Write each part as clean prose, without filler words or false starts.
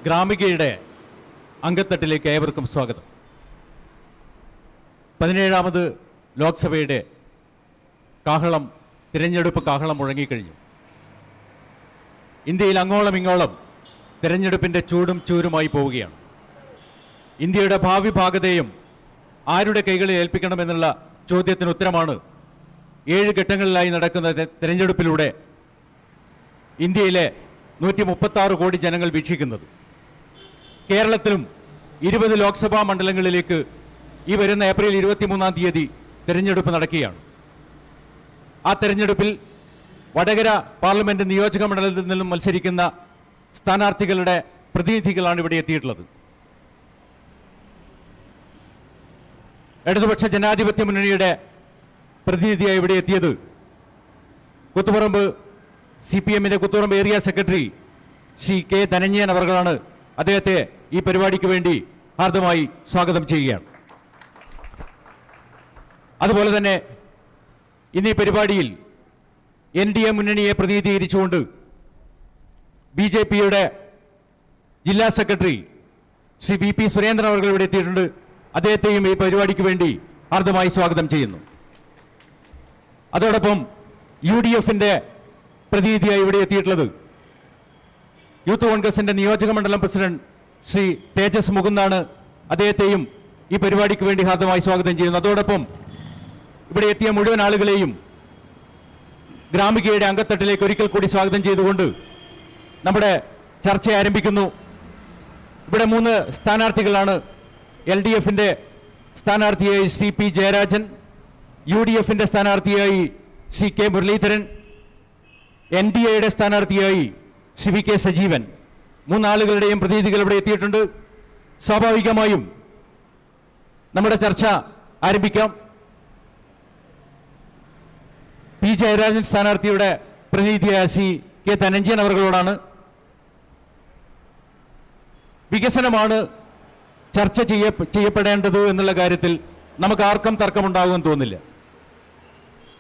ഗ്രാമികയുടെ അംഗത്തട്ടിലേക്ക് ഏവർക്കും സ്വാഗതം. 17ാമത് ലോക്സഭയുടെ തിരഞ്ഞെടുപ്പ് കാഹളം മുഴങ്ങിക്കഴിഞ്ഞു. ഇന്ത്യയിൽ അങ്ങോളം ഇങ്ങോളം തിരഞ്ഞെടുപ്പിൻ്റെ ചൂടും ചൂരുമായി പോവുകയാണ്. ഇന്ത്യയുടെ ഭാവി ഭാഗതയും ആരുടെ കൈകളിൽ ഏൽപ്പിക്കണമെന്നുള്ള ചോദ്യത്തിന് ഉത്തരമാണ് 7 ഘട്ടങ്ങളിലായി നടക്കുന്ന തിരഞ്ഞെടുപ്പിലൂടെ ഇന്ത്യയിലെ 136 കോടി ജനങ്ങൾ വീക്ഷിക്കുന്നത്. കേരളത്തിലും 20 ലോക്സഭാ മണ്ഡലങ്ങളിലേക്ക് ഈ വരുന്ന ഏപ്രിൽ 23-ാം തീയതി തിരഞ്ഞെടുപ്പ് നടക്കുകയാണ്. ആ തെരഞ്ഞെടുപ്പിൽ വടകര പാർലമെന്റ് നിയോജക മണ്ഡലത്തിൽ നിന്നും മത്സരിക്കുന്ന സ്ഥാനാർത്ഥികളുടെ പ്രതിനിധികളാണ് ഇവിടെ എത്തിയിട്ടുള്ളത്. ഇടതുപക്ഷ ജനാധിപത്യ മുന്നണിയുടെ പ്രതിനിധിയായി ഇവിടെ എത്തിയത് കുത്തുപറമ്പ് CPM-ന്റെ Kuthuparamba area secretary Shri K. Dhananjayan അവർകളാണ്. അദ്ദേഹത്തെ ഈ പരിപാടിക്ക് വേണ്ടി ഹാർദമായി സ്വാഗതം ചെയ്യുകയാണ്. അതുപോലെ തന്നെ ഇന്ന് ഈ പരിപാടിയിൽ NDA മുന്നണിയെ പ്രതിനിധീകരിച്ചുകൊണ്ട് BJP-യുടെ ജില്ലാ സെക്രട്ടറി ശ്രീ BP സുരേന്ദ്രൻ അവർ ഇവിടെ എത്തിയിട്ടുണ്ട്. അദ്ദേഹത്തെയും ഈ പരിപാടിക്ക് വേണ്ടി ഹാർദമായി സ്വാഗതം ചെയ്യുന്നു. അതോടൊപ്പം UDF-ന്റെ പ്രതിനിധിയായി ഇവിടെ എത്തിയിട്ടുള്ളത് യൂത്ത് കോൺഗ്രസിന്റെ നിയോജക മണ്ഡലം പ്രസിഡന്റ് ശ്രീ തേജസ് മുകുന്ദാണ്. അദ്ദേഹത്തെയും ഈ പരിപാടിക്ക് വേണ്ടി ഹാർദമായി സ്വാഗതം ചെയ്യുന്നു. അതോടൊപ്പം ഇവിടെ എത്തിയ മുഴുവൻ ആളുകളെയും ഗ്രാമികയുടെ അംഗത്തട്ടിലേക്ക് ഒരിക്കൽ കൂടി സ്വാഗതം ചെയ്തുകൊണ്ട് നമ്മുടെ ചർച്ച ആരംഭിക്കുന്നു. ഇവിടെ 3 സ്ഥാനാർത്ഥികളാണ്. LDF-ന്റെ സ്ഥാനാർത്ഥിയായി ശ്രീ P. ജയരാജൻ, UDF-ന്റെ സ്ഥാനാർത്ഥിയായി ശ്രീ K. മുരളീധരൻ, NDA-യുടെ സ്ഥാനാർത്ഥിയായി ശ്രീ VK സജീവൻ. 3 ആളുകളുടെയും പ്രതിനിധികൾ ഇവിടെ എത്തിയിട്ടുണ്ട്. സ്വാഭാവികമായും നമ്മുടെ ചർച്ച ആരംഭിക്കാം. P. ജയരാജൻ സ്ഥാനാർത്ഥിയുടെ പ്രതിനിധിയായ ശ്രീ K. ധനഞ്ജയൻ അവർകളോടാണ്. വികസനമാണ് ചർച്ച ചെയ്യപ്പെടേണ്ടത് എന്നുള്ള കാര്യത്തിൽ നമുക്ക് ആർക്കും തർക്കമുണ്ടാകുമെന്ന് തോന്നില്ല.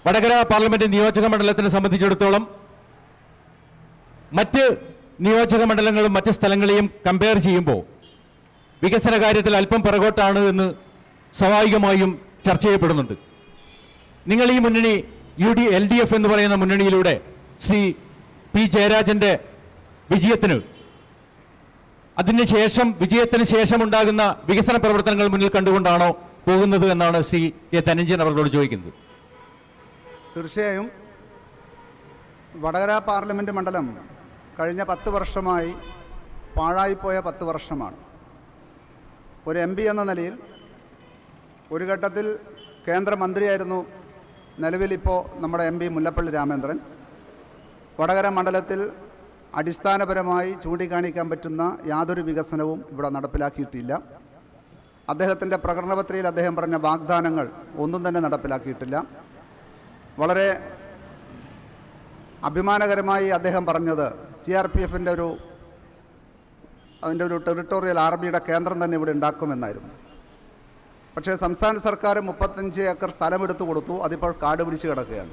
വടകര പാർലമെന്റ് നിയോജക മണ്ഡലത്തിനെ സംബന്ധിച്ചിടത്തോളം മറ്റ് നിയോജക മണ്ഡലങ്ങളും മറ്റ് സ്ഥലങ്ങളെയും കമ്പയർ ചെയ്യുമ്പോൾ വികസന കാര്യത്തിൽ അല്പം പിറകോട്ടാണ് എന്ന് സ്വാഭാവികമായും ചർച്ച ചെയ്യപ്പെടുന്നുണ്ട്. നിങ്ങൾ ഈ മുന്നണി LDF എന്ന് പറയുന്ന മുന്നണിയിലൂടെ ശ്രീ P. ജയരാജന്റെ വിജയത്തിന് ശേഷം ഉണ്ടാകുന്ന വികസന പ്രവർത്തനങ്ങൾ മുന്നിൽ കണ്ടുകൊണ്ടാണോ പോകുന്നത് എന്നാണ് ശ്രീ K. ധനഞ്ജയൻ അവരോട് ചോദിക്കുന്നത്. തീർച്ചയായും വടകര പാർലമെന്റ് മണ്ഡലം കഴിഞ്ഞ 10 വർഷമായി പാഴായിപ്പോയ 10 വർഷമാണ്. ഒരു MP എന്ന നിലയിൽ ഒരു ഘട്ടത്തിൽ കേന്ദ്രമന്ത്രിയായിരുന്നു നിലവിലിപ്പോൾ നമ്മുടെ MP മുല്ലപ്പള്ളി രാമചന്ദ്രൻ. വടകര മണ്ഡലത്തിൽ അടിസ്ഥാനപരമായി ചൂണ്ടിക്കാണിക്കാൻ പറ്റുന്ന യാതൊരു വികസനവും ഇവിടെ നടപ്പിലാക്കിയിട്ടില്ല. അദ്ദേഹത്തിൻ്റെ പ്രകടനപത്രികയിൽ അദ്ദേഹം പറഞ്ഞ വാഗ്ദാനങ്ങൾ ഒന്നും തന്നെ നടപ്പിലാക്കിയിട്ടില്ല. വളരെ അഭിമാനകരമായി അദ്ദേഹം പറഞ്ഞത് CRPF-ൻ്റെ അതിൻ്റെ ഒരു ടെറിട്ടോറിയൽ ആർമിയുടെ കേന്ദ്രം തന്നെ ഇവിടെ ഉണ്ടാക്കുമെന്നായിരുന്നു. പക്ഷേ സംസ്ഥാന സർക്കാർ 35 ഏക്കർ സ്ഥലമെടുത്തു കൊടുത്തു. അതിപ്പോൾ കാട് പിടിച്ച് കിടക്കുകയാണ്.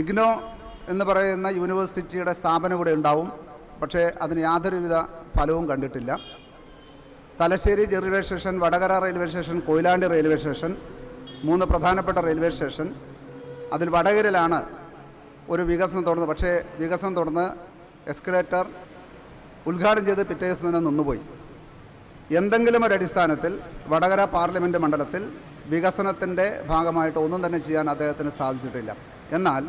IGNO എന്ന് പറയുന്ന യൂണിവേഴ്സിറ്റിയുടെ സ്ഥാപനം ഇവിടെ ഉണ്ടാവും. പക്ഷേ അതിന് യാതൊരുവിധ ഫലവും കണ്ടിട്ടില്ല. Thalassery railway station, Vadakara railway station, Koyilandy railway station, 3 പ്രധാനപ്പെട്ട റെയിൽവേ സ്റ്റേഷൻ, അതിൽ വടകരയിലാണ് ഒരു വികസനം തുടർന്നത്. പക്ഷേ വികസനം തുടർന്ന് എസ്കലേറ്റർ ഉദ്ഘാടനം ചെയ്ത് പിറ്റേ ദിവസം തന്നെ നിന്നുപോയി. എന്തെങ്കിലും ഒരു അടിസ്ഥാനത്തിൽ വടകര പാർലമെൻറ്റ് മണ്ഡലത്തിൽ വികസനത്തിൻ്റെ ഭാഗമായിട്ട് ഒന്നും തന്നെ ചെയ്യാൻ അദ്ദേഹത്തിന് സാധിച്ചിട്ടില്ല. എന്നാൽ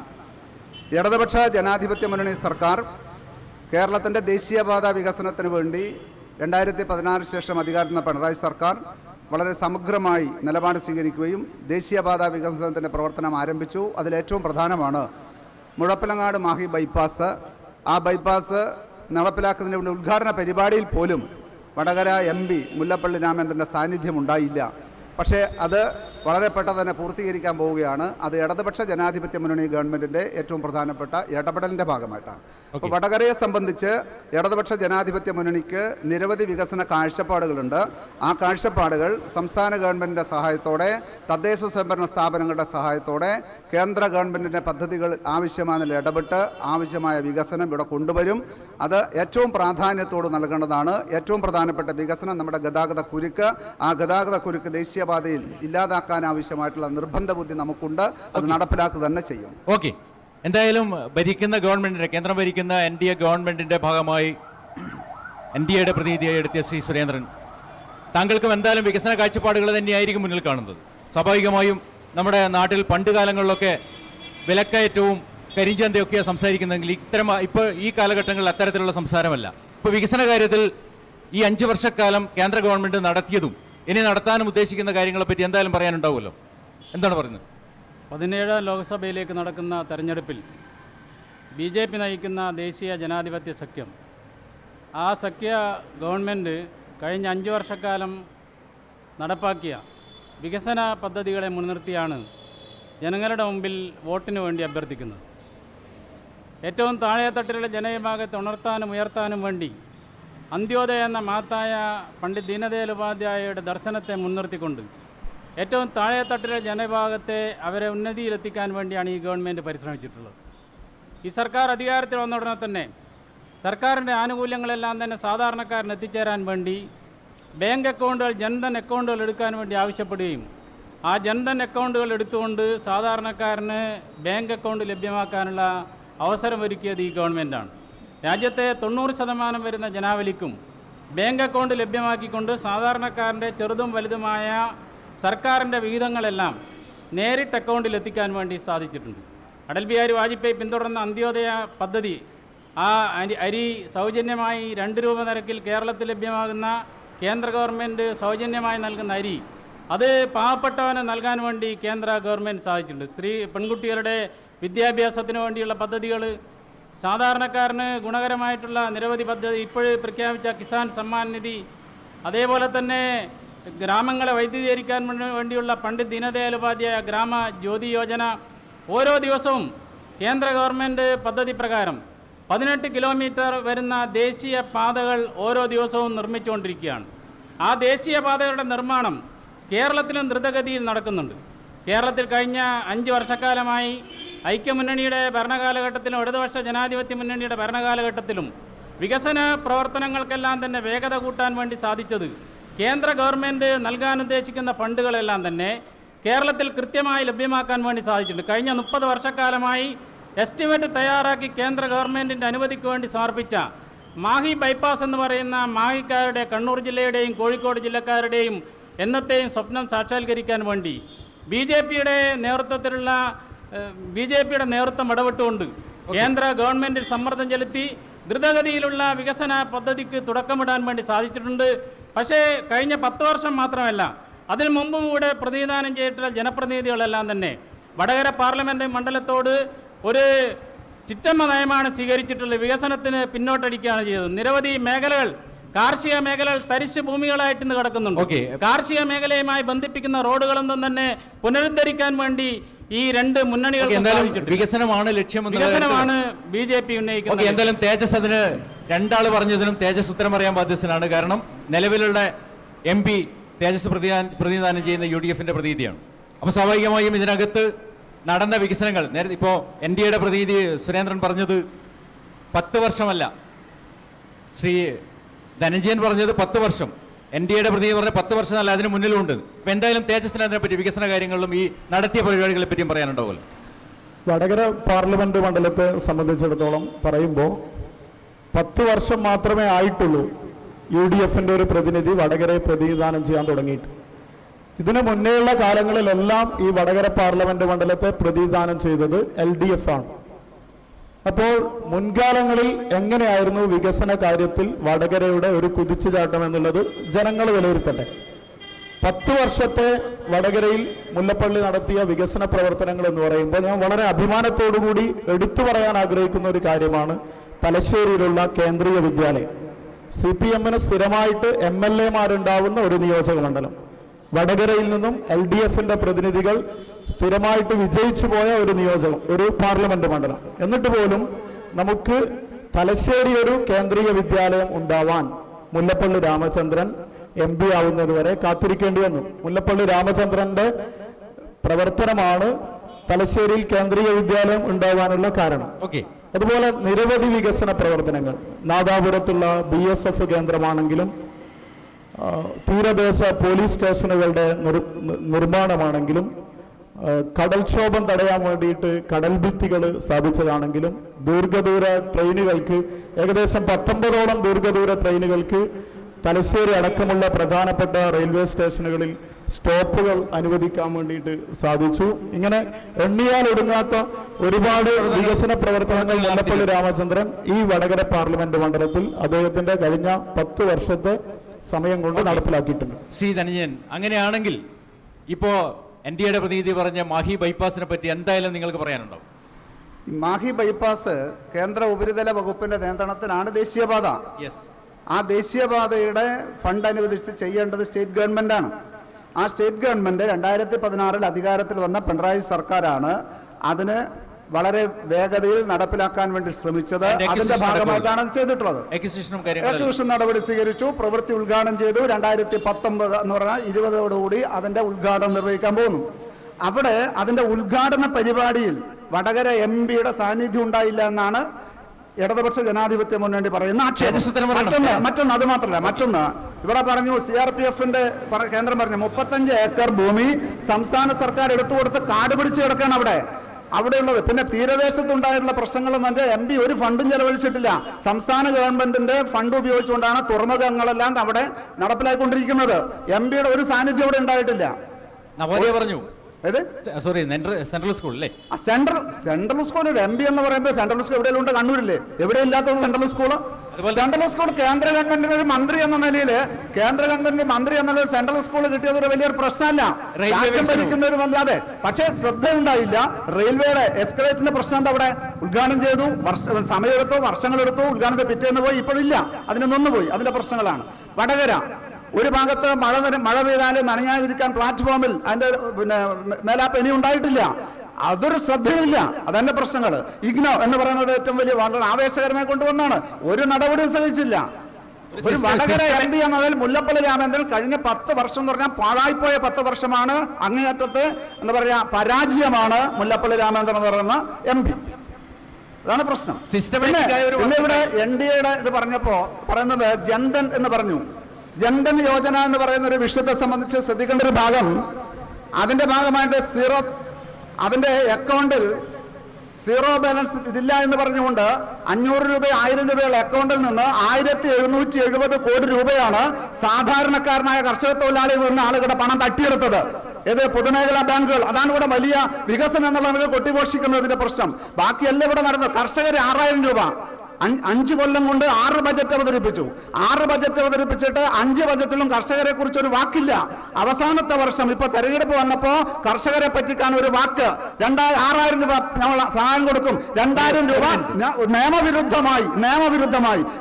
ഇടതുപക്ഷ ജനാധിപത്യ മുന്നണി സർക്കാർ കേരളത്തിൻ്റെ ദേശീയപാത വികസനത്തിന് വേണ്ടി 2016 ശേഷം അധികാരത്തിൽ പിണറായി സർക്കാർ വളരെ സമഗ്രമായി നിലപാട് സ്വീകരിക്കുകയും ദേശീയപാത വികസനത്തിൻ്റെ പ്രവർത്തനം ആരംഭിച്ചു. അതിലേറ്റവും പ്രധാനമാണ് മുഴപ്പിലങ്ങാട് മാഹി ബൈപ്പാസ്. ആ ബൈപ്പാസ് നടപ്പിലാക്കുന്നതിന് വേണ്ടി ഉദ്ഘാടന പരിപാടിയിൽ പോലും വടകര MP മുല്ലപ്പള്ളി രാമചന്ദ്രൻ്റെ സാന്നിധ്യം ഉണ്ടായില്ല. പക്ഷേ അത് വളരെ പെട്ടെന്ന് തന്നെ പൂർത്തീകരിക്കാൻ പോവുകയാണ്. അത് ഇടതുപക്ഷ ജനാധിപത്യ മുന്നണി ഗവൺമെൻറ്റിൻ്റെ ഏറ്റവും പ്രധാനപ്പെട്ട ഇടപെടലിൻ്റെ ഭാഗമായിട്ടാണ്. അപ്പോൾ വടകരയെ സംബന്ധിച്ച് ഇടതുപക്ഷ ജനാധിപത്യ മുന്നണിക്ക് നിരവധി വികസന കാഴ്ചപ്പാടുകളുണ്ട്. ആ കാഴ്ചപ്പാടുകൾ സംസ്ഥാന ഗവൺമെൻറ്റിൻ്റെ സഹായത്തോടെ, തദ്ദേശ സ്വയംഭരണ സ്ഥാപനങ്ങളുടെ സഹായത്തോടെ, കേന്ദ്ര ഗവൺമെൻറ്റിൻ്റെ പദ്ധതികൾ ആവശ്യമായ ഇടപെട്ട് ആവശ്യമായ വികസനം ഇവിടെ കൊണ്ടുവരും. അത് ഏറ്റവും പ്രാധാന്യത്തോട് നൽകേണ്ടതാണ്. ഏറ്റവും പ്രധാനപ്പെട്ട വികസനം നമ്മുടെ ഗതാഗത കുരുക്ക്. ആ ഗതാഗത കുരുക്ക് ദേശീയപാതയിൽ ഇല്ലാതാക്കാൻ ആവശ്യമായിട്ടുള്ള നിർബന്ധ ബുദ്ധി നമുക്കുണ്ട്. അത് നടപ്പിലാക്കുക തന്നെ ചെയ്യും. ഓക്കെ, എന്തായാലും ഭരിക്കുന്ന ഗവൺമെന്റിന്റെ, കേന്ദ്രം ഭരിക്കുന്ന NDA ഗവൺമെന്റിന്റെ ഭാഗമായി NDAയുടെ പ്രതിനിധിയായി എടുത്തിയ ശ്രീ സുരേന്ദ്രൻ, താങ്കൾക്കും എന്തായാലും വികസന കാഴ്ചപ്പാടുകൾ തന്നെയായിരിക്കും മുന്നിൽ കാണുന്നത്. സ്വാഭാവികമായും നമ്മുടെ നാട്ടിൽ പണ്ട് കാലങ്ങളിലൊക്കെ വിലക്കയറ്റവും കരിഞ്ചന്തയൊക്കെയാണ് സംസാരിക്കുന്നതെങ്കിൽ ഇപ്പോൾ ഈ കാലഘട്ടങ്ങളിൽ അത്തരത്തിലുള്ള സംസാരമല്ല. ഇപ്പോൾ വികസന കാര്യത്തിൽ ഈ 5 വർഷക്കാലം കേന്ദ്ര ഗവൺമെന്റ് നടത്തിയതും ഇനി നടത്താനും ഉദ്ദേശിക്കുന്ന കാര്യങ്ങളെപ്പറ്റി എന്തായാലും പറയാനുണ്ടാവുമല്ലോ. എന്താണ് പറയുന്നത്? 17 ലോക്സഭയിലേക്ക് നടക്കുന്ന തെരഞ്ഞെടുപ്പിൽ BJP നയിക്കുന്ന ദേശീയ ജനാധിപത്യ സഖ്യം, ആ സഖ്യ ഗവൺമെൻറ് കഴിഞ്ഞ 5 വർഷക്കാലം നടപ്പാക്കിയ വികസന പദ്ധതികളെ മുൻനിർത്തിയാണ് ജനങ്ങളുടെ മുമ്പിൽ വോട്ടിന് വേണ്ടി അഭ്യർത്ഥിക്കുന്നത്. ഏറ്റവും താഴെത്തട്ടിലുള്ള ജനവിഭാഗത്തെ ഉണർത്താനും ഉയർത്താനും വേണ്ടി അന്ത്യോദയ എന്ന മഹത്തായ പണ്ഡിറ്റ് ദീനദയാൽ ഉപാധ്യായയുടെ ദർശനത്തെ മുൻനിർത്തിക്കൊണ്ട് ഏറ്റവും താഴെത്തട്ടിലെ ജനവിഭാഗത്തെ അവരെ ഉന്നതിയിലെത്തിക്കാൻ വേണ്ടിയാണ് ഈ ഗവൺമെൻറ് പരിശ്രമിച്ചിട്ടുള്ളത്. ഈ സർക്കാർ അധികാരത്തിൽ വന്ന ഉടനെ തന്നെ സർക്കാരിൻ്റെ ആനുകൂല്യങ്ങളെല്ലാം തന്നെ സാധാരണക്കാരന് എത്തിച്ചേരാൻ വേണ്ടി ബാങ്ക് അക്കൗണ്ടുകൾ, ജൻധൻ അക്കൗണ്ടുകൾ എടുക്കാൻ വേണ്ടി ആവശ്യപ്പെടുകയും ആ ജൻധൻ അക്കൗണ്ടുകൾ എടുത്തുകൊണ്ട് സാധാരണക്കാരന് ബാങ്ക് അക്കൗണ്ട് ലഭ്യമാക്കാനുള്ള അവസരമൊരുക്കിയത് ഈ ഗവൺമെൻറ്റാണ്. രാജ്യത്തെ 90% വരുന്ന ജനാവലിക്കും ബാങ്ക് അക്കൗണ്ട് ലഭ്യമാക്കിക്കൊണ്ട് സാധാരണക്കാരൻ്റെ ചെറുതും വലുതുമായ സർക്കാരിൻ്റെ വിഹിതങ്ങളെല്ലാം നേരിട്ട് അക്കൗണ്ടിൽ എത്തിക്കാൻ വേണ്ടി സാധിച്ചിട്ടുണ്ട്. അടൽ ബിഹാരി വാജ്പേയി പിന്തുടർന്ന അന്ത്യോദയ പദ്ധതി, ആ അരി സൗജന്യമായി 2 രൂപ നിരക്കിൽ കേരളത്തിൽ ലഭ്യമാകുന്ന കേന്ദ്ര ഗവൺമെൻറ് സൗജന്യമായി നൽകുന്ന അരി, അത് പാവപ്പെട്ടവന് നൽകാൻ വേണ്ടി കേന്ദ്ര ഗവൺമെൻറ് സാധിച്ചിട്ടുണ്ട്. പെൺകുട്ടികളുടെ വിദ്യാഭ്യാസത്തിന് വേണ്ടിയുള്ള പദ്ധതികൾ, സാധാരണക്കാരന് ഗുണകരമായിട്ടുള്ള നിരവധി പദ്ധതി, ഇപ്പോഴും പ്രഖ്യാപിച്ച കിസാൻ സമ്മാൻ നിധി, അതേപോലെ തന്നെ ഗ്രാമങ്ങളെ വൈദ്യുതീകരിക്കാൻ വേണ്ടിയുള്ള പണ്ഡിറ്റ് ദീനദയാൽ ഉപാധ്യായ ഗ്രാമ ജ്യോതി യോജന, ഓരോ ദിവസവും കേന്ദ്ര ഗവൺമെൻറ് പദ്ധതി പ്രകാരം 18 കിലോമീറ്റർ വരുന്ന ദേശീയ പാതകൾ ഓരോ ദിവസവും നിർമ്മിച്ചുകൊണ്ടിരിക്കുകയാണ്. ആ ദേശീയ പാതകളുടെ നിർമ്മാണം കേരളത്തിലും ദ്രുതഗതിയിൽ നടക്കുന്നുണ്ട്. കേരളത്തിൽ കഴിഞ്ഞ 5 വർഷക്കാലമായി ഐക്യമുന്നണിയുടെ ഭരണകാലഘട്ടത്തിലും ഇടതുപക്ഷ ജനാധിപത്യ മുന്നണിയുടെ ഭരണകാലഘട്ടത്തിലും വികസന പ്രവർത്തനങ്ങൾക്കെല്ലാം തന്നെ വേഗത കൂട്ടാൻ വേണ്ടി സാധിച്ചത് കേന്ദ്ര ഗവൺമെൻറ് നൽകാൻ ഉദ്ദേശിക്കുന്ന ഫണ്ടുകളെല്ലാം തന്നെ കേരളത്തിൽ കൃത്യമായി ലഭ്യമാക്കാൻ വേണ്ടി സാധിച്ചിട്ടുണ്ട്. കഴിഞ്ഞ 30 വർഷക്കാലമായി എസ്റ്റിമേറ്റ് തയ്യാറാക്കി കേന്ദ്ര ഗവൺമെൻറ്റിൻ്റെ അനുമതിക്ക് വേണ്ടി സമർപ്പിച്ച മാഹി ബൈപ്പാസ് എന്ന് പറയുന്ന മാഹിക്കാരുടെ, കണ്ണൂർ ജില്ലയുടെയും കോഴിക്കോട് ജില്ലക്കാരുടെയും എന്നത്തെയും സ്വപ്നം സാക്ഷാത്കരിക്കാൻ വേണ്ടി BJPയുടെ നേതൃത്വം ഇടപെട്ടുകൊണ്ട് കേന്ദ്ര ഗവൺമെൻറ്റിൽ സമ്മർദ്ദം ചെലുത്തി ദ്രുതഗതിയിലുള്ള വികസന പദ്ധതിക്ക് തുടക്കമിടാൻ വേണ്ടി സാധിച്ചിട്ടുണ്ട്. പക്ഷേ കഴിഞ്ഞ 10 വർഷം മാത്രമല്ല, അതിനു മുമ്പും കൂടെ പ്രതിനിധാനം ചെയ്തിട്ടുള്ള ജനപ്രതിനിധികളെല്ലാം തന്നെ വടകര പാർലമെൻറ്റ് മണ്ഡലത്തോട് ഒരു ചിറ്റമ്മ നയമാണ് സ്വീകരിച്ചിട്ടുള്ളത്. വികസനത്തിന് പിന്നോട്ടടിക്കുകയാണ് ചെയ്തത്. നിരവധി മേഖലകൾ, കാർഷിക മേഖലകൾ തരിശ് ഭൂമികളായിട്ട് ഇന്ന് കിടക്കുന്നുണ്ട്. കാർഷിക മേഖലയുമായി ബന്ധിപ്പിക്കുന്ന റോഡുകളൊന്നും തന്നെ പുനരുദ്ധരിക്കാൻ വേണ്ടി ഈ 2 മുന്നണികൾ വികസനമാണ് ലക്ഷ്യമെന്ന് വികസനമാണ് BJP ഉന്നയിക്കുന്നത്. എന്തായാലും തേജസ് അതിന് 2 ആൾ പറഞ്ഞതിനും തേജസ് ഉത്തരം അറിയാൻ ബാധ്യസ്ഥനാണ്. കാരണം നിലവിലുള്ള MP തേജസ് പ്രതിനിധാനം ചെയ്യുന്ന UDFന്റെ പ്രതിനിധിയാണ്. അപ്പോൾ സ്വാഭാവികമായും ഇതിനകത്ത് നടന്ന വികസനങ്ങൾ, നേരത്തെ ഇപ്പോൾ NDAയുടെ പ്രതിനിധി സുരേന്ദ്രൻ പറഞ്ഞത് 10 വർഷമല്ല, ശ്രീ ധനഞ്ജയൻ പറഞ്ഞത് 10 വർഷം, NDAയുടെ പ്രതിനിധി പറഞ്ഞ 10 വർഷം അല്ല, അതിന് മുന്നിലുണ്ട്. അപ്പോൾ എന്തായാലും തേജസ്സിന് അതിനെപ്പറ്റി വികസന കാര്യങ്ങളിലും ഈ നടത്തിയ പരിപാടികളെ പറ്റിയും പറയാനുണ്ടാവുമല്ലോ. വടകര പാർലമെന്റ് മണ്ഡലത്തെ സംബന്ധിച്ചിടത്തോളം പറയുമ്പോൾ 10 വർഷം മാത്രമേ ആയിട്ടുള്ളൂ UDFന്റെ ഒരു പ്രതിനിധി വടകരയെ പ്രതിനിധാനം ചെയ്യാൻ തുടങ്ങിയിട്ട്. ഇതിനു മുന്നേയുള്ള കാലങ്ങളിലെല്ലാം ഈ വടകര പാർലമെന്റ് മണ്ഡലത്തെ പ്രതിനിധാനം ചെയ്തത് LDF ആണ്. അപ്പോൾ മുൻകാലങ്ങളിൽ എങ്ങനെയായിരുന്നു വികസന കാര്യത്തിൽ വടകരയുടെ ഒരു കുതിച്ചുചാട്ടം എന്നുള്ളത് ജനങ്ങൾ വിലയിരുത്തട്ടെ. 10 വർഷത്തെ വടകരയിൽ മുല്ലപ്പള്ളി നടത്തിയ വികസന പ്രവർത്തനങ്ങൾ എന്ന് പറയുമ്പോൾ ഞാൻ വളരെ അഭിമാനത്തോടുകൂടി എടുത്തു പറയാൻ ആഗ്രഹിക്കുന്ന ഒരു കാര്യമാണ് തലശ്ശേരിയിലുള്ള കേന്ദ്രീയ വിദ്യാലയം. CPM-ന് സ്ഥിരമായിട്ട് MLA മാരുണ്ടാവുന്ന ഒരു നിയോജക മണ്ഡലം. വടകരയിൽ നിന്നും LDFന്റെ പ്രതിനിധികൾ സ്ഥിരമായിട്ട് വിജയിച്ചു പോയ ഒരു പാർലമെന്റ് മണ്ഡലം. എന്നിട്ട് പോലും നമുക്ക് തലശ്ശേരി ഒരു കേന്ദ്രീയ വിദ്യാലയം ഉണ്ടാവാൻ മുല്ലപ്പള്ളി രാമചന്ദ്രൻ MP ആവുന്നതുവരെ കാത്തിരിക്കേണ്ടി വന്നു. മുല്ലപ്പള്ളി രാമചന്ദ്രന്റെ പ്രവർത്തനമാണ് തലശ്ശേരിയിൽ കേന്ദ്രീയ വിദ്യാലയം ഉണ്ടാവാനുള്ള കാരണം. അതുപോലെ നിരവധി വികസന പ്രവർത്തനങ്ങൾ നാദാപുരത്തുള്ള BSF കേന്ദ്രമാണെങ്കിലും തീരദേശ പോലീസ് സ്റ്റേഷനുകളുടെ നിർമ്മാണമാണെങ്കിലും കടൽക്ഷോഭം തടയാൻ വേണ്ടിയിട്ട് കടൽ ഭിത്തികൾ സ്ഥാപിച്ചതാണെങ്കിലും ദീർഘദൂര ട്രെയിനുകൾക്ക് ഏകദേശം 19ഓളം ദീർഘദൂര ട്രെയിനുകൾക്ക് തലശ്ശേരി അടക്കമുള്ള പ്രധാനപ്പെട്ട റെയിൽവേ സ്റ്റേഷനുകളിൽ സ്റ്റോപ്പുകൾ അനുവദിക്കാൻ വേണ്ടിയിട്ട് സാധിച്ചു. ഇങ്ങനെ എണ്ണിയാൽ ഒടുങ്ങാത്ത ഒരുപാട് വികസന പ്രവർത്തനങ്ങൾ മുല്ലപ്പള്ളി രാമചന്ദ്രൻ ഈ വടകര പാർലമെന്റ് മണ്ഡലത്തിൽ അദ്ദേഹത്തിന്റെ കഴിഞ്ഞ 10 വർഷത്തെ സമയം കൊണ്ട് നടപ്പിലാക്കിയിട്ടുണ്ട്. ശ്രീ ധനഞ്ജയൻ, അങ്ങനെയാണെങ്കിൽ ഇപ്പോ NDAയുടെ പ്രതിനിധി പറഞ്ഞ മാഹി ബൈപ്പാസിനെ പറ്റി എന്തായാലും നിങ്ങൾക്ക് പറയാനുണ്ടോ? മാഹി ബൈപ്പാസ് കേന്ദ്ര ഉപരിതല വകുപ്പിന്റെ നിയന്ത്രണത്തിലാണ് ദേശീയപാത. ആ ദേശീയപാതയുടെ ഫണ്ട് അനുവദിച്ച് ചെയ്യേണ്ടത് സ്റ്റേറ്റ് ഗവൺമെന്റാണ്. ആ സ്റ്റേറ്റ് ഗവൺമെന്റ് 2016 അധികാരത്തിൽ വന്ന പിണറായി സർക്കാരാണ് അതിന് വളരെ വേഗതയിൽ നടപ്പിലാക്കാൻ വേണ്ടി ശ്രമിച്ചത്. അതിന്റെ ഭാഗമായിട്ടാണ് അത് ചെയ്തിട്ടുള്ളത്. എക്സിക്യൂഷൻ നടപടി സ്വീകരിച്ചു, പ്രവൃത്തി ഉദ്ഘാടനം ചെയ്തു. 2019 എന്ന് പറഞ്ഞാൽ 20ഓടുകൂടി അതിന്റെ ഉദ്ഘാടനം നിർവഹിക്കാൻ പോകുന്നു. അവിടെ അതിന്റെ ഉദ്ഘാടന പരിപാടിയിൽ വടകര MPയുടെ സാന്നിധ്യം ഉണ്ടായില്ല എന്നാണ് ഇടതുപക്ഷ ജനാധിപത്യ മുന്നണി പറയുന്ന ആക്ഷേപം. മറ്റൊന്ന് അത് മാത്രമല്ല, മറ്റൊന്ന് ഇവിടെ പറഞ്ഞു CRPFന്റെ കേന്ദ്രം പറഞ്ഞു 35 ഏക്കർ ഭൂമി സംസ്ഥാന സർക്കാർ എടുത്തുകൊടുത്ത് കാട് പിടിച്ച് കിടക്കുകയാണ് അവിടെയുള്ളത്. പിന്നെ തീരദേശത്തുണ്ടായിട്ടുള്ള പ്രശ്നങ്ങൾ എന്ന് MP ഒരു ഫണ്ടും ചെലവഴിച്ചിട്ടില്ല. സംസ്ഥാന ഗവൺമെന്റിന്റെ ഫണ്ട് ഉപയോഗിച്ചുകൊണ്ടാണ് തുറമുഖങ്ങളെല്ലാം അവിടെ നടപ്പിലാക്കിക്കൊണ്ടിരിക്കുന്നത്. MPയുടെ ഒരു സാന്നിധ്യം അവിടെ ഉണ്ടായിട്ടില്ല. പറഞ്ഞു സെൻട്രൽ സ്കൂൾ അല്ലേ? സെൻട്രൽ സ്കൂൾ MP എന്ന് പറയുമ്പോൾ സെൻട്രൽ സ്കൂൾ എവിടെയെങ്കിലും ഉണ്ട്? കണ്ണൂരില്ലേ? എവിടെ ഇല്ലാത്തത് സെൻട്രൽ സ്കൂൾ? സെൻട്രൽ സ്കൂൾ കേന്ദ്ര ഗവൺമെന്റിന് ഒരു മന്ത്രി എന്ന നിലയിൽ സെൻട്രൽ സ്കൂൾ കിട്ടിയത് ഒരു വലിയൊരു പ്രശ്നമല്ല. രാജ്യം ഭരിക്കുന്ന ഒരു മന്ത്രി. അതെ, പക്ഷേ ശ്രദ്ധയുണ്ടായില്ല. റെയിൽവേയുടെ എസ്കലേറ്ററിന്റെ പ്രശ്നം എന്താ? അവിടെ ഉദ്ഘാടനം ചെയ്തു, സമയമെടുത്തു, വർഷങ്ങളെടുത്തു, ഉദ്ഘാടനത്തെ പിറ്റേന്ന് പോയി, ഇപ്പോഴില്ല, അതിന് നിന്നുപോയി. അതിന്റെ പ്രശ്നങ്ങളാണ്. വടകര ഒരു ഭാഗത്ത് മഴ പെയ്താലും നനഞ്ഞാതിരിക്കാൻ പ്ലാറ്റ്ഫോമിൽ അതിന്റെ മേലാപ്പ് ഇനി ഉണ്ടായിട്ടില്ല. അതൊരു ശ്രദ്ധയില്ല. അതന്നെ പ്രശ്നങ്ങൾ. ഇഗ്നോ എന്ന് പറയുന്നത് ഏറ്റവും വലിയ വളരെ ആവേശകരമായി കൊണ്ടുവന്നാണ്. ഒരു നടപടി സഹിച്ചില്ല. ഒരു വടകര MP എന്നതിൽ മുല്ലപ്പള്ളി രാമചന്ദ്രൻ കഴിഞ്ഞ 10 വർഷം എന്ന് പറഞ്ഞാൽ പാഴായിപ്പോയ 10 വർഷമാണ്. അങ്ങേയറ്റത്തെ എന്താ പറയാ പരാജയമാണ് മുല്ലപ്പള്ളി രാമചന്ദ്രൻ എന്ന് പറയുന്ന MP. അതാണ് പ്രശ്നം. പിന്നെ ഇവിടെ NDAയുടെ ഇത് പറഞ്ഞപ്പോ പറയുന്നത് ജൻധൻ എന്ന് പറഞ്ഞു. ജൻധൻ യോജന എന്ന് പറയുന്ന ഒരു വിഷയത്തെ സംബന്ധിച്ച് ശ്രദ്ധിക്കേണ്ട ഒരു ഭാഗം, അതിന്റെ ഭാഗമായിട്ട് അതിന്റെ അക്കൗണ്ടിൽ സീറോ ബാലൻസ് ഇതില്ല എന്ന് പറഞ്ഞുകൊണ്ട് 500 രൂപ 1000 രൂപയുള്ള അക്കൗണ്ടിൽ നിന്ന് 1770 കോടി രൂപയാണ് സാധാരണക്കാരനായ കർഷക തൊഴിലാളികൾ എന്ന ആളുകളുടെ പണം തട്ടിയെടുത്തത്. ഏത് പൊതുമേഖലാ ബാങ്കുകൾ. അതാണ് ഇവിടെ വലിയ വികസനം എന്നുള്ളത് കൊട്ടിഘോഷിക്കുന്നതിന്റെ പ്രശ്നം. ബാക്കിയെല്ലാം ഇവിടെ നടന്നത്. കർഷകർ 6000 രൂപ 5 കൊല്ലം കൊണ്ട് 6 ബജറ്റ് അവതരിപ്പിച്ചു. 6 ബജറ്റ് അവതരിപ്പിച്ചിട്ട് 5 ബജറ്റിലും കർഷകരെ കുറിച്ച് ഒരു വാക്കില്ല. അവസാനത്തെ വർഷം ഇപ്പൊ തെരഞ്ഞെടുപ്പ് വന്നപ്പോ കർഷകരെ പറ്റിക്കാൻ ഒരു വാക്ക് 6000 രൂപ നമ്മൾ സഹായം കൊടുക്കും. 2000 രൂപ നിയമവിരുദ്ധമായി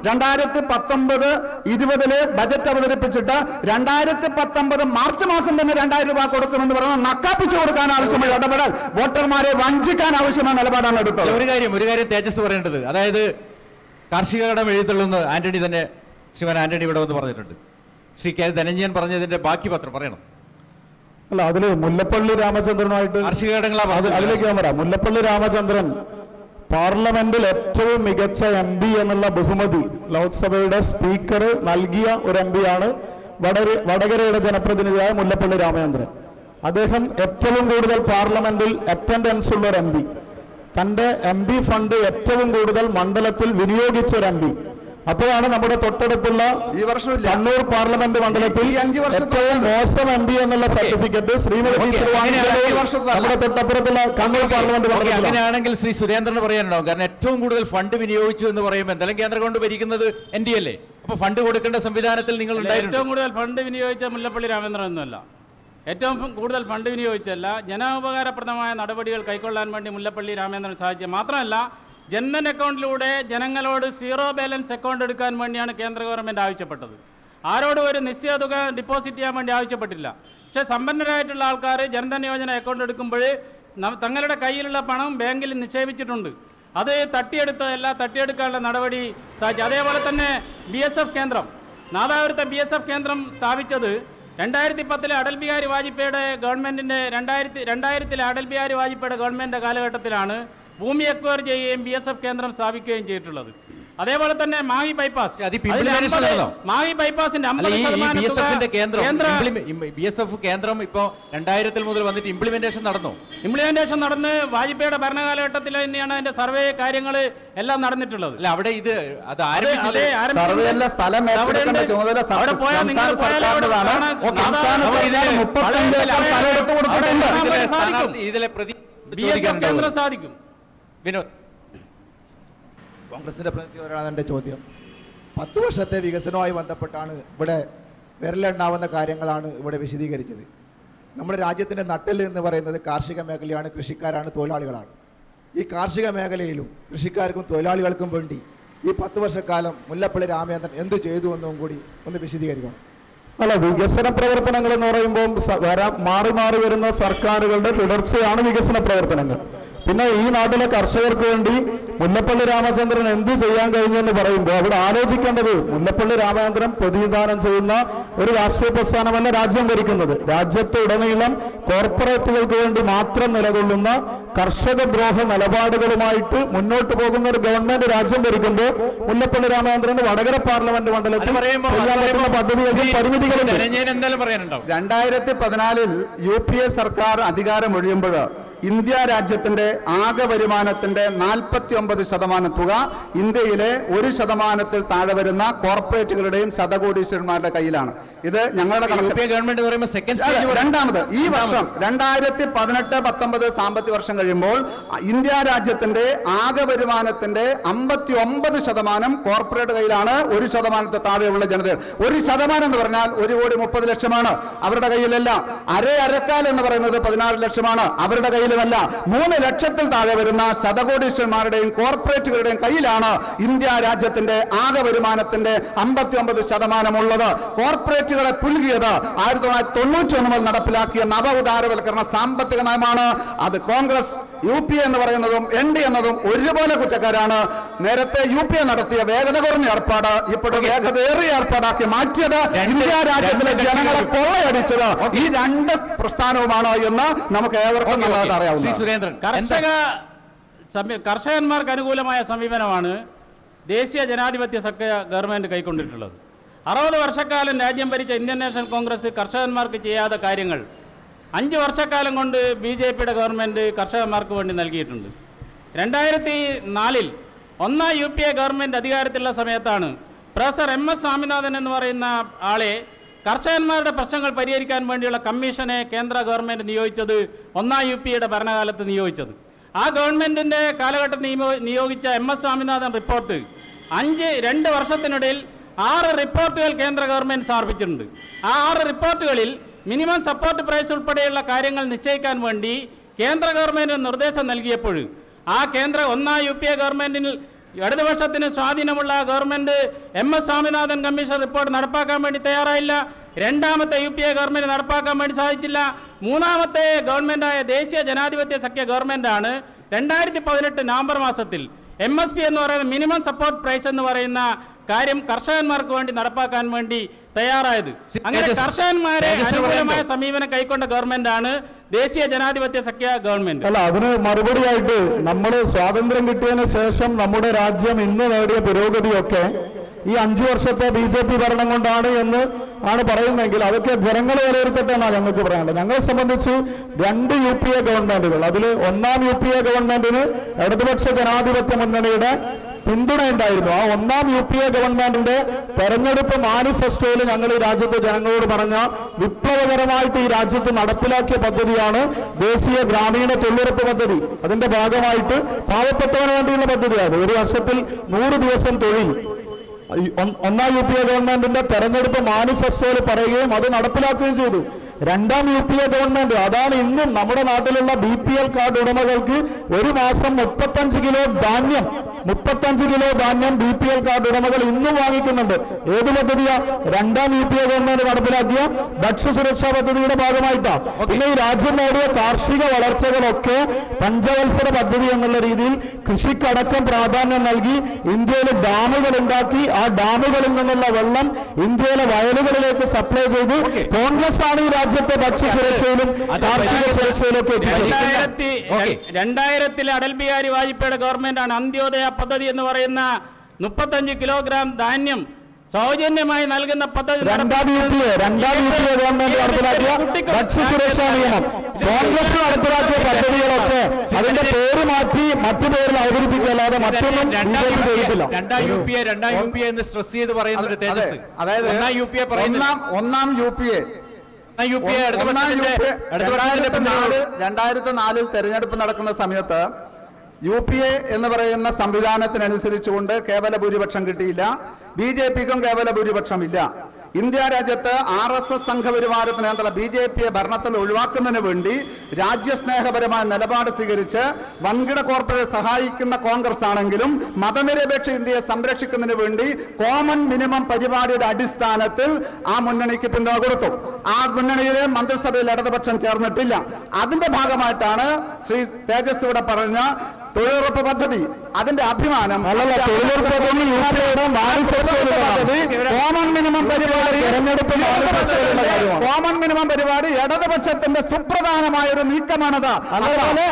2019-20 ബജറ്റ് അവതരിപ്പിച്ചിട്ട് 2019 മാർച്ച് മാസം തന്നെ 2000 രൂപ കൊടുക്കുമെന്ന് പറഞ്ഞാൽ നക്കാപ്പിച്ചു കൊടുക്കാൻ ആവശ്യമായ ഇടപെടൽ, വോട്ടർമാരെ വഞ്ചിക്കാൻ ആവശ്യമായ നിലപാടാണ് എടുത്തത്. ഒരു കാര്യം തേജസ് പറയേണ്ടത്, അതായത് കാർഷിക കടം എഴുതിത്തള്ളുന്ന ശ്രീമാൻ ആന്റണി ഇവിടെ വന്ന് പറഞ്ഞിട്ടുണ്ട്. ശ്രീ കെ ധനഞ്ജയൻ പറഞ്ഞതിന്റെ ബാക്കി പത്രം പറയണം. അല്ല, അതില് മുല്ലപ്പള്ളി രാമചന്ദ്രനുമായിട്ട് കാർഷിക കടങ്ങളാ അതിലേക്ക് ഞാൻ വരാം. മുല്ലപ്പള്ളി രാമചന്ദ്രൻ പാർലമെന്റിൽ ഏറ്റവും മികച്ച MP എന്നുള്ള ബഹുമതി ലോക്സഭയുടെ സ്പീക്കർ നൽകിയ ഒരു MP ആണ് വടകരയുടെ ജനപ്രതിനിധിയായ മുല്ലപ്പള്ളി രാമചന്ദ്രൻ. അദ്ദേഹം ഏറ്റവും കൂടുതൽ പാർലമെന്റിൽ അറ്റൻഡൻസ് ഉള്ള ഒരു MP, തന്റെ MP ഫണ്ട് ഏറ്റവും കൂടുതൽ മണ്ഡലത്തിൽ വിനിയോഗിച്ച ഒരു MP. അപ്പോഴാണ് നമ്മുടെ തൊട്ടടുത്തുള്ള ഈ വർഷം കണ്ണൂർ പാർലമെന്റ് മണ്ഡലത്തിൽ ഏറ്റവും മോശം MP എന്നുള്ള സർട്ടിഫിക്കറ്റ് ശ്രീമതി നമ്മുടെ തൊട്ടപ്പുറത്തുള്ള കണ്ണൂർ പാർലമെന്റ് മണ്ഡലത്തിൽ. അങ്ങനെയാണെങ്കിൽ ശ്രീ സുരേന്ദ്രന് പറയാനുണ്ടാവും. കാരണം ഏറ്റവും കൂടുതൽ ഫണ്ട് വിനിയോഗിച്ചു എന്ന് പറയുമ്പോൾ എന്തായാലും കേന്ദ്ര ഗവൺമെന്റ് ഭരിക്കുന്നത് NDA അല്ലേ? അപ്പൊ ഫണ്ട് കൊടുക്കേണ്ട സംവിധാനത്തിൽ നിങ്ങൾ ഏറ്റവും കൂടുതൽ ഫണ്ട് വിനിയോഗിച്ച മുല്ലപ്പള്ളി രാമചന്ദ്രൻ ഒന്നുമല്ല. ഏറ്റവും കൂടുതൽ ഫണ്ട് വിനിയോഗിച്ചല്ല, ജനോപകാരപ്രദമായ നടപടികൾ കൈക്കൊള്ളാൻ വേണ്ടി മുല്ലപ്പള്ളി രാമചന്ദ്രൻ സാധിച്ചു. മാത്രമല്ല, ജൻധൻ അക്കൗണ്ടിലൂടെ ജനങ്ങളോട് സീറോ ബാലൻസ് അക്കൗണ്ട് എടുക്കാൻ വേണ്ടിയാണ് കേന്ദ്ര ഗവൺമെൻറ് ആവശ്യപ്പെട്ടത്. ആരോടും ഒരു നിശ്ചിത തുക ഡിപ്പോസിറ്റ് ചെയ്യാൻ വേണ്ടി ആവശ്യപ്പെട്ടില്ല. പക്ഷേ സമ്പന്നരായിട്ടുള്ള ആൾക്കാർ ജൻധൻ യോജന അക്കൗണ്ട് എടുക്കുമ്പോൾ തങ്ങളുടെ കയ്യിലുള്ള പണം ബാങ്കിൽ നിക്ഷേപിച്ചിട്ടുണ്ട്. അത് തട്ടിയെടുക്കാനുള്ള നടപടി സാധിച്ചു. അതേപോലെ തന്നെ BSF കേന്ദ്രം, നാദാപുരത്തെ BSF കേന്ദ്രം സ്ഥാപിച്ചത് 2010 അടൽ ബിഹാരി വാജ്പേയിയുടെ ഗവൺമെൻറ്റിൻ്റെ 2000 അടൽ ബിഹാരി വാജ്പേയിയുടെ ഗവൺമെൻറ്റിൻ്റെ കാലഘട്ടത്തിലാണ് ഭൂമി അക്വയർ ചെയ്യുകയും BSF കേന്ദ്രം സ്ഥാപിക്കുകയും ചെയ്തിട്ടുള്ളത്. അതേപോലെ തന്നെ മാഹി ബൈപ്പാസ്, മാഹി ബൈപ്പാസിന്റെ 50% BSF കേന്ദ്രം ഇപ്പോൾ 2000 മുതൽ വന്നിട്ട് ഇംപ്ലിമെന്റേഷൻ നടന്ന് വാജ്പേയിയുടെ ഭരണകാലഘട്ടത്തിൽ തന്നെയാണ് അതിന്റെ സർവേ കാര്യങ്ങൾ എല്ലാം നടന്നിട്ടുള്ളത്. അല്ല, അവിടെ കേന്ദ്രം സാധിക്കും. വിനോദ്, കോൺഗ്രസിന്റെ പ്രതിനിധിയോടാണ് എൻ്റെ ചോദ്യം. 10 വർഷത്തെ വികസനവുമായി ബന്ധപ്പെട്ടാണ് ഇവിടെ വിരലെണ്ണാവുന്ന കാര്യങ്ങളാണ് ഇവിടെ വിശദീകരിച്ചത്. നമ്മുടെ രാജ്യത്തിൻ്റെ നട്ടെല്ല് എന്ന് പറയുന്നത് കാർഷിക മേഖലയാണ്, കൃഷിക്കാരാണ്, തൊഴിലാളികളാണ്. ഈ കാർഷിക മേഖലയിലും കൃഷിക്കാർക്കും തൊഴിലാളികൾക്കും വേണ്ടി ഈ 10 വർഷക്കാലം മുല്ലപ്പള്ളി രാമചന്ദ്രൻ എന്ത് ചെയ്തു എന്നും കൂടി ഒന്ന് വിശദീകരിക്കണം. അല്ല, വികസന പ്രവർത്തനങ്ങൾ എന്ന് പറയുമ്പോൾ മാറി മാറി വരുന്ന സർക്കാരുകളുടെ തുടർച്ചയാണ് വികസന പ്രവർത്തനങ്ങൾ. പിന്നെ ഈ നാട്ടിലെ കർഷകർക്ക് വേണ്ടി മുല്ലപ്പള്ളി രാമചന്ദ്രൻ എന്ത് ചെയ്യാൻ കഴിഞ്ഞെന്ന് പറയുമ്പോൾ അവിടെ ആലോചിക്കേണ്ടത്, മുല്ലപ്പള്ളി രാമചന്ദ്രൻ പ്രതിനിധാനം ചെയ്യുന്ന ഒരു രാഷ്ട്രീയ പ്രസ്ഥാനമല്ല രാജ്യം ഭരിക്കുന്നത്. രാജ്യത്തുടനീളം കോർപ്പറേറ്റുകൾക്ക് വേണ്ടി മാത്രം നിലകൊള്ളുന്ന കർഷക ദ്രോഹ നിലപാടുകളുമായിട്ട് മുന്നോട്ട് പോകുന്ന ഒരു ഗവൺമെന്റ് രാജ്യം ഭരിക്കുമ്പോൾ മുല്ലപ്പള്ളി രാമചന്ദ്രന് വടകര പാർലമെന്റ് മണ്ഡലത്തിൽ പദ്ധതികൾക്ക് പരിമിതികളുണ്ട്. 2014 UPA സർക്കാർ അധികാരമൊഴിയുമ്പോൾ ഇന്ത്യ രാജ്യത്തിന്റെ ആകെ വരുമാനത്തിന്റെ 49% തുക ഇന്ത്യയിലെ 1% താഴെ വരുന്ന കോർപ്പറേറ്റുകളുടെയും ശതകോടീശ്വരന്മാരുടെ കയ്യിലാണ്. ഇത് ഞങ്ങളുടെ ഗവൺമെന്റ് രണ്ടാമത് ഈ വർഷം 2018-19 സാമ്പത്തിക വർഷം കഴിയുമ്പോൾ ഇന്ത്യ രാജ്യത്തിന്റെ ആകെ വരുമാനത്തിന്റെ 59% കോർപ്പറേറ്റ് കയ്യിലാണ്. 1% താഴെയുള്ള ജനത. 1% എന്ന് പറഞ്ഞാൽ 1,30,00,000 അവരുടെ കയ്യിലല്ല. അരക്കാൽ എന്ന് പറയുന്നത് 16 ലക്ഷമാണ് അവരുടെ കയ്യിലുമല്ല. 3 ലക്ഷത്തിൽ താഴെ വരുന്ന ശതകോടീശ്വരന്മാരുടെയും കോർപ്പറേറ്റുകളുടെയും കയ്യിലാണ് ഇന്ത്യ രാജ്യത്തിന്റെ ആകെ വരുമാനത്തിന്റെ 59% ഉള്ളത്. കോർപ്പറേറ്റുകളെ പുൽകിയത് 1991 മുതൽ നടപ്പിലാക്കിയ നവ ഉദാരവൽക്കരണ സാമ്പത്തിക നയമാണ്. അത് കോൺഗ്രസ്, UPA എന്ന് പറയുന്നതും ND എന്നതും ഒരുപോലെ കുറ്റക്കാരാണ്. നേരത്തെ UPA നടത്തിയ വേഗത കുറഞ്ഞ ഏർപ്പാട് ഇപ്പോഴും വേഗതയേറിയ ഏർപ്പാടാക്കി മാറ്റിയത് ഇന്ത്യ രാജ്യത്തിലെ ജനങ്ങളെ കൊള്ളയടിച്ചത് ഈ 2 പ്രസ്ഥാനവുമാണ് എന്ന് നമുക്ക് ഏവർക്കും നന്നായിട്ട് അറിയാവുന്നത്. കർഷകന്മാർക്ക് അനുകൂലമായ സമീപനമാണ് ദേശീയ ജനാധിപത്യ സഖ്യ ഗവൺമെന്റ് കൈക്കൊണ്ടിട്ടുള്ളത്. 60 വർഷക്കാലം രാജ്യം ഭരിച്ച ഇന്ത്യൻ നാഷണൽ കോൺഗ്രസ് കർഷകന്മാർക്ക് ചെയ്യാത്ത കാര്യങ്ങൾ 5 വർഷക്കാലം കൊണ്ട് BJPയുടെ ഗവൺമെൻറ് കർഷകന്മാർക്ക് വേണ്ടി നൽകിയിട്ടുണ്ട്. 2004 ഒന്നാം UPA ഗവൺമെൻറ് അധികാരത്തിലുള്ള സമയത്താണ് പ്രൊഫസർ MS സ്വാമിനാഥൻ എന്ന് പറയുന്ന ആളെ കർഷകന്മാരുടെ പ്രശ്നങ്ങൾ പരിഹരിക്കാൻ വേണ്ടിയുള്ള കമ്മീഷനെ കേന്ദ്ര ഗവൺമെൻറ് നിയോഗിച്ചത് ഒന്നാം UPAയുടെ ഭരണകാലത്ത് നിയോഗിച്ചത്. ആ ഗവൺമെൻറ്റിൻ്റെ കാലഘട്ടത്തിൽ നിയോഗിച്ച MS സ്വാമിനാഥൻ റിപ്പോർട്ട് 2 വർഷത്തിനിടയിൽ 6 റിപ്പോർട്ടുകൾ കേന്ദ്ര ഗവൺമെൻറ് സമർപ്പിച്ചിട്ടുണ്ട്. ആ 6 റിപ്പോർട്ടുകളിൽ മിനിമം സപ്പോർട്ട് പ്രൈസ് ഉൾപ്പെടെയുള്ള കാര്യങ്ങൾ നിശ്ചയിക്കാൻ വേണ്ടി കേന്ദ്ര ഗവൺമെൻറ് നിർദ്ദേശം നൽകിയപ്പോൾ ആ ഒന്നാം UPA ഗവൺമെൻറ്റിന് ഇടതുപക്ഷത്തിന് സ്വാധീനമുള്ള government MS Swaminathan commission report നടപ്പാക്കാൻ വേണ്ടി തയ്യാറായില്ല. രണ്ടാമത്തെ UPA ഗവൺമെൻറ് നടപ്പാക്കാൻ വേണ്ടി സാധിച്ചില്ല. മൂന്നാമത്തെ ഗവൺമെൻറ്റായ ദേശീയ ജനാധിപത്യ സഖ്യ ഗവൺമെൻറ്റാണ് 2018 നവംബർ മാസത്തിൽ MSP എന്ന് പറയുന്ന മിനിമം സപ്പോർട്ട് പ്രൈസ് എന്ന് പറയുന്ന കാര്യം കർഷകന്മാർക്ക് വേണ്ടി നടപ്പാക്കാൻ വേണ്ടി തയ്യാറായത്. അങ്ങനെ കർഷകന്മാരെ അനുകൂലമായ സമീപനം കൈക്കൊണ്ട ഗവൺമെന്റാണ് ദേശീയ ജനാധിപത്യ സഖ്യ ഗവൺമെന്റ്. അല്ല, അതിന് മറുപടിയായിട്ട് നമ്മൾ സ്വാതന്ത്ര്യം കിട്ടിയതിന് ശേഷം നമ്മുടെ രാജ്യം ഇന്ന് നേടിയ പുരോഗതിയൊക്കെ ഈ 5 വർഷത്തെ BJP ഭരണം കൊണ്ടാണ് എന്ന് ആണ് പറയുന്നതെങ്കിൽ അതൊക്കെ ജനങ്ങൾ വിലയിരുത്തട്ടെ എന്നാണ് ഞങ്ങൾക്ക് പറയാനുള്ളത്. ഞങ്ങളെ സംബന്ധിച്ച് 2 UPA ഗവൺമെന്റുകൾ, അതിൽ ഒന്നാം UPA ഗവൺമെന്റിന് ഇടതുപക്ഷ ജനാധിപത്യ മുന്നണിയുടെ പിന്തുണ ഉണ്ടായിരുന്നു. ആ ഒന്നാം UPA ഗവൺമെന്റിന്റെ തെരഞ്ഞെടുപ്പ് മാനിഫെസ്റ്റോയിൽ ഞങ്ങൾ ഈ രാജ്യത്തെ ജനങ്ങളോട് പറഞ്ഞ വിപ്ലവകരമായിട്ട് ഈ രാജ്യത്ത് നടപ്പിലാക്കിയ പദ്ധതിയാണ് ദേശീയ ഗ്രാമീണ തൊഴിലുറപ്പ് പദ്ധതി. അതിന്റെ ഭാഗമായിട്ട് പാവപ്പെട്ടവന് വേണ്ടിയുള്ള പദ്ധതിയാണ്. 1 വർഷത്തിൽ 100 ദിവസം തൊഴിൽ ഒന്നാം UPA ഗവൺമെന്റിന്റെ തെരഞ്ഞെടുപ്പ് മാനിഫെസ്റ്റോയിൽ പറയുകയും അത് നടപ്പിലാക്കുകയും ചെയ്തു. രണ്ടാം UPA ഗവൺമെന്റ്, അതാണ് ഇന്നും നമ്മുടെ നാട്ടിലുള്ള BPL കാർഡ് ഉടമകൾക്ക് 1 മാസം 35 കിലോ ധാന്യം 35 കിലോ ധാന്യം BPL കാർഡ് ഉടമകൾ ഇന്നും വാങ്ങിക്കുന്നുണ്ട്. ഏത് പദ്ധതിയാ? രണ്ടാം UPA ഗവൺമെന്റ് നടപ്പിലാക്കിയ ഭക്ഷ്യസുരക്ഷാ പദ്ധതിയുടെ ഭാഗമായിട്ടാണ്. പിന്നെ ഈ രാജ്യം നേടിയ കാർഷിക വളർച്ചകളൊക്കെ പഞ്ചവത്സര പദ്ധതി എന്നുള്ള രീതിയിൽ കൃഷിക്കടക്കം പ്രാധാന്യം നൽകി ഇന്ത്യയിൽ ഡാമുകൾ ഉണ്ടാക്കി ആ ഡാമുകളിൽ നിന്നുള്ള വെള്ളം ഇന്ത്യയിലെ വയലുകളിലേക്ക് സപ്ലൈ ചെയ്ത് കോൺഗ്രസ് ആണ് ഈ രാജ്യത്തെ ഭക്ഷ്യസുരക്ഷയിലും കാർഷിക സുരക്ഷയിലും ഒക്കെ എത്തിച്ചത്. 2000 അടൽ ബിഹാരി വാജ്പേയിയുടെ ഗവൺമെന്റാണ് അന്ത്യോദയ പദ്ധതി എന്ന് പറയുന്ന 35 കിലോഗ്രാം ധാന്യം സൗജന്യമായി നൽകുന്ന പദ്ധതി. രണ്ടാം UPA ഗവൺമെന്റ് നടപ്പിലാക്കിയ ഭക്ഷ്യസുരക്ഷാ നിയമം കോൺഗ്രസ് നടപ്പിലാക്കിയ പദ്ധതികളൊക്കെ അതിന്റെ പേര് മാറ്റി മറ്റു പേരിൽ അവതരിപ്പിക്കല്ലാതെ മറ്റൊന്നും ചെയ്തിട്ടില്ല. രണ്ടാം UPA എന്ന് സ്ട്രെസ് ചെയ്ത് പറയുന്നത് തേജസ്. അതായത് ഒന്നാം UPA ഒന്നാം UPA 2004 തെരഞ്ഞെടുപ്പ് നടക്കുന്ന സമയത്ത് UPA എന്ന് പറയുന്ന സംവിധാനത്തിനനുസരിച്ചുകൊണ്ട് കേവല ഭൂരിപക്ഷം കിട്ടിയില്ല. BJPക്കും കേവല ഭൂരിപക്ഷമില്ല. ഇന്ത്യ രാജ്യത്ത് RSS സംഘപരിവാരത്തിന് BJPയെ ഭരണത്തിൽ ഒഴിവാക്കുന്നതിന് വേണ്ടി രാജ്യസ്നേഹപരമായ നിലപാട് സ്വീകരിച്ച് വൻകിട കോർപ്പറേറ്റ് സഹായിക്കുന്ന കോൺഗ്രസ് ആണെങ്കിലും മതനിരപേക്ഷ ഇന്ത്യയെ സംരക്ഷിക്കുന്നതിന് വേണ്ടി കോമൺ മിനിമം പരിപാടിയുടെ അടിസ്ഥാനത്തിൽ ആ മുന്നണിക്ക് പിന്തുണ കൊടുത്തു. ആ മുന്നണിയിലെ മന്ത്രിസഭയിൽ ഇടതുപക്ഷം ചേർന്നിട്ടില്ല. അതിന്റെ ഭാഗമായിട്ടാണ് ശ്രീ തേജസ് ഇവിടെ പറഞ്ഞ തൊഴിലുറപ്പ് പദ്ധതി. അതിന്റെ അഭിമാനം കോമൺ മിനിമം പരിപാടി ഇടതുപക്ഷത്തിന്റെ സുപ്രധാനമായ ഒരു നീക്കമാണത്. അതുപോലെ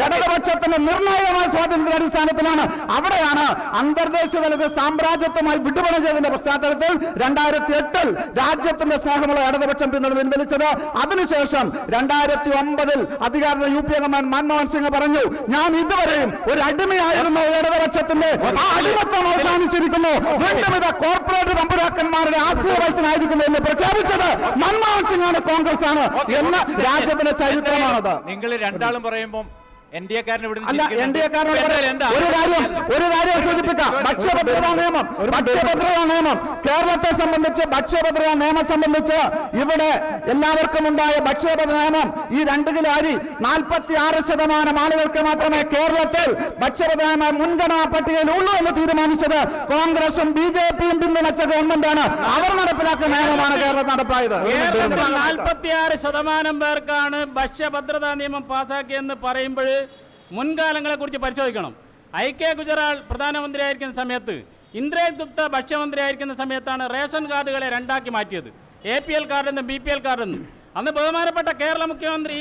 ഇടതുപക്ഷത്തിന്റെ നിർണായകമായ സ്വാതന്ത്ര്യ അടിസ്ഥാനത്തിലാണ് അവിടെയാണ് അന്തർദേശീയ തലത്തിൽ സാമ്രാജ്യത്വമായി വിട്ടുപണ ചെയ്തതിന്റെ പശ്ചാത്തലത്തിൽ 2008 രാജ്യത്തിന്റെ സ്നേഹമുള്ള ഇടതുപക്ഷം പിൻവലിച്ചത്. അതിനുശേഷം 2009 അധികാരത്തിൽ UPA ഗവൺമെന്റ് മൻമോഹൻ സിംഗ് പറഞ്ഞു, ഞാൻ ഇതുവരെയും ഒരു അടിമയായിരുന്നു ഇടതുപക്ഷത്തിന്റെ, ആ അടിമത്തം അവസാനിച്ചിരിക്കുന്നു, വീണ്ടും ഇത് കോർപ്പറേറ്റ് തമ്പുരാക്കന്മാരുടെ ആശ്രയവത്സനായിരിക്കുന്നു എന്ന് പ്രഖ്യാപിച്ചത് മൻമോഹൻ സിംഗ് ആണ്, കോൺഗ്രസ് ആണ് എന്ന രാജ്യത്തിന്റെ ചരിത്രമാണത്. നിങ്ങൾ രണ്ടാളും പറയുമ്പോൾ അല്ല, ഒരു കാര്യം സൂചിപ്പിക്കാം. ഭക്ഷ്യഭദ്രതാ നിയമം കേരളത്തെ സംബന്ധിച്ച് ഭക്ഷ്യഭദ്രതാ നിയമം സംബന്ധിച്ച് ഇവിടെ എല്ലാവർക്കും ഉണ്ടായ ഭക്ഷ്യഭദ്രതാ നിയമം ഈ 2 കിലോ അരി 46% ആളുകൾക്ക് മാത്രമേ കേരളത്തിൽ ഭക്ഷ്യഭദ്രതാ മുൻഗണനാ പട്ടികയിൽ ഉള്ളൂ എന്ന് തീരുമാനിച്ചത് കോൺഗ്രസും BJPയും പിന്തുണച്ച ഗവൺമെന്റാണ്. അവർ നടപ്പിലാക്കുന്ന നിയമമാണ് കേരളത്തിൽ നടപ്പായത്. 46% പേർക്കാണ് ഭക്ഷ്യഭദ്രതാ നിയമം പാസാക്കിയെന്ന് പറയുമ്പോൾ മുൻകാലങ്ങളെ കുറിച്ച് പരിശോധിക്കണം. IK ഗുജറാൾ പ്രധാനമന്ത്രിയായിരിക്കുന്ന സമയത്ത്, ഇന്ദ്രജിത് ഗുപ്ത ഭക്ഷ്യമന്ത്രിയായിരിക്കുന്ന സമയത്താണ് റേഷൻ കാർഡുകളെ 2ആക്കി മാറ്റിയത്, APL കാർഡെന്നും BPL കാർഡെന്നും. അന്ന് ബഹുമാനപ്പെട്ട കേരള മുഖ്യമന്ത്രി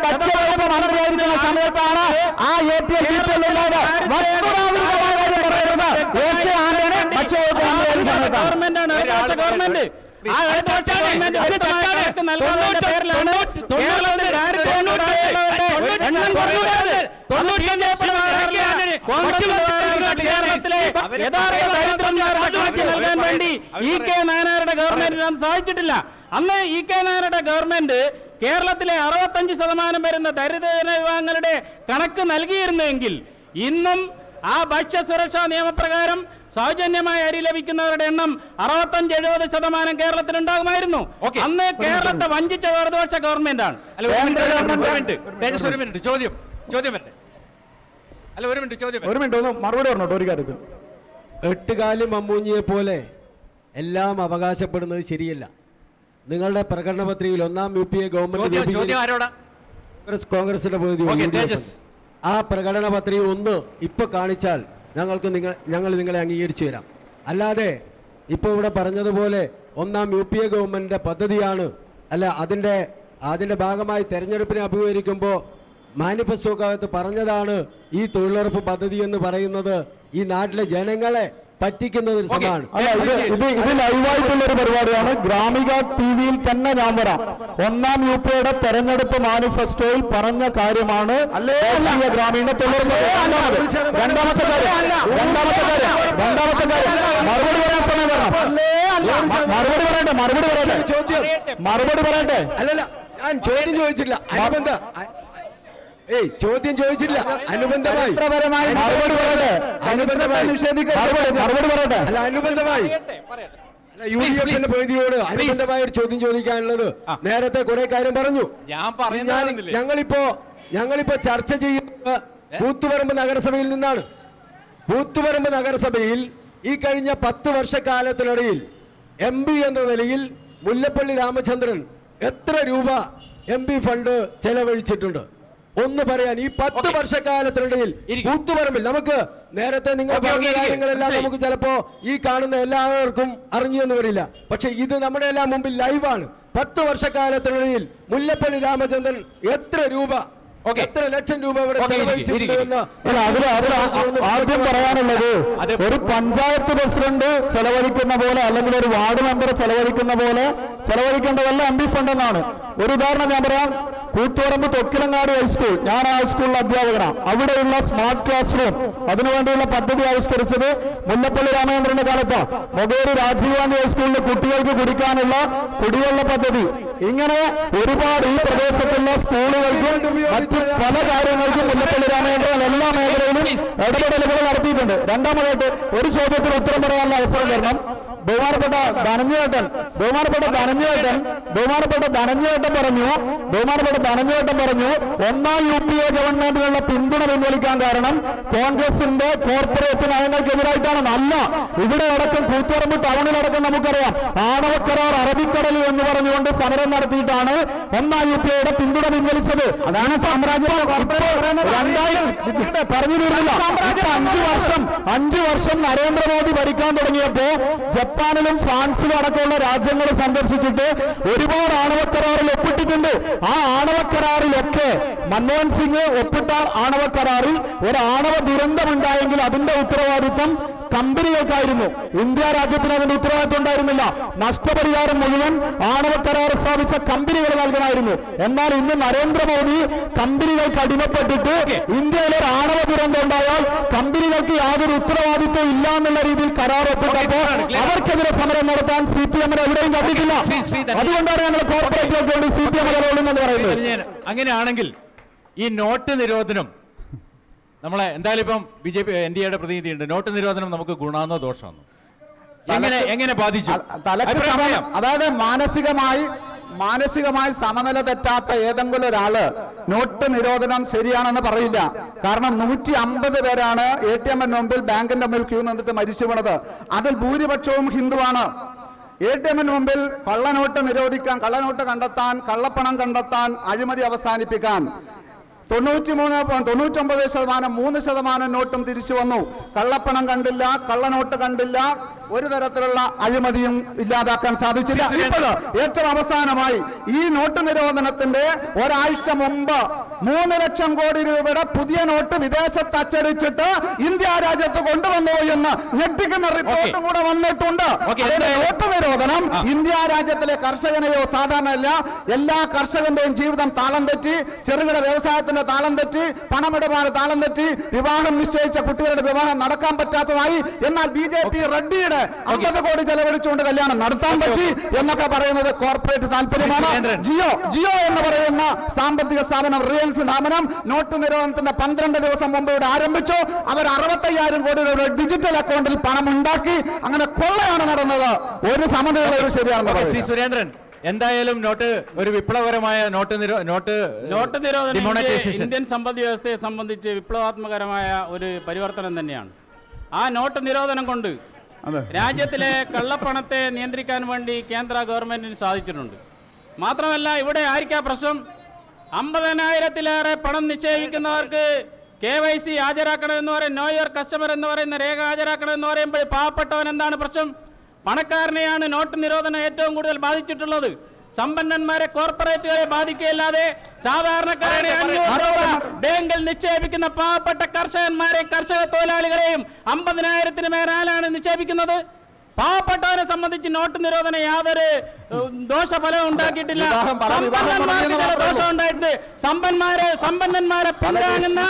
ഭക്ഷ്യവകുപ്പ് മന്ത്രിയായിരിക്കുന്ന സമയത്താണ് ആ APL BPL ഉണ്ടായത്. ഗവൺമെന്റാണ് ഗവൺമെന്റ് നൽകാൻ വേണ്ടി EK നായനാരുടെ ഗവൺമെന്റിന് സാധിച്ചിട്ടില്ല. അന്ന് EK നായനാരുടെ ഗവൺമെന്റ് കേരളത്തിലെ 65% വരുന്ന ദരിദ്ര വിഭാഗങ്ങളുടെ കണക്ക് നൽകിയിരുന്നെങ്കിൽ ഇന്നും ആ ഭക്ഷ്യസുരക്ഷാ നിയമപ്രകാരം സൗജന്യമായ അരി ലഭിക്കുന്നവരുടെ എണ്ണം 65-70% കേരളത്തിൽ ഉണ്ടാകുമായിരുന്നു. അന്ന് കേരളത്തെ വഞ്ചിച്ച ഇടതുപക്ഷ ഗവൺമെന്റാണ്. മറുപടി പറഞ്ഞോട്ടോ ഒരു കാര്യത്തിൽ. 8 കാലി മമ്മൂഞ്ഞിയെ പോലെ എല്ലാം അവകാശപ്പെടുന്നത് ശരിയല്ല. നിങ്ങളുടെ പ്രകടന പത്രികയിൽ 1-ാം UPA ഗവൺമെന്റ് കോൺഗ്രസിന്റെ പ്രതിനിധി ആ പ്രകടന പത്രിക ഒന്ന് ഇപ്പൊ കാണിച്ചാൽ ഞങ്ങൾ നിങ്ങളെ അംഗീകരിച്ചു തരാം. അല്ലാതെ ഇപ്പോൾ ഇവിടെ പറഞ്ഞതുപോലെ 1-ാം UPA ഗവൺമെന്റിന്റെ പദ്ധതിയാണ്, അല്ല അതിന്റെ ഭാഗമായി തെരഞ്ഞെടുപ്പിനെ അഭിമുഖീകരിക്കുമ്പോൾ മാനിഫെസ്റ്റോക്കകത്ത് പറഞ്ഞതാണ് ഈ തൊഴിലുറപ്പ് പദ്ധതി എന്ന് പറയുന്നത് ഈ നാട്ടിലെ ജനങ്ങളെ പറ്റിക്കുന്നതിന് സമാണ്. ഇത് ലൈവായിട്ടുള്ള ഒരു പരിപാടിയാണ്. ഗ്രാമിക TVയിൽ തന്നെ ഞാൻ വരാം. 1-ാം UPAയുടെ തെരഞ്ഞെടുപ്പ് മാനിഫെസ്റ്റോയിൽ പറഞ്ഞ കാര്യമാണ് ഗ്രാമീണ തൊഴിലുറപ്പ്. രണ്ടാമത്തെ കാര്യം മറുപടി പറയാൻ സമയം തരണം. മറുപടി പറയട്ടെ. അല്ലല്ല, ഞാൻ ചോദ്യം ചോദിച്ചില്ല. ചോദ്യം ചോദിച്ചില്ല. അനുബന്ധമായി ചരിത്രപരമായി മറുപടി പറയട്ടെ. അനുബന്ധമായി മറുപടി പറയട്ടെ. അല്ല, അനുബന്ധമായി UDF-ന്റെ പ്രതിനിധിയോട് അനുബന്ധമായ ഒരു ചോദ്യം ചോദിക്കാനുള്ളത്. നേരത്തെ കുറെ കാര്യം പറഞ്ഞു. ഞങ്ങളിപ്പോ ചർച്ച ചെയ്യുന്നത് കൂത്തുപറമ്പ് നഗരസഭയിൽ നിന്നാണ്. കൂത്തുപറമ്പ് നഗരസഭയിൽ ഈ കഴിഞ്ഞ 10 വർഷക്കാലത്തിനിടയിൽ MP എന്ന നിലയിൽ മുല്ലപ്പള്ളി രാമചന്ദ്രൻ എത്ര രൂപ MP ഫണ്ട് ചെലവഴിച്ചിട്ടുണ്ട് ഒന്ന് പറയാൻ. ഈ 10 വർഷക്കാലത്തിനിടയിൽ കൂത്തുപറമ്പിൽ നമുക്ക് നേരത്തെ നിങ്ങൾ പറഞ്ഞ കാര്യങ്ങളെല്ലാം നമുക്ക് ചിലപ്പോ ഈ കാണുന്ന എല്ലാവർക്കും അറിഞ്ഞു എന്ന് വരില്ല. പക്ഷെ ഇത് നമ്മുടെ എല്ലാം മുമ്പിൽ ലൈവാണ്. 10 വർഷക്കാലത്തിനിടയിൽ മുല്ലപ്പള്ളി രാമചന്ദ്രൻ എത്ര രൂപ, എത്ര ലക്ഷം രൂപ ഇവിടെ ചെലവഴിച്ചിട്ടുണ്ടെന്ന് ആദ്യം പറയാനുള്ളത്, ഒരു പഞ്ചായത്ത് പ്രസിഡന്റ് ചെലവഴിക്കുന്ന പോലെ അല്ലെങ്കിൽ ഒരു വാർഡ് മെമ്പർ ചെലവഴിക്കുന്ന പോലെ ചെലവഴിക്കേണ്ടതല്ല MP ഫണ്ട് എന്നാണ്. ഒരു ഉദാഹരണം ഞാൻ പറയാം. കൂത്തുപറമ്പ് തൊക്കിലങ്ങാട് ഹൈസ്കൂൾ, ഞാൻ ആ ഹൈസ്കൂളിലെ അധ്യാപകനാണ്. അവിടെയുള്ള സ്മാർട്ട് ക്ലാസ് റൂം, അതിനുവേണ്ടിയുള്ള പദ്ധതി ആവിഷ്കരിച്ചത് മുല്ലപ്പള്ളി രാമചന്ദ്രന്റെ കാലത്താണ്. മൊകേരി രാജീവ് ഗാന്ധി ഹൈസ്കൂളിലെ കുട്ടികൾക്ക് കുടിക്കാനുള്ള കുടിവെള്ള പദ്ധതി, ഇങ്ങനെ ഒരുപാട് ഈ പ്രദേശത്തുള്ള സ്കൂളുകൾക്കും മറ്റ് പല കാര്യങ്ങൾക്കും മുല്ലപ്പള്ളി രാമചന്ദ്രൻ എല്ലാ മേഖലയിലും ഇടപെടലുകൾ നടത്തിയിട്ടുണ്ട്. രണ്ടാമതായിട്ട് ഒരു ചോദ്യത്തിന് ഉത്തരം പറയാനുള്ള അവസരം തരണം. ബഹുമാനപ്പെട്ട ധനഞ്ജയേട്ടൻ പറഞ്ഞു ഒന്നാം UPA ഗവൺമെന്റിനുള്ള പിന്തുണ പിൻവലിക്കാൻ കാരണം കോൺഗ്രസിന്റെ കോർപ്പറേറ്റ് നയങ്ങൾക്കെതിരായിട്ടാണ്. അല്ല, ഇവിടെ അടക്കം കൂത്തുപറമ്പ് ടൗണിലടക്കം നമുക്കറിയാം ആണവക്കരാർ അറബിക്കടലിൽ എന്ന് പറഞ്ഞുകൊണ്ട് സമരം നടത്തിയിട്ടാണ് ഒന്നാം UPAയുടെ പിന്തുണ പിൻവലിച്ചത്. അതാണ് സാമ്രാജ്യം പറഞ്ഞു തീർന്നില്ല. 5 വർഷം നരേന്ദ്രമോദി ഭരിക്കാൻ തുടങ്ങിയപ്പോ ജപ്പാനിലും ഫ്രാൻസിലും അടക്കമുള്ള രാജ്യങ്ങൾ സന്ദർശിച്ചിട്ട് ഒരുപാട് ആണവക്കരാറിൽ ഒപ്പിട്ടിട്ടുണ്ട്. ആ ആണവക്കരാറിലൊക്കെ മൻമോഹൻ സിംഗ് ഒപ്പിട്ട ആണവക്കരാറിൽ ഒരു ആണവ ദുരന്തമുണ്ടായെങ്കിൽ അതിന്റെ ഉത്തരവാദിത്വം കമ്പനികൾക്കായിരുന്നു. ഇന്ത്യ രാജ്യത്തിന് അതിന്റെ ഉത്തരവാദിത്വം ഉണ്ടായിരുന്നില്ല. നഷ്ടപരിഹാരം മുഴുവൻ ആണവ കരാർ സ്ഥാപിച്ച കമ്പനികൾ നൽകണമായിരുന്നു. എന്നാൽ ഇന്ന് നരേന്ദ്രമോദി കമ്പനികൾക്ക് അടിമപ്പെട്ടിട്ട് ഇന്ത്യയിൽ ഒരു ആണവ ദുരന്തം ഉണ്ടായാൽ കമ്പനികൾക്ക് യാതൊരു ഉത്തരവാദിത്വം ഇല്ല എന്നുള്ള രീതിയിൽ കരാർ ഒപ്പിട്ടപ്പോൾ അവർക്കെതിരെ സമരം നടത്താൻ CPM എവിടെയും കണ്ടിട്ടില്ല. അതുകൊണ്ടാണ് ഞങ്ങൾ കോർപ്പറേറ്റുകൾക്ക് വേണ്ടി CPM എന്ന് പറയുന്നത്. അങ്ങനെയാണെങ്കിൽ ഈ നോട്ട് നിരോധനം നമ്മളെ എന്തായാലും ഇപ്പം BJP NDAയുടെ പ്രതിനിധിയുണ്ട്. നോട്ട് നിരോധനം നമുക്ക് ഗുണാന്നോ ദോഷമാണോ, എങ്ങനെ ബാധിച്ചു? അതായത് മാനസികമായി സമനില തെറ്റാത്ത ഏതെങ്കിലും ഒരാള് നോട്ട് നിരോധനം ശരിയാണെന്ന് പറയില്ല. കാരണം 150 പേരാണ് ATM-ന് മുമ്പിൽ ബാങ്കിന്റെ മുമ്പിൽ ക്യൂ നിന്നിട്ട് മരിച്ചു വീണത്. അതിൽ ഭൂരിപക്ഷവും ഹിന്ദുവാണ്. ATM-ന് മുമ്പിൽ കള്ളനോട്ട് നിരോധിക്കാൻ, കള്ളനോട്ട് കണ്ടെത്താൻ, കള്ളപ്പണം കണ്ടെത്താൻ, അഴിമതി അവസാനിപ്പിക്കാൻ 99% 3% നോട്ടും തിരിച്ചു വന്നു. കള്ളപ്പണം കണ്ടില്ല, കള്ളനോട്ട് കണ്ടില്ല, ഒരു തരത്തിലുള്ള അഴിമതിയും ഇല്ലാതാക്കാൻ സാധിച്ചില്ല. ഇപ്പോൾ ഏറ്റവും അവസാനമായി ഈ നോട്ട് നിരോധനത്തിന്റെ ഒരാഴ്ച മുമ്പ് 3 ലക്ഷം കോടി രൂപയുടെ പുതിയ നോട്ട് വിദേശത്ത് അച്ചടിച്ചിട്ട് ഇന്ത്യ രാജ്യത്ത് കൊണ്ടുവന്നു എന്ന് ഞെട്ടിക്കുന്ന റിപ്പോർട്ടും കൂടെ വന്നിട്ടുണ്ട്. നോട്ട് നിരോധനം ഇന്ത്യ രാജ്യത്തിലെ കർഷകനെയോ സാധാരണ എല്ലാ കർഷകന്റെയും ജീവിതം താളം തെറ്റി, ചെറുകിട വ്യവസായത്തിന്റെ താളം തെറ്റി, പണമിടപാട് താളം തെറ്റി, വിവാഹം നിശ്ചയിച്ച കുട്ടികളുടെ വിവാഹം നടക്കാൻ പറ്റാത്തതായി. എന്നാൽ BJP റെഡ്ഡിയുടെ 50 കോടി ചെലവഴിച്ചുകൊണ്ട് കല്യാണം നടത്താൻ പറ്റി എന്നൊക്കെ പറയുന്നത് കോർപ്പറേറ്റ് താല്പര്യമാണ്. ജിയോ എന്ന് പറയുന്ന സാമ്പത്തിക സ്ഥാപനം, റിലയൻസ് സ്ഥാപനം നോട്ട് നിരോധനത്തിന്റെ 12 ദിവസം മുമ്പ് ഇവിടെ ആരംഭിച്ചു. അവർ 65,000 കോടി രൂപയുടെ ഡിജിറ്റൽ അക്കൗണ്ടിൽ പണം ഉണ്ടാക്കി. അങ്ങനെ കൊള്ളയാണ് നടന്നത്. ഒരു സമനില ശരിയാണെന്ന് ശ്രീ സുരേന്ദ്രൻ, എന്തായാലും നോട്ട് ഒരു വിപ്ലവകരമായ നോട്ട് നിരോധനം ഇന്ത്യൻ സമ്പദ് വ്യവസ്ഥയെ സംബന്ധിച്ച് വിപ്ലവാത്മകരമായ ഒരു പരിവർത്തനം തന്നെയാണ്. ആ നോട്ട് നിരോധനം കൊണ്ട് രാജ്യത്തിലെ കള്ളപ്പണത്തെ നിയന്ത്രിക്കാൻ വേണ്ടി കേന്ദ്ര ഗവൺമെന്റിന് സാധിച്ചിട്ടുണ്ട്. മാത്രമല്ല, ഇവിടെ ആയിരിക്കാ പ്രശ്നം? 50,000-ലേറെ പണം നിക്ഷേപിക്കുന്നവർക്ക് KYC ഹാജരാക്കണമെന്ന് പറയും, നോ യുവർ കസ്റ്റമർ എന്ന് പറയുന്ന രേഖ ഹാജരാക്കണമെന്ന് പറയുമ്പോൾ പാവപ്പെട്ടവൻ എന്താണ് പ്രശ്നം? പണക്കാരനെയാണ് നോട്ട് നിരോധനം ഏറ്റവും കൂടുതൽ ബാധിച്ചിട്ടുള്ളത്. സമ്പന്നന്മാരെ, കോർപ്പറേറ്റുകളെ ബാധിക്കുകയല്ലാതെ സാധാരണക്കാരെ ബാങ്കിൽ നിക്ഷേപിക്കുന്ന പാവപ്പെട്ട കർഷകന്മാരെയും കർഷക തൊഴിലാളികളെയും 50,000-ന് മേലാണ് നിക്ഷേപിക്കുന്നത്. പാവപ്പെട്ടവരെ സംബന്ധിച്ച് നോട്ട് നിരോധനം യാതൊരു ദോഷഫലം ഉണ്ടാക്കിയിട്ടില്ല. ദോഷം ഉണ്ടായിട്ടുണ്ട്. സമ്പന്നന്മാരെ പിന്താങ്ങുന്ന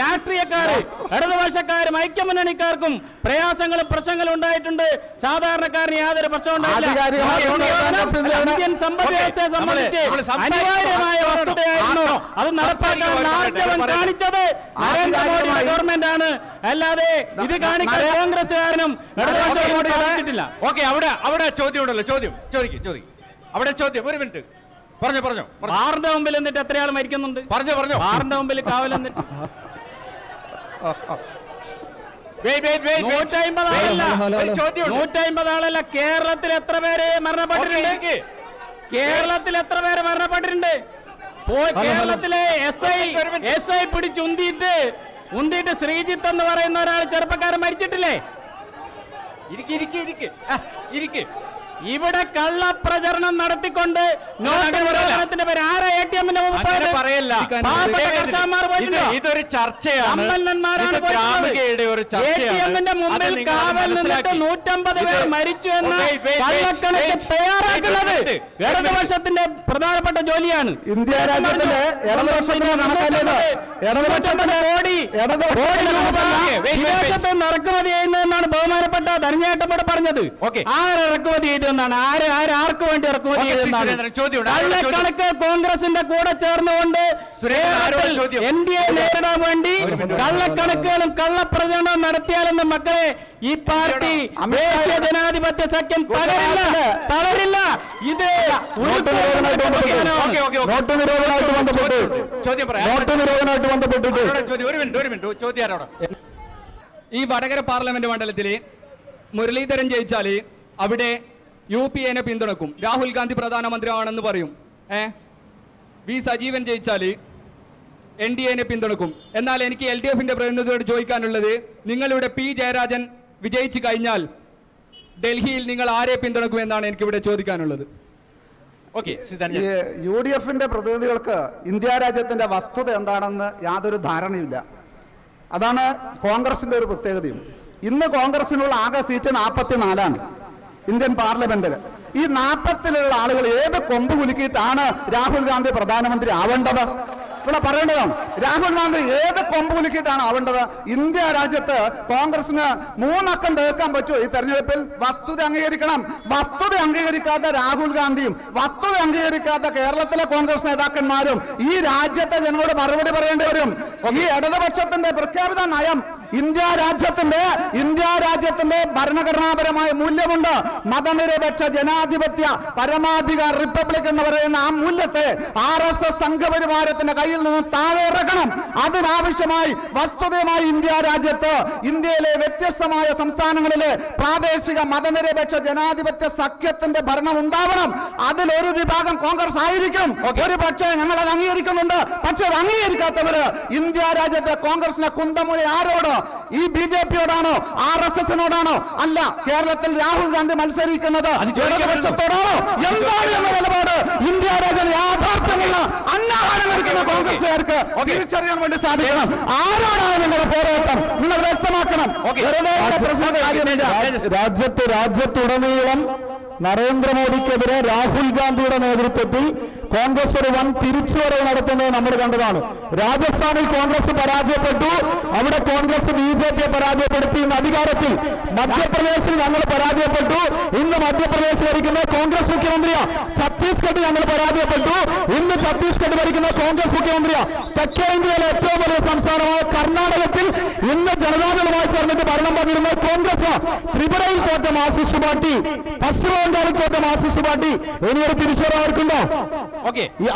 രാഷ്ട്രീയക്കാര്, ഇടതുപക്ഷക്കാരും ഐക്യമുന്നണിക്കാർക്കും പ്രയാസങ്ങളും പ്രശ്നങ്ങളും ഉണ്ടായിട്ടുണ്ട്. സാധാരണക്കാരന് യാതൊരു പ്രശ്നം ഉണ്ടായില്ല. ഇന്ത്യൻ സമ്പദ് വ്യവസ്ഥയെ സംബന്ധിച്ച് അനിവാര്യമായ വസ്തുതയായിരുന്നു. അത് നടപ്പാക്കാൻ ആർജവം കാണിച്ചത് നരേന്ദ്രമോദിയുടെ ഗവൺമെന്റ് ആണ്, അല്ലാതെ ഇത് കാണിക്കാൻ കോൺഗ്രസ്സുകാരനും കാണിച്ചിട്ടില്ല. ഓക്കെ, അവിടെ ചോദ്യം ഉണ്ടല്ലോ, ചോദിക്കും അവിടെ ചോദ്യം. ഒരു മിനിറ്റ്, പറഞ്ഞോ. ബാറിന്റെ മുമ്പിൽ എന്നിട്ട് എത്രയാൾ മരിക്കുന്നുണ്ട്? പറഞ്ഞോ. ബാറിന്റെ മുമ്പിൽ കാവൽ എന്നിട്ട് 150 ആളല്ല, കേരളത്തിൽ എത്ര പേര് മരണപ്പെട്ടിട്ടുണ്ട്? കേരളത്തിലെ എസ് ഐ പിടിച്ചുന്തിയിട്ട് ശ്രീജിത്ത് എന്ന് പറയുന്ന ഒരാൾ ചെറുപ്പക്കാരൻ മരിച്ചിട്ടില്ലേ? ഇവിടെ കള്ളപ്രചരണം നടത്തിക്കൊണ്ട് ഇതൊരു ചർച്ചയാണ്. ATMന്റെ മുമ്പിൽ കാവൽ നിന്നിട്ട് 150 പേർ മരിച്ചു എന്ന കള്ളക്കണക്ക് തയ്യാറാക്കുന്നത് ഇടതുപക്ഷത്തിന്റെ പ്രധാനപ്പെട്ട ജോലിയാണ്. ഇന്ത്യ രാജ്യത്തിലെ ഇറക്കുമതി ചെയ്യുന്നതെന്നാണ് ബഹുമാനപ്പെട്ട ധനഞ്ഞേട്ടപ്പോട് പറഞ്ഞത്. ഇറക്കുമതി ചെയ്തെന്നാണ്? ആർക്ക് വേണ്ടി ഇറക്കുമതി ചെയ്തെന്നാണ്? കള്ളക്കണക്ക് കോൺഗ്രസിന്റെ കൂടെ ചേർന്നുകൊണ്ട് NDA നേരിടാൻ വേണ്ടി കള്ളക്കണക്കുകളും കള്ളപ്രചരണവും നടത്തിയാലെന്ന് മക്കളെ ഈ പാർട്ടി ദേശീയ ജനാധിപത്യ സഖ്യം തളരില്ല. ഇത് ഈ വടകര പാർലമെന്റ് മണ്ഡലത്തില് മുരളീധരൻ ജയിച്ചാല് അവിടെ UPA പിന്തുണക്കും, രാഹുൽ ഗാന്ധി പ്രധാനമന്ത്രിയാണെന്ന് പറയും. വി സജീവൻ ജയിച്ചാല് NDA പിന്തുണക്കും. എന്നാൽ എനിക്ക് LDFന്റെ പ്രതിനിധിയോട് ചോദിക്കാനുള്ളത്, നിങ്ങളിവിടെ P ജയരാജൻ വിജയിച്ചു കഴിഞ്ഞാൽ ഡൽഹിയിൽ നിങ്ങൾ ആരെ പിന്തുണക്കുമെന്നാണ് എനിക്കിവിടെ ചോദിക്കാനുള്ളത്. UDFന്റെ പ്രതിനിധികൾക്ക് ഇന്ത്യ രാജ്യത്തിന്റെ വസ്തുത എന്താണെന്ന് യാതൊരു ധാരണയില്ല. അതാണ് കോൺഗ്രസിന്റെ ഒരു പ്രത്യേകതയും. ഇന്ന് കോൺഗ്രസിനുള്ള ആകെ സീറ്റ് 44 ഇന്ത്യൻ പാർലമെന്റിൽ. ഈ 40 ആളുകൾ ഏത് കൊമ്പ് കുലുക്കിയിട്ടാണ് രാഹുൽ ഗാന്ധി പ്രധാനമന്ത്രി ആവേണ്ടത്? ഇവിടെ പറയേണ്ടതാണ്, രാഹുൽ ഗാന്ധി ഏത് കൊമ്പ് കുലുക്കിയിട്ടാണ് ആവേണ്ടത്? ഇന്ത്യ രാജ്യത്ത് കോൺഗ്രസിന് 3 അക്കം തീർക്കാൻ പറ്റുമോ ഈ തെരഞ്ഞെടുപ്പിൽ? വസ്തുത അംഗീകരിക്കണം. വസ്തുത അംഗീകരിക്കാത്ത രാഹുൽ ഗാന്ധിയും വസ്തുത അംഗീകരിക്കാത്ത കേരളത്തിലെ കോൺഗ്രസ് നേതാക്കന്മാരും ഈ രാജ്യത്തെ ജനങ്ങളോട് മറുപടി പറയേണ്ടി വരും. ഈ ഇടതുപക്ഷത്തിന്റെ പ്രഖ്യാപിത നയം ഇന്ത്യ രാജ്യത്തിന്റെ ഭരണഘടനാപരമായ മൂല്യമുണ്ട്. മതനിരപേക്ഷ ജനാധിപത്യ പരമാധികാര റിപ്പബ്ലിക് എന്ന് പറയുന്ന ആ മൂല്യത്തെ RSS സംഘപരിവാരത്തിന്റെ കയ്യിൽ നിന്ന് താഴെ ഇറക്കണം. അതിനാവശ്യമായി വസ്തുതയുമായി ഇന്ത്യ രാജ്യത്ത് ഇന്ത്യയിലെ വ്യത്യസ്തമായ സംസ്ഥാനങ്ങളിലെ പ്രാദേശിക മതനിരപേക്ഷ ജനാധിപത്യ സഖ്യത്തിന്റെ ഭരണം ഉണ്ടാവണം. അതിലൊരു വിഭാഗം കോൺഗ്രസ് ആയിരിക്കും. ഒരു പക്ഷേ ഞങ്ങൾ അത് അംഗീകരിക്കുന്നുണ്ട്. പക്ഷെ അത് അംഗീകരിക്കാത്തവര് ഇന്ത്യ രാജ്യത്തെ കോൺഗ്രസിനെ കുന്തമുഴി ആരോട്? ഈ BJPയോടാണോ RSSനോടാണോ? അല്ല, കേരളത്തിൽ രാഹുൽ ഗാന്ധി മത്സരിക്കുന്നത് ഇടതുപക്ഷത്തോടാണോ? എന്താണ് എന്ന നിലപാട് ഇന്ത്യ രാജ്യം യാഥാർത്ഥ്യമുള്ള അന്നാഹാരം കഴിക്കുന്ന കോൺഗ്രസുകാർക്ക് തിരിച്ചറിയാൻ വേണ്ടി സാധിക്കണം. ആരോടാണ് നിങ്ങളുടെ പോരാട്ടം? നിങ്ങൾ വ്യക്തമാക്കണം. രാജ്യത്തുടനീളം നരേന്ദ്രമോദിക്കെതിരെ രാഹുൽ ഗാന്ധിയുടെ നേതൃത്വത്തിൽ കോൺഗ്രസ് ഒരു വൻ തിരിച്ചുവരവ് നടത്തുന്നത് നമ്മൾ കണ്ടതാണ്. രാജസ്ഥാനിൽ കോൺഗ്രസ് പരാജയപ്പെട്ടു, അവിടെ കോൺഗ്രസ് BJPയെ പരാജയപ്പെടുത്തി. ഇന്ന് അധികാരത്തിൽ മധ്യപ്രദേശിൽ ഞങ്ങൾ പരാജയപ്പെട്ടു, ഇന്ന് മധ്യപ്രദേശ് ഭരിക്കുന്ന കോൺഗ്രസ് മുഖ്യമന്ത്രിയാ. ഛത്തീസ്ഗഡ് ഞങ്ങൾ പരാജയപ്പെട്ടു, ഇന്ന് ഛത്തീസ്ഗഡ് ഭരിക്കുന്ന കോൺഗ്രസ് മുഖ്യമന്ത്രിയാ. തെക്കേ ഇന്ത്യയിലെ ഏറ്റവും വലിയ സംസ്ഥാനമായ കർണാടകത്തിൽ ഇന്ന് ജനതാദളുമായി ചേർന്നിട്ട് ഭരണം പങ്കിടുന്നത് കോൺഗ്രസ്. ത്രിപുരയിൽ തോറ്റ മാർക്സിസ്റ്റ് പാർട്ടി, പശ്ചിമ ബംഗാളിൽ തോറ്റ മാർക്സിസ്റ്റ് പാർട്ടി. ഇനിയൊരു തിരിച്ചുവരവ് അവർക്കുണ്ടോ?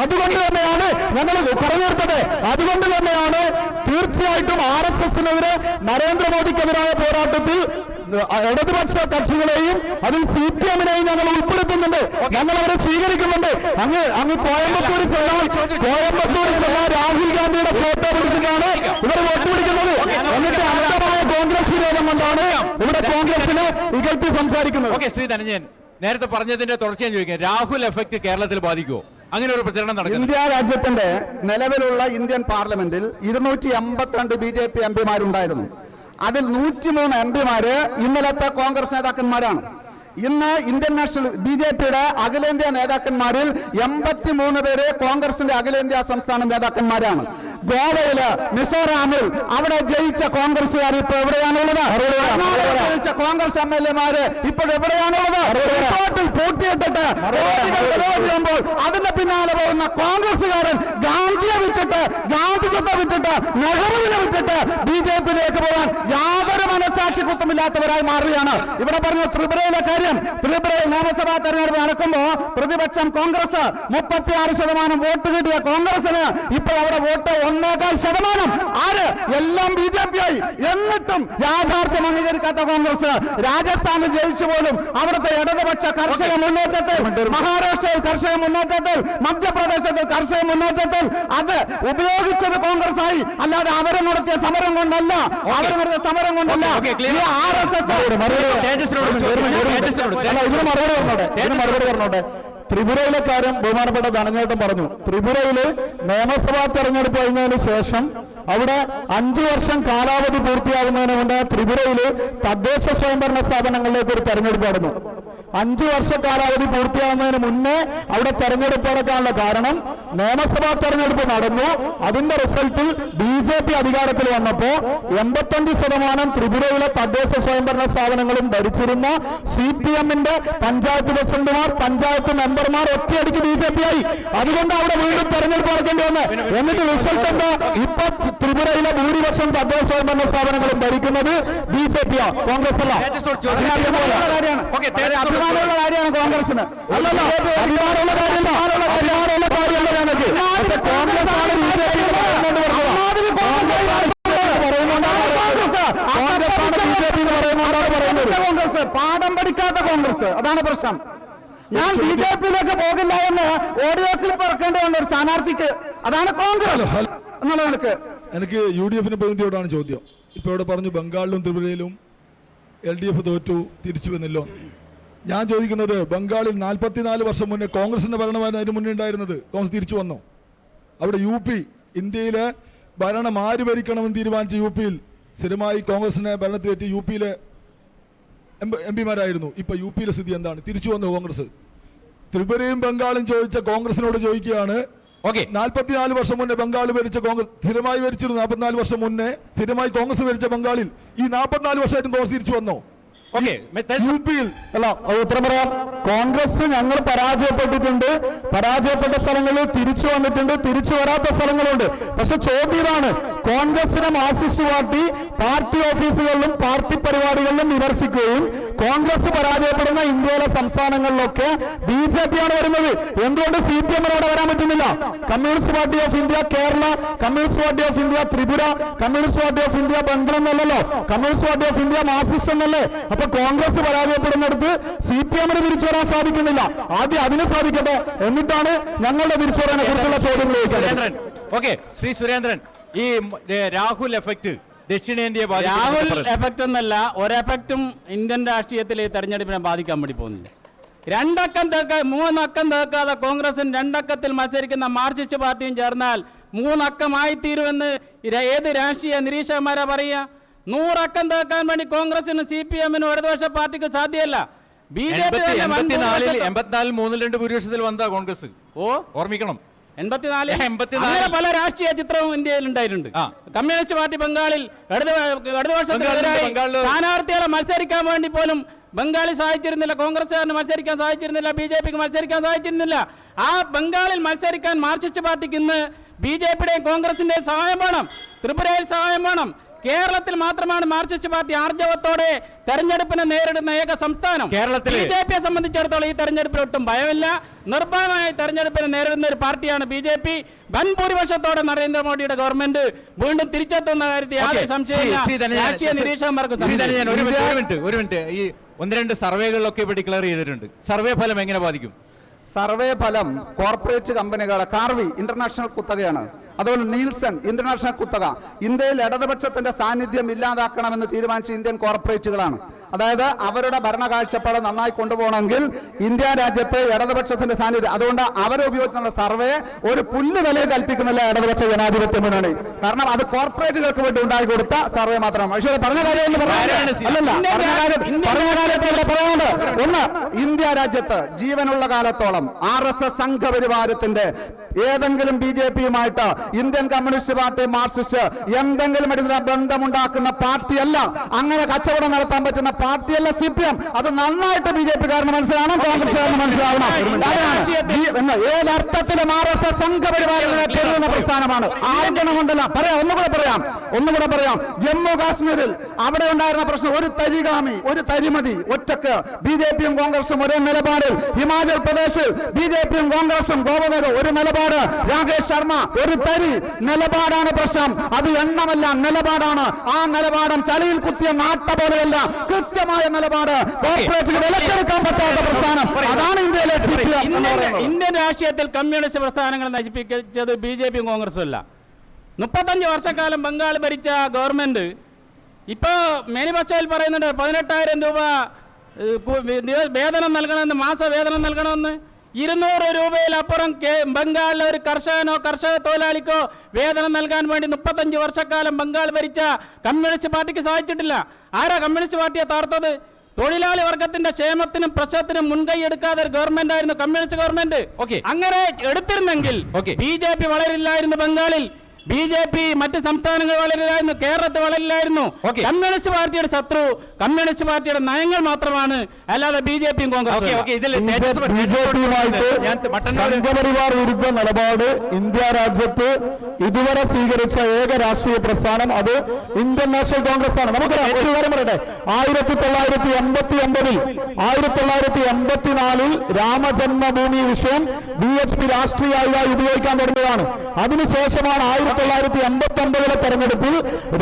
അതുകൊണ്ട് തന്നെയാണ് ഞങ്ങൾ പറഞ്ഞു നിർത്തത്. അതുകൊണ്ട് തന്നെയാണ് തീർച്ചയായിട്ടും RSSനെതിരെ നരേന്ദ്രമോദിക്കെതിരായ പോരാട്ടത്തിൽ ഇടതുപക്ഷ കക്ഷികളെയും അതിൽ CPMനെയും ഞങ്ങൾ ഉൾപ്പെടുത്തുന്നുണ്ട്. ഞങ്ങൾ അവരെ സ്വീകരിക്കുന്നുണ്ട്. അങ്ങ് കോയമ്പത്തൂരിൽ ചെന്നാൽ രാഹുൽ ഗാന്ധിയുടെ ഫോട്ടോ പിടിച്ചിട്ടാണ് ഇവർ വോട്ട് പിടിക്കുന്നത്. എന്നിട്ട് അന്ധമായ കോൺഗ്രസ് വിരോധം കൊണ്ടാണ് ഇവിടെ കോൺഗ്രസിനെ ഇകഴ്ത്തി സംസാരിക്കുന്നത്. ശ്രീ ധനഞ്ജയൻ നേരത്തെ പറഞ്ഞതിന്റെ തുടർച്ചയായി ചോദിക്കാം, രാഹുൽ എഫക്ട് കേരളത്തിൽ ബാധിക്കുമോ? അങ്ങനെ ഒരു പ്രചരണം നടക്കും. ഇന്ത്യ രാജ്യത്തിന്റെ നിലവിലുള്ള ഇന്ത്യൻ പാർലമെന്റിൽ 282 BJP MPമാരുണ്ടായിരുന്നു. അതിൽ 103 MPമാര് ഇന്നലത്തെ കോൺഗ്രസ് നേതാക്കന്മാരാണ്. ഇന്ന് ഇന്ത്യൻ നാഷണൽ BJP-യുടെ അഖിലേന്ത്യാ നേതാക്കന്മാരിൽ 83 പേര് കോൺഗ്രസിന്റെ അഖിലേന്ത്യാ സംസ്ഥാന നേതാക്കന്മാരാണ്. ഗോവയില്, മിസോറാമിൽ അവിടെ ജയിച്ച കോൺഗ്രസുകാർ ഇപ്പൊ എവിടെയാണുള്ളത്? ജയിച്ച കോൺഗ്രസ് MLA-മാര് ഇപ്പോൾ എവിടെയാണുള്ളത്? റിപ്പോർട്ടിൽ പൂട്ടിയിട്ടിട്ട് ചെലവഴിക്കുമ്പോൾ അതിന്റെ പിന്നാലെ പോകുന്ന കോൺഗ്രസുകാരൻ ഗാന്ധിയെ വിട്ടിട്ട്, ഗാന്ധിജത്തെ വിട്ടിട്ട്, നെഹ്റുവിനെ വിട്ടിട്ട് BJP-യിലേക്ക് പോകാൻ യാതൊരു മനസാക്ഷി കുത്തമില്ലാത്തവരായി മാറുകയാണ്. ഇവിടെ പറഞ്ഞ ത്രിപുരയിലെ കാര്യം, ത്രിപുരയിൽ നിയമസഭാ തെരഞ്ഞെടുപ്പ് നടക്കുമ്പോൾ പ്രതിപക്ഷം കോൺഗ്രസ് 36% വോട്ട് കിട്ടിയ കോൺഗ്രസിന് ഇപ്പോൾ അവിടെ വോട്ട് 1.25%. ആര്? എല്ലാം BJP-ആയി. എന്നിട്ടും യാഥാർത്ഥ്യം അംഗീകരിക്കാത്ത കോൺഗ്രസ് രാജസ്ഥാനിൽ ജയിച്ചു പോലും അവിടുത്തെ ഇടതുപക്ഷ കർഷക മുന്നേറ്റത്തിൽ, മഹാരാഷ്ട്രയിൽ കർഷക മുന്നേറ്റത്തിൽ, മധ്യപ്രദേശത്തിൽ കർഷക മുന്നേറ്റത്തിൽ അത് ഉപയോഗിച്ചത് കോൺഗ്രസ് ആയി. അല്ലാതെ അവരെ നടത്തിയ സമരം കൊണ്ടല്ല, അവർ നടത്തിയ സമരം കൊണ്ടല്ല. മറുപടി പറഞ്ഞോട്ടെ. ത്രിപുരയിലെ കാര്യം ബഹുമാനപ്പെട്ട ധനഞ്ഞേട്ടൻ പറഞ്ഞു. ത്രിപുരയില് നിയമസഭാ തെരഞ്ഞെടുപ്പ് കഴിഞ്ഞതിന് ശേഷം അവിടെ 5 വർഷം കാലാവധി പൂർത്തിയാകുന്നതിന് മുന്നേ ത്രിപുരയില് തദ്ദേശ സ്വയംഭരണ സ്ഥാപനങ്ങളിലേക്ക് ഒരു തെരഞ്ഞെടുപ്പ് നടന്നു. 5 വർഷ കാലാവധി പൂർത്തിയാകുന്നതിന് മുന്നേ അവിടെ തെരഞ്ഞെടുപ്പ് നടക്കാനുള്ള കാരണം നിയമസഭാ തെരഞ്ഞെടുപ്പ് നടന്നു. അതിന്റെ റിസൾട്ടിൽ BJP അധികാരത്തിൽ വന്നപ്പോ 85% ത്രിപുരയിലെ തദ്ദേശ സ്വയംഭരണ സ്ഥാപനങ്ങളും ഭരിച്ചിരുന്ന CPM-ന്റെ പഞ്ചായത്ത് പ്രസിഡന്റുമാർ, പഞ്ചായത്ത് മെമ്പർമാർ ഒറ്റയടിക്ക് BJP-ആയി. അതുകൊണ്ട് അവിടെ വീണ്ടും തെരഞ്ഞെടുപ്പ് നടക്കേണ്ടി വന്നു. എന്നിട്ട് റിസൾട്ട് എന്താ? ഇപ്പൊ ത്രിപുരയിലെ ഭൂരിപക്ഷം തദ്ദേശ സ്വയംഭരണ സ്ഥാപനങ്ങളും ഭരിക്കുന്നത് BJP-യാ, കോൺഗ്രസ് അല്ല. അഭിമാനമുള്ള കാര്യമാണ് കോൺഗ്രസിന്. അഭിമാനമുള്ള കാര്യമല്ല ഞങ്ങൾക്ക്. പക്ഷെ കോൺഗ്രസ് ആണ് BJP കോൺഗ്രസ് പാഠം പഠിക്കാത്ത കോൺഗ്രസ്, അതാണ് പ്രശ്നം. ഞാൻ BJP-യിലേക്ക് പോകില്ല എന്ന് ഓഡിയോ ക്ലിപ്പ് ഇറക്കേണ്ടി വന്ന ഒരു സ്ഥാനാർത്ഥിക്ക്, അതാണ് കോൺഗ്രസ് എന്നുള്ള നിലക്ക്. എനിക്ക് UDF-ന്റെ പ്രതിനിധിയോടാണ് ചോദ്യം. ഇപ്പൊ ഇവിടെ പറഞ്ഞു ബംഗാളിലും ത്രിപുരയിലും LDF തോറ്റു, തിരിച്ചു വന്നല്ലോ. ഞാൻ ചോദിക്കുന്നത്, ബംഗാളിൽ 44 വർഷം മുന്നേ കോൺഗ്രസിന്റെ ഭരണമായിരുന്നു അതിന് മുന്നേ ഉണ്ടായിരുന്നത്. കോൺഗ്രസ് തിരിച്ചു വന്നോ? അവിടെ UP, ഇന്ത്യയിലെ ഭരണം ആര് ഭരിക്കണമെന്ന് തീരുമാനിച്ച UP-യിൽ സ്ഥിരമായി കോൺഗ്രസിനെ ഭരണത്തിലെത്തി UP-യിലെ MP-മാരായിരുന്നു. ഇപ്പൊ UP-യിലെ സ്ഥിതി എന്താണ്? തിരിച്ചു വന്നു കോൺഗ്രസ്. ത്രിപുരയും ബംഗാളും ചോദിച്ച കോൺഗ്രസിനോട് ചോദിക്കുകയാണ്, 44 വർഷം മുന്നേ ബംഗാൾ ഭരിച്ച കോൺഗ്രസ് സ്ഥിരമായി ഭരിച്ചിരുന്നു. 44 വർഷം മുന്നേ സ്ഥിരമായി കോൺഗ്രസ് ഭരിച്ച ബംഗാളിൽ ഈ 44 വർഷമായിട്ടും കോൺഗ്രസ് തിരിച്ചു വന്നോ? UP-യിൽ അല്ല, ഉത്തരം പറയാം. കോൺഗ്രസ് ഞങ്ങൾ പരാജയപ്പെട്ടിട്ടുണ്ട്, പരാജയപ്പെട്ട സ്ഥലങ്ങളിൽ തിരിച്ചു വന്നിട്ടുണ്ട്, തിരിച്ചു വരാത്ത സ്ഥലങ്ങളുണ്ട്. പക്ഷെ ചോദ്യം ഇതാണ്, കോൺഗ്രസിനെ മാർക്സിസ്റ്റ് പാർട്ടി ഓഫീസുകളിലും പാർട്ടി പരിപാടികളിലും വിമർശിക്കുകയും കോൺഗ്രസ് പരാജയപ്പെടുന്ന ഇന്ത്യയിലെ സംസ്ഥാനങ്ങളിലൊക്കെ BJP-യാണ് വരുന്നത്. എന്തുകൊണ്ട് CPM-നോട് വരാൻ പറ്റുന്നില്ല? Communist Party of India Kerala, Communist Party of India Tripura, Communist Party of India Bengal എന്നല്ലല്ലോ, Communist Party of India Marxist എന്നല്ലേ? അപ്പൊ കോൺഗ്രസ് പരാജയപ്പെടുന്നിടത്ത് CPM-ന് തിരിച്ചു വരാൻ സാധിക്കുന്നില്ല. ആദ്യം അതിന് സാധിക്കട്ടെ, എന്നിട്ടാണ് ഞങ്ങളുടെ തിരിച്ചു വരാനെ കുറിച്ചുള്ള ചോദ്യങ്ങൾ. ശ്രീ സുരേന്ദ്രൻ, ഈ രാഹുൽ എഫക്ട് ദക്ഷിണേന്ത്യയെ രാഹുൽ എഫക്ട് എന്നല്ല, ഒരെഫക്റ്റും ഇന്ത്യൻ രാഷ്ട്രീയത്തിൽ ഈ തെരഞ്ഞെടുപ്പിനെ ബാധിക്കാൻ വേണ്ടി പോകുന്നില്ല. 2 അക്കം തേക്കാൻ 3 അക്കം തേക്കാതെ കോൺഗ്രസും 2 അക്കത്തിൽ മത്സരിക്കുന്ന മാർക്സിസ്റ്റ് പാർട്ടിയും ചേർന്നാൽ 3 അക്കമായിത്തീരുമെന്ന് ഏത് രാഷ്ട്രീയ നിരീക്ഷകന്മാരാ പറയുക? 100 അക്കം തേക്കാൻ വേണ്ടി കോൺഗ്രസിനും CPM-നും ഇടതുപക്ഷ പാർട്ടിക്ക് സാധ്യമല്ല. BJP 84 3-2 ഭൂരിപക്ഷത്തിൽ വന്ന കോൺഗ്രസ്. ഓർമ്മിക്കണം, 84 പല രാഷ്ട്രീയ ചിത്രവും ഇന്ത്യയിൽ ഉണ്ടായിട്ടുണ്ട്. കമ്മ്യൂണിസ്റ്റ് പാർട്ടി ബംഗാളിൽ ഇടതുപക്ഷത്തിനെതിരായി സ്ഥാനാർത്ഥികളെ മത്സരിക്കാൻ വേണ്ടി പോലും ബംഗാളിൽ സാധിച്ചിരുന്നില്ല, കോൺഗ്രസ്സുകാരന് മത്സരിക്കാൻ സാധിച്ചിരുന്നില്ല, BJP-ക്ക് മത്സരിക്കാൻ സാധിച്ചിരുന്നില്ല. ആ ബംഗാളിൽ മത്സരിക്കാൻ മാർക്സിസ്റ്റ് പാർട്ടിക്ക് ഇന്ന് BJP-യുടെയും കോൺഗ്രസിന്റെയും സഹായം വേണം, ത്രിപുരയിൽ സഹായം വേണം. കേരളത്തിൽ മാത്രമാണ് മാർക്സിസ്റ്റ് പാർട്ടി ആർജവത്തോടെ തെരഞ്ഞെടുപ്പിനെ നേരിടുന്ന ഏക സംസ്ഥാനം. കേരളത്തിൽ BJP-യെ സംബന്ധിച്ചിടത്തോളം ഈ തെരഞ്ഞെടുപ്പിൽ ഒട്ടും ഭയമില്ല. നിർഭയമായി തെരഞ്ഞെടുപ്പിനെ നേരിടുന്ന ഒരു പാർട്ടിയാണ് BJP. വൻ ഭൂരിപക്ഷത്തോടെ നരേന്ദ്രമോദിയുടെ ഗവൺമെന്റ് വീണ്ടും തിരിച്ചെത്തുന്ന കാര്യത്തിൽ യാതൊരു സംശയമില്ല. രാഷ്ട്രീയ നിരീക്ഷകന്മാർക്ക് ഒരു മിനിറ്റ്, ഈ 1-2 സർവേകളിലൊക്കെ ഇപ്പോൾ ഡിക്ലെയർ ചെയ്തിട്ടുണ്ട്. സർവേ ഫലം എങ്ങനെ ബാധിക്കും? സർവേ ഫലം കോർപ്പറേറ്റ് കമ്പനികളെ, കാർവി ഇന്റർനാഷണൽ കുത്തകയാണ്, അതുപോലെ നീൽസൺ ഇന്റർനാഷണൽ കുത്തക, ഇന്ത്യയിൽ ഇടതുപക്ഷത്തിന്റെ സാന്നിധ്യം ഇല്ലാതാക്കണമെന്ന് തീരുമാനിച്ച ഇന്ത്യൻ കോർപ്പറേറ്റുകളാണ്. അതായത് അവരുടെ ഭരണകാഴ്ചപ്പാട് നന്നായി കൊണ്ടുപോകണമെങ്കിൽ ഇന്ത്യ രാജ്യത്ത് ഇടതുപക്ഷത്തിന്റെ സാന്നിധ്യം, അതുകൊണ്ട് അവരെ ഉപയോഗിച്ചുള്ള സർവേ ഒരു പുല്ല് വിലയിൽ കൽപ്പിക്കുന്നില്ല ഇടതുപക്ഷ ജനാധിപത്യ മുന്നണി. കാരണം അത് കോർപ്പറേറ്റുകൾക്ക് വേണ്ടി ഉണ്ടാക്കി കൊടുത്ത സർവേ മാത്രമാണ്. പക്ഷേ പറഞ്ഞ കാര്യം പറയാനുണ്ട്. ഒന്ന്, ഇന്ത്യ രാജ്യത്ത് ജീവനുള്ള കാലത്തോളം RSS സംഘപരിവാരത്തിന്റെ ഏതെങ്കിലും BJPയുമായിട്ട് ഇന്ത്യൻ കമ്മ്യൂണിസ്റ്റ് പാർട്ടി, മാർക്സിസ്റ്റ് എന്തെങ്കിലും ഇതിന് ബന്ധമുണ്ടാക്കുന്ന പാർട്ടിയല്ല, അങ്ങനെ കച്ചവടം നടത്താൻ പറ്റുന്ന പാർട്ടിയല്ല CPM. അത് നന്നായിട്ട് BJPക്കാരന് മനസ്സിലാവണം, കോൺഗ്രസ്സുകാരന് മനസ്സിലാവണം. ഏതർത്ഥത്തിലും RSS സംഘപരിവാരത്തിനെ പെരുകുന്ന പ്രസ്ഥാനമാണ്. ആർജനം കൊണ്ടല്ല. ഒന്നുകൂടെ പറയാം. ജമ്മു കാശ്മീരിൽ അവിടെ ഉണ്ടായിരുന്ന പ്രശ്നം, ഒരു തരിഗാമി, ഒരു തരിമതി ഒറ്റക്ക് BJPയും കോൺഗ്രസും ഒരേ നിലപാടിൽ. ഹിമാചൽ പ്രദേശിൽ BJPയും കോൺഗ്രസും ഗോവധരും ഒരു നിലപാട്. രാകേഷ് ശർമ്മ ഒരു തരി നിലപാടാണ് പ്രശ്നം. അത് എണ്ണമല്ല, നിലപാടാണ്. ആ നിലപാടും ചളിയിൽ കുത്തിയ നാട്ട പോലെയല്ല, കൃത്യമായ നിലപാട്. കോർപ്പറേറ്റിന് വിലക്കെടുക്കാൻ പറ്റാത്ത പ്രസ്ഥാനം, അതാണ് ഇന്ത്യയിലെ CPM. ഇന്ത്യൻ രാഷ്ട്രീയത്തിൽ കമ്മ്യൂണിസ്റ്റ് പ്രസ്ഥാനങ്ങൾ നശിപ്പിച്ചത് BJPയും കോൺഗ്രസും അല്ല. 35 വർഷക്കാലം ബംഗാൾ ഭരിച്ച ഗവൺമെന്റ് ഇപ്പോൾ മാനിഫെസ്റ്റോയിൽ പറയുന്നുണ്ട് 18,000 രൂപ വേതനം നൽകണമെന്ന്, മാസവേതനം നൽകണമെന്ന്. 200 രൂപയിലപ്പുറം ബംഗാളിലെ ഒരു കർഷകനോ കർഷക തൊഴിലാളിക്കോ വേതനം നൽകാൻ വേണ്ടി 35 വർഷക്കാലം ബംഗാൾ ഭരിച്ച കമ്മ്യൂണിസ്റ്റ് പാർട്ടിക്ക് സാധിച്ചിട്ടില്ല. ആരാ കമ്മ്യൂണിസ്റ്റ് പാർട്ടിയെ താർത്തത്? തൊഴിലാളി വർഗത്തിന്റെ ക്ഷേമത്തിനും പ്രശ്നത്തിനും മുൻകൈ എടുക്കാതെ ഒരു ഗവൺമെന്റ് ആയിരുന്നു കമ്മ്യൂണിസ്റ്റ് ഗവൺമെന്റ്. അങ്ങനെ എടുത്തിരുന്നെങ്കിൽ BJP വളരില്ലായിരുന്നു ബംഗാളിൽ, BJP മറ്റ് സംസ്ഥാനങ്ങൾ വളരില്ലായിരുന്നു, കേരളത്തിൽ വളരില്ലായിരുന്നു. കമ്മ്യൂണിസ്റ്റ് പാർട്ടിയുടെ ശത്രു കമ്മ്യൂണിസ്റ്റ് പാർട്ടിയുടെ നയങ്ങൾ മാത്രമാണ്, അല്ലാതെ BJPയും കോൺഗ്രസും. സംഘപരിവാർ വിരുദ്ധ നിലപാട് ഇന്ത്യ രാജ്യത്ത് ഇതുവരെ സ്വീകരിച്ച ഏക രാഷ്ട്രീയ പ്രസ്ഥാനം അത് ഇന്ത്യൻ നാഷണൽ കോൺഗ്രസ് ആണ്. നമുക്കറിയാം, ഒരു കാര്യം പറയട്ടെ, 1989-ൽ 1984-ൽ രാമജന്മഭൂമി വിഷയം VHP രാഷ്ട്രീയ ആയുധമായി ഉപയോഗിക്കാൻ തുടങ്ങിയതാണ്. അതിനുശേഷമാണ് 1989-ലെ തെരഞ്ഞെടുപ്പിൽ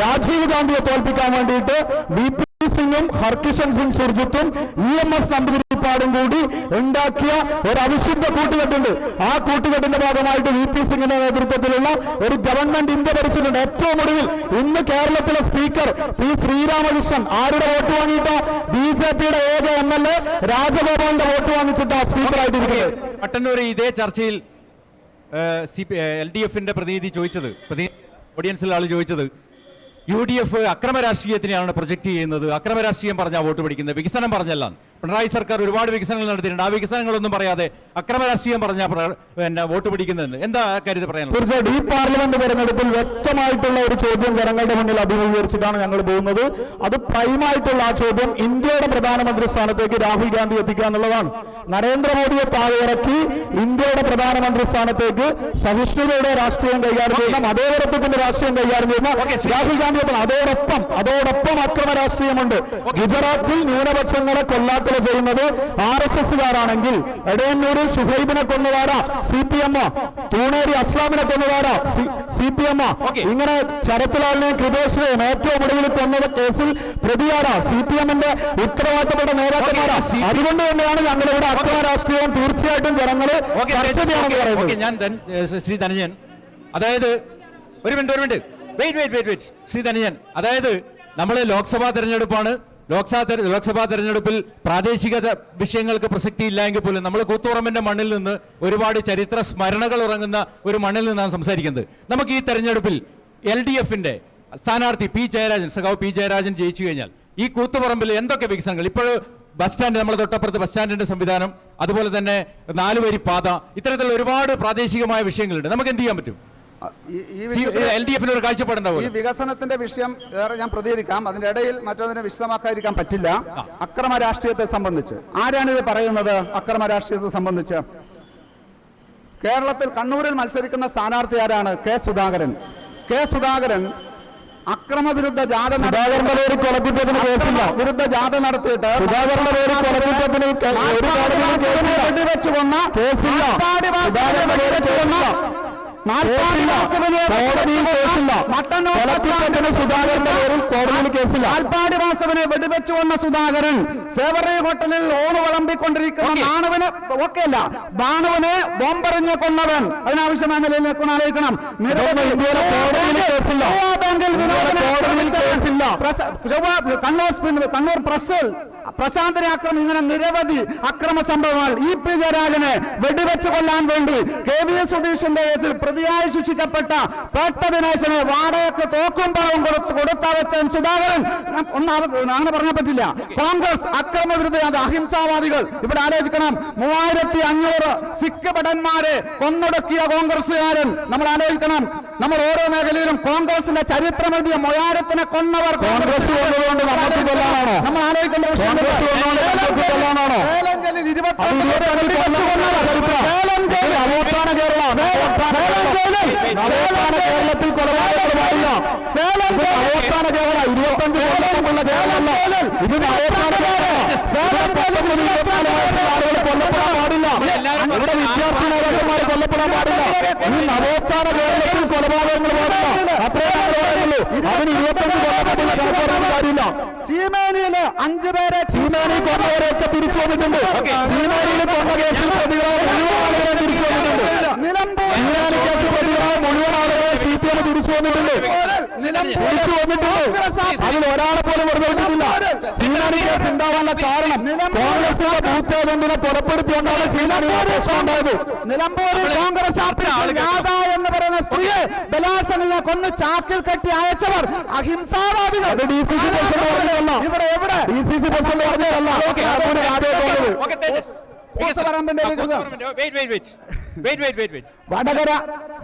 രാജീവ് ഗാന്ധിയെ തോൽപ്പിക്കാൻ വേണ്ടിയിട്ട് VP സിംഗും ഹർകിഷൻ സിംഗ് സുർജിത്തും EMS നമ്പൂതിരിപ്പാടും കൂടി ഉണ്ടാക്കിയ ഒരു അവിശുദ്ധ കൂട്ടുകെട്ടുണ്ട്. ആ കൂട്ടുകെട്ടിന്റെ ഭാഗമായിട്ട് VP സിംഗിന്റെ നേതൃത്വത്തിലുള്ള ഒരു ഗവൺമെന്റ് ഇന്ത്യ ഭരിച്ചിട്ടുണ്ട്. ഏറ്റവും ഒടുവിൽ ഇന്ന് കേരളത്തിലെ സ്പീക്കർ P. ശ്രീരാമകൃഷ്ണൻ ആരുടെ വോട്ട് വാങ്ങിയിട്ടോ? BJPയുടെ ഏക MLA രാജഗോപാലിന്റെ വോട്ട് വാങ്ങിച്ചിട്ടാ സ്പീക്കറായിട്ടിരിക്കുന്നത്. മട്ടന്നൂർ ഇതേ ചർച്ചയിൽ LDFന്റെ പ്രതിനിധി ചോദിച്ചത്, ഓഡിയൻസിലെ ആൾ ചോദിച്ചത്, UDF അക്രമ രാഷ്ട്രീയത്തിനെയാണ് പ്രൊജക്ട് ചെയ്യുന്നത്, അക്രമ രാഷ്ട്രീയം പറഞ്ഞാൽ വോട്ട് പിടിക്കുന്നത്, വികസനം പറഞ്ഞല്ല. പിണറായി സർക്കാർ ഒരുപാട് വികസനങ്ങൾ നടത്തിയിട്ടുണ്ട്, ആ വികസനങ്ങളൊന്നും പറയാതെ അക്രമ രാഷ്ട്രീയം പറഞ്ഞാൽ വോട്ട് പിടിക്കുന്നതെന്ന് എന്താ കാര്യത്തിൽ പറയാനുള്ളത്? തീർച്ചയായിട്ടും ഈ പാർലമെന്റ് തെരഞ്ഞെടുപ്പിൽ വ്യക്തമായിട്ടുള്ള ഒരു ചോദ്യം ജനങ്ങളുടെ മുന്നിൽ അഭിമുഖീകരിച്ചിട്ടാണ് ഞങ്ങൾ പോകുന്നത്. അത് പ്രൈമായിട്ടുള്ള ആ ചോദ്യം ഇന്ത്യയുടെ പ്രധാനമന്ത്രി സ്ഥാനത്തേക്ക് രാഹുൽ ഗാന്ധി എത്തിക്കുക എന്നുള്ളതാണ്. നരേന്ദ്രമോദിയെ താഴെ ഇറക്കി ഇന്ത്യയുടെ പ്രധാനമന്ത്രി സ്ഥാനത്തേക്ക് സഹിഷ്ണുതയുടെ രാഷ്ട്രീയം കൈകാര്യം ചെയ്യുന്ന, മതേതരത്വത്തിന്റെ രാഷ്ട്രീയം കൈകാര്യം ചെയ്യുന്ന രാഹുൽ ഗാന്ധി എത്തണം. അതോടൊപ്പം അക്രമ രാഷ്ട്രീയമുണ്ട്. ഗുജറാത്തിൽ ന്യൂനപക്ഷങ്ങളെ കൊല്ലാക്കല ചെയ്യുന്നത് RSSകാരാണെങ്കിൽ എടയന്നൂരിൽ ഷുഹൈബിനെ കൊന്നതാരാ? CPM. തൂണേരി അസ്ലാമിനെ കൊന്നതാരാ? CPM. ഇങ്ങനെ ശരത്ലാലിനെയും കൃപേഷിനെയും ഏറ്റവും ഒടുവിൽ കൊന്നത് കേസിൽ പ്രതിയാരാ? CPM-ന്റെ ഉത്തരവാദിത്തപ്പെട്ട നേതാക്കന്മാരാ. അതുകൊണ്ട് തന്നെയാണ് ഞങ്ങളിവിടെ അക്രമ രാഷ്ട്രീയം തീർച്ചയായിട്ടും ജനങ്ങൾ ചർച്ച ചെയ്യണമെന്ന് പറയുന്നത്. ഞാൻ ശ്രീ ധനഞ്ജൻ, അതായത് ഒരു മിനിറ്റ് വെയിറ്റ് ശ്രീ ധനഞ്ജൻ, അതായത് നമ്മൾ ലോക്സഭാ തെരഞ്ഞെടുപ്പാണ്. ലോക്സഭാ തെരഞ്ഞെടുപ്പിൽ പ്രാദേശിക വിഷയങ്ങൾക്ക് പ്രസക്തി ഇല്ല എങ്കിൽ പോലും നമ്മൾ കൂത്തുപറമ്പിന്റെ മണ്ണിൽ നിന്ന് ഒരുപാട് ചരിത്ര സ്മരണകൾ ഉറങ്ങുന്ന ഒരു മണ്ണിൽ നിന്നാണ് സംസാരിക്കുന്നത്. നമുക്ക് ഈ തെരഞ്ഞെടുപ്പിൽ LDFന്റെ സ്ഥാനാർത്ഥി സഖാവ് P. ജയരാജൻ ജയിച്ചു കഴിഞ്ഞാൽ ഈ കൂത്തുപറമ്പിൽ എന്തൊക്കെ വികസനങ്ങൾ, ഇപ്പോൾ ബസ് സ്റ്റാൻഡ്, നമ്മുടെ തൊട്ടപ്പുറത്ത് ബസ് സ്റ്റാൻഡിന്റെ സംവിധാനം, അതുപോലെ തന്നെ 4 വരി പാത, ഇത്തരത്തിലുള്ള ഒരുപാട് പ്രാദേശികമായ വിഷയങ്ങളുണ്ട്. നമുക്ക് എന്ത് ചെയ്യാൻ പറ്റും? LDFന് ഒരു കാഴ്ചപ്പാടുണ്ടാവും. ഈ വികസനത്തിന്റെ വിഷയം ഏറെ ഞാൻ പ്രതികരിക്കാം, അതിന്റെ ഇടയിൽ മറ്റൊന്നിനെ വിശദമാക്കാതിരിക്കാൻ പറ്റില്ല. അക്രമ രാഷ്ട്രീയത്തെ സംബന്ധിച്ച് ആരാണിത് പറയുന്നത്? അക്രമ രാഷ്ട്രീയത്തെ സംബന്ധിച്ച് കേരളത്തിൽ കണ്ണൂരിൽ മത്സരിക്കുന്ന സ്ഥാനാർത്ഥി ആരാണ്? K. സുധാകരൻ. അക്രമവിരുദ്ധ ജാഥ വിരുദ്ധ ജാഥ നടത്തിയിട്ട് വെടിവെച്ചു കൊന്ന വാസവനെ വെടിവെച്ചു വന്ന സുധാകരൻ സേവറി ഹോട്ടലിൽ ഓണ് വിളമ്പിക്കൊണ്ടിരിക്കുന്ന ബാണുവിനെ ബോംബെറിഞ്ഞ് കൊന്നവൻ. അതിനാവശ്യമായ നിലയിലേക്ക് ആലോചിക്കണം. കണ്ണൂർ പ്രസ്സിൽ പ്രശാന്തനെ ആക്രമം, ഇങ്ങനെ നിരവധി അക്രമ സംഭവങ്ങൾ. EP ജയരാജനെ വെടിവെച്ച് കൊല്ലാൻ വേണ്ടി KV സുധീഷിന്റെ കേസിൽ പ്രതിയായി ശിക്ഷിക്കപ്പെട്ട പേട്ട ദിനേശനെ വാടകയ്ക്ക് തോക്കും പണവും കൊടുത്താ വെച്ച സുധാകരൻ, അങ്ങനെ പറഞ്ഞ പറ്റില്ല. കോൺഗ്രസ് അക്രമവിരുദ്ധ അഹിംസാവാദികൾ, ഇവിടെ ആലോചിക്കണം, 3500 സിഖ് ഭടന്മാരെ കൊന്നൊടുക്കിയ കോൺഗ്രസ്സുകാരൻ. നമ്മൾ ആലോചിക്കണം, നമ്മൾ ഓരോ മേഖലയിലും കോൺഗ്രസിന്റെ ചരിത്രം എഴുതിയ മൊയാരത്തിനെ കൊന്നവർ കോൺഗ്രസ് കൊണ്ടുകൊണ്ട് നമുക്ക് കൊല്ലാനാണോ? നമ്മൾ ആലോചിക്കേണ്ട വിഷയം കേരളത്തിൽ കൊലപാതകങ്ങൾ പാടില്ല. സേലം നവോത്ഥാന കേരള 25 കൊല്ലമുള്ള കേരളമല്ല ഇത്. നവോത്ഥാന ആളുകൾ കൊല്ലപ്പെടാൻ പാടില്ല. ഇവിടെ വിദ്യാർത്ഥി നേതാക്കന്മാർ കൊല്ലപ്പെടാൻ പാടില്ല. ഈ നവോത്ഥാന കേരളത്തിൽ കൊലപാതകങ്ങൾ പാടില്ല. അത്രേ പറയുള്ളൂ. അതിന് 25 കൊല്ലപ്പെട്ടുള്ള കണക്കാക്കാൻ കാര്യമില്ല. ചീമേനിയില് 5 പേരെ ചീമേനി കൊന്നവരെയൊക്കെ തിരിച്ചു വന്നിട്ടുണ്ട്. ചീമേനിയിൽ കൊന്ന കേസിൽ പ്രതികളായ മുഴുവൻ ആളുകളെ തിരിച്ചു വന്നിട്ടുണ്ട്. ചീമേനി കേസിൽ പ്രതികളായ മുഴുവൻ ആളുകളെ CPM തിരിച്ചു വന്നിട്ടുണ്ട്. അതിൽ ഒരാളെ പോലും വെറുതെ വിട്ടിട്ടില്ല. ചീമേനി കേസ് ഉണ്ടാവാനുള്ള കാരണം കോൺഗ്രസിന്റെ ബൂത്ത് ഏജന്റിനെ പുറപ്പെടുത്തിയോണ്ടാണ് ചീമേനി കേസ് ഉണ്ടായത്. നിലമ്പൂരിൽ കോൺഗ്രസ് എന്ന് പറയുന്ന സ്ത്രീയെ ബലാത്സംഗം കൊന്ന് ചാക്കിൽ കെട്ടി അയച്ചവർ അഹിംസാവാദികൾ. DCC പ്രസിഡന്റ് ഇവിടെ എവിടെ DCC പ്രസിഡന്റ് പറഞ്ഞതല്ല.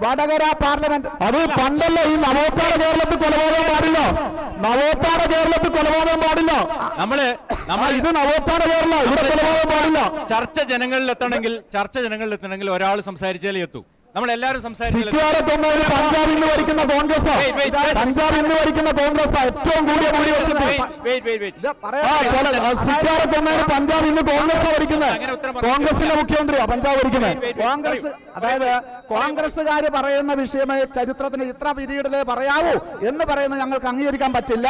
വടകര പാർലമെന്റ് അത് പണ്ടല്ല. ഈ നവോത്ഥാന കേരളത്തിൽ കൊലപാതകം പാടില്ല. നവോത്ഥാന കേരളത്തിൽ കൊലപാതകം പാടില്ല. ഇത് നവോത്ഥാന കേരള, ഇവിടെ കൊലപാതകം പാടില്ല. ചർച്ച ജനങ്ങളിലെത്തണമെങ്കിൽ ഒരാൾ സംസാരിച്ചാലേ എത്തൂ. നമ്മളെല്ലാവരും പഞ്ചാബ് ഇന്ന് ഭരിക്കുന്ന കോൺഗ്രസ്, പഞ്ചാബ് ഇന്ന് ഭരിക്കുന്ന കോൺഗ്രസ് ഏറ്റവും കൂടിയ ഭൂരിപക്ഷത്തിൽ പഞ്ചാബ് ഇന്ന് കോൺഗ്രസ് ഭരിക്കുന്നത്. കോൺഗ്രസിന്റെ മുഖ്യമന്ത്രിയാ പഞ്ചാബ് ഭരിക്കുന്നത്. കോൺഗ്രസ്, അതായത് കോൺഗ്രസ്സുകാര് പറയുന്ന വിഷയമേ ചരിത്രത്തിന് ഇത്ര പീരീഡിലേ പറയാവൂ എന്ന് പറയുന്നത് ഞങ്ങൾക്ക് അംഗീകരിക്കാൻ പറ്റില്ല.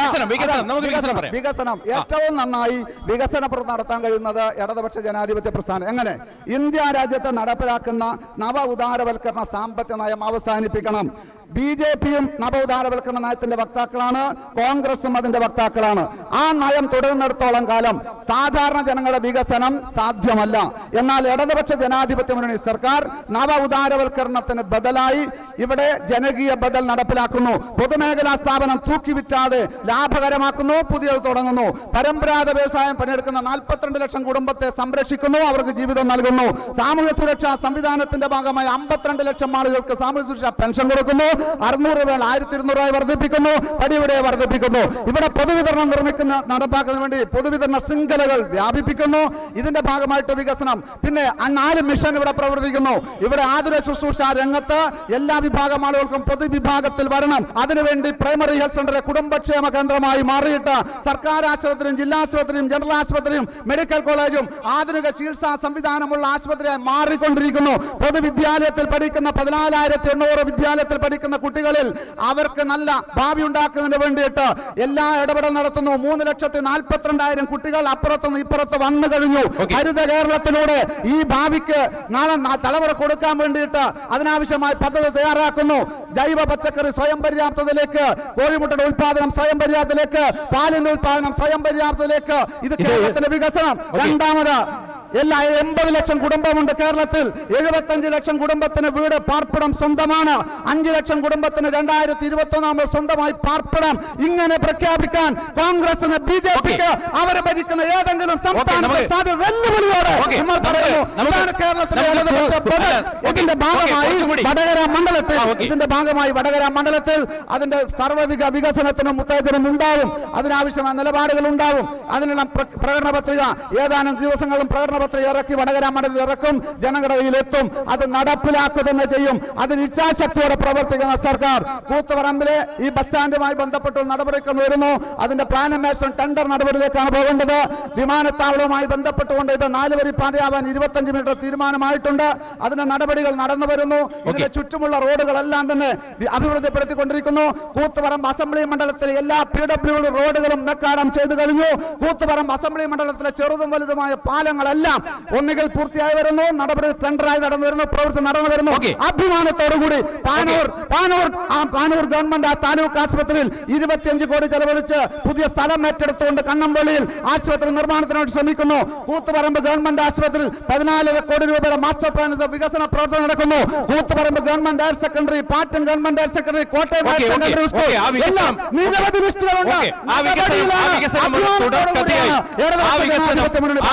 വികസനം ഏറ്റവും നന്നായി വികസനം നടത്താൻ കഴിയുന്നത് ഇടതുപക്ഷ ജനാധിപത്യ പ്രസ്ഥാനം. എങ്ങനെ? ഇന്ത്യ രാജ്യത്ത് നടപ്പിലാക്കുന്ന നവ ഉദാരവൽക്കരണ സാമ്പത്തിക നയം അവസാനിപ്പിക്കണം. BJPയും നവ ഉദാരവൽക്കരണ നയത്തിന്റെ വക്താക്കളാണ്, കോൺഗ്രസും അതിന്റെ വക്താക്കളാണ്. ആ നയം തുടരുന്നിടത്തോളം കാലം സാധാരണ ജനങ്ങളുടെ വികസനം സാധ്യമല്ല. എന്നാൽ ഇടതുപക്ഷ ജനാധിപത്യ മുന്നണി സർക്കാർ നവ ഉദാരവൽക്കരണത്തിന് ബദലായി ഇവിടെ ജനകീയ ബദൽ നടപ്പിലാക്കുന്നു. പൊതുമേഖലാ സ്ഥാപനം തൂക്കിവിറ്റാതെ ലാഭകരമാക്കുന്നു, പുതിയത് തുടങ്ങുന്നു. പരമ്പരാഗത വ്യവസായം പണിയെടുക്കുന്ന 42 ലക്ഷം കുടുംബത്തെ സംരക്ഷിക്കുന്നു, അവർക്ക് ജീവിതം നൽകുന്നു. സാമൂഹ്യ സുരക്ഷാ സംവിധാനത്തിന്റെ ഭാഗമായി 52 ലക്ഷം ആളുകൾക്ക് സാമൂഹ്യ സുരക്ഷാ പെൻഷൻ കൊടുക്കുന്നു. 600 രൂപ 1200 വർദ്ധിപ്പിക്കുന്നു, പടിയുടെ വർദ്ധിപ്പിക്കുന്നു. ഇവിടെ പൊതുവിതരണം നടപ്പാക്കുന്നതിന് വേണ്ടി പൊതുവിതരണ ശൃംഖലകൾ വ്യാപിപ്പിക്കുന്നു. ഇതിന്റെ ഭാഗമായിട്ട് വികസനം. പിന്നെ 4 മിഷൻ ഇവിടെ പ്രവർത്തിക്കുന്നു. ഇവിടെ ആതുര ശുശ്രൂഷ രംഗത്ത് എല്ലാ വിഭാഗം ആളുകൾക്കും പൊതുവിഭാഗത്തിൽ വരണം. അതിനുവേണ്ടി പ്രൈമറി ഹെൽത്ത് സെന്റർ കുടുംബക്ഷേമ കേന്ദ്രമായി മാറിയിട്ട് സർക്കാർ ആശുപത്രിയും ജില്ലാ ആശുപത്രിയും ജനറൽ ആശുപത്രിയും മെഡിക്കൽ കോളേജും ആധുനിക ചികിത്സാ സംവിധാനമുള്ള ആശുപത്രിയായി മാറിക്കൊണ്ടിരിക്കുന്നു. പൊതുവിദ്യാലയത്തിൽ പഠിക്കുന്ന 14,800 വിദ്യാലയത്തിൽ പഠിക്കുന്ന കുട്ടികളിൽ അവർക്ക് നല്ല ഭാവി ഉണ്ടാക്കുന്നതിന് വേണ്ടിയിട്ട് എല്ലാ ഇടപെടൽ നടത്തുന്നു. 3,42,000 കുട്ടികൾ അപ്പുറത്തുനിന്ന് ഇപ്പുറത്ത് വന്നു കഴിഞ്ഞു. ഹരിത കേരളത്തിലൂടെ ഈ ഭാവിക്ക് നാളെ തലമുറ കൊടുക്കാൻ വേണ്ടിയിട്ട് അതിനാവശ്യമായ പദ്ധതി തയ്യാറാക്കുന്നു. ജൈവ പച്ചക്കറി സ്വയം പര്യാപ്തതയിലേക്ക്, കോഴിമുട്ടയുടെ ഉത്പാദനം സ്വയം പര്യാപ്തതയിലേക്ക്, പാലിന്റെ ഉത്പാദനം സ്വയം പര്യാപ്തതയിലേക്ക്. ഇത് കേരളത്തിന്റെ വികസനം. രണ്ടാമത് എല്ലാ 80 ലക്ഷം കുടുംബമുണ്ട് കേരളത്തിൽ. 75 ലക്ഷം കുടുംബത്തിന് വീട് പാർപ്പിടം സ്വന്തമാണ്. 5 ലക്ഷം കുടുംബത്തിന് 2021 സ്വന്തമായി പാർപ്പിടം. ഇങ്ങനെ പ്രഖ്യാപിക്കാൻ കോൺഗ്രസിന് BJPക്ക് അവർ ഭരിക്കുന്ന ഏതെങ്കിലും സംസ്ഥാനത്തെ വെല്ലുവിളിയോടെ നമ്മൾ പറയുന്നു. ഇതാണ് കേരളത്തിലെ ഇതിന്റെ ഭാഗമായി വടകര മണ്ഡലത്തിൽ അതിന്റെ സർവ്വ വികസനത്തിനും ഉത്തേജനം ഉണ്ടാവും. അതിനാവശ്യമായ നിലപാടുകൾ ഉണ്ടാവും. അതിനുള്ള പ്രകടന പത്രിക ഏതാനും ദിവസങ്ങളും പ്രകടന പത്രിക ഇറക്കി വടകര മണ്ഡലത്തിൽ ഇറക്കും, ജനങ്ങളുടെ കയ്യിലെത്തും. അത് നടപ്പിലാക്കുക തന്നെ ചെയ്യും. അതിന് ഇച്ഛാശക്തിയോടെ പ്രവർത്തിക്കുന്ന സർക്കാർ. കൂത്തുപറമ്പിലെ ഈ ബസ് സ്റ്റാൻഡുമായി ബന്ധപ്പെട്ട് നടപടികൾ വരുന്നു. അതിന്റെ പ്ലാനമേഷൻ ടെൻഡർ നടപടിയിലേക്കാണ് പോകേണ്ടത്. വിമാനത്താവളവുമായി ബന്ധപ്പെട്ടുകൊണ്ട് ഇത് 4 വരി പാതയാവാൻ 25 മീറ്റർ തീരുമാനമായിട്ടുണ്ട്. അതിന്റെ നടപടികൾ നടന്നു വരുന്നു. ഇതിന്റെ ചുറ്റുമുള്ള റോഡുകളെല്ലാം തന്നെ അഭിവൃദ്ധിപ്പെടുത്തിക്കൊണ്ടിരിക്കുന്നു. കൂത്തുപറമ്പ് അസംബ്ലി മണ്ഡലത്തിലെ എല്ലാ PWD റോഡുകളും മെക്കാഡം ചെയ്തു കഴിഞ്ഞു. കൂത്തുപറമ്പ് അസംബ്ലി മണ്ഡലത്തിലെ ചെറുതും വലുതുമായ പാലങ്ങളെല്ലാം എല്ലാം ഒന്നുകിൽ പൂർത്തിയായി വരുന്നു, നടപടി ടെൻഡറായി നടന്നു വരുന്നു, പ്രവൃത്തി നടന്നു വരുന്നു. അഭിമാനത്തോടുകൂടി പാനൂർ ഗവൺമെന്റ് താലൂക്ക് ആശുപത്രിയിൽ 25 കോടി ചെലവഴിച്ച് പുതിയ സ്ഥലം ഏറ്റെടുത്തുകൊണ്ട് കണ്ണമ്പള്ളിയിൽ ആശുപത്രി നിർമ്മാണത്തിനായിട്ട് ശ്രമിക്കുന്നു. കൂത്തുപറമ്പ് ഗവൺമെന്റ് ആശുപത്രിയിൽ 14 കോടി രൂപയുടെ മാസ്റ്റർ പ്ലാൻ വികസന പ്രവർത്തനം നടക്കുന്നു. Koothuparamba government higher secondary, Patton government higher secondary, Kottayam secondary school, എല്ലാം നിരവധി ലിസ്റ്റുകളുണ്ട്. ആ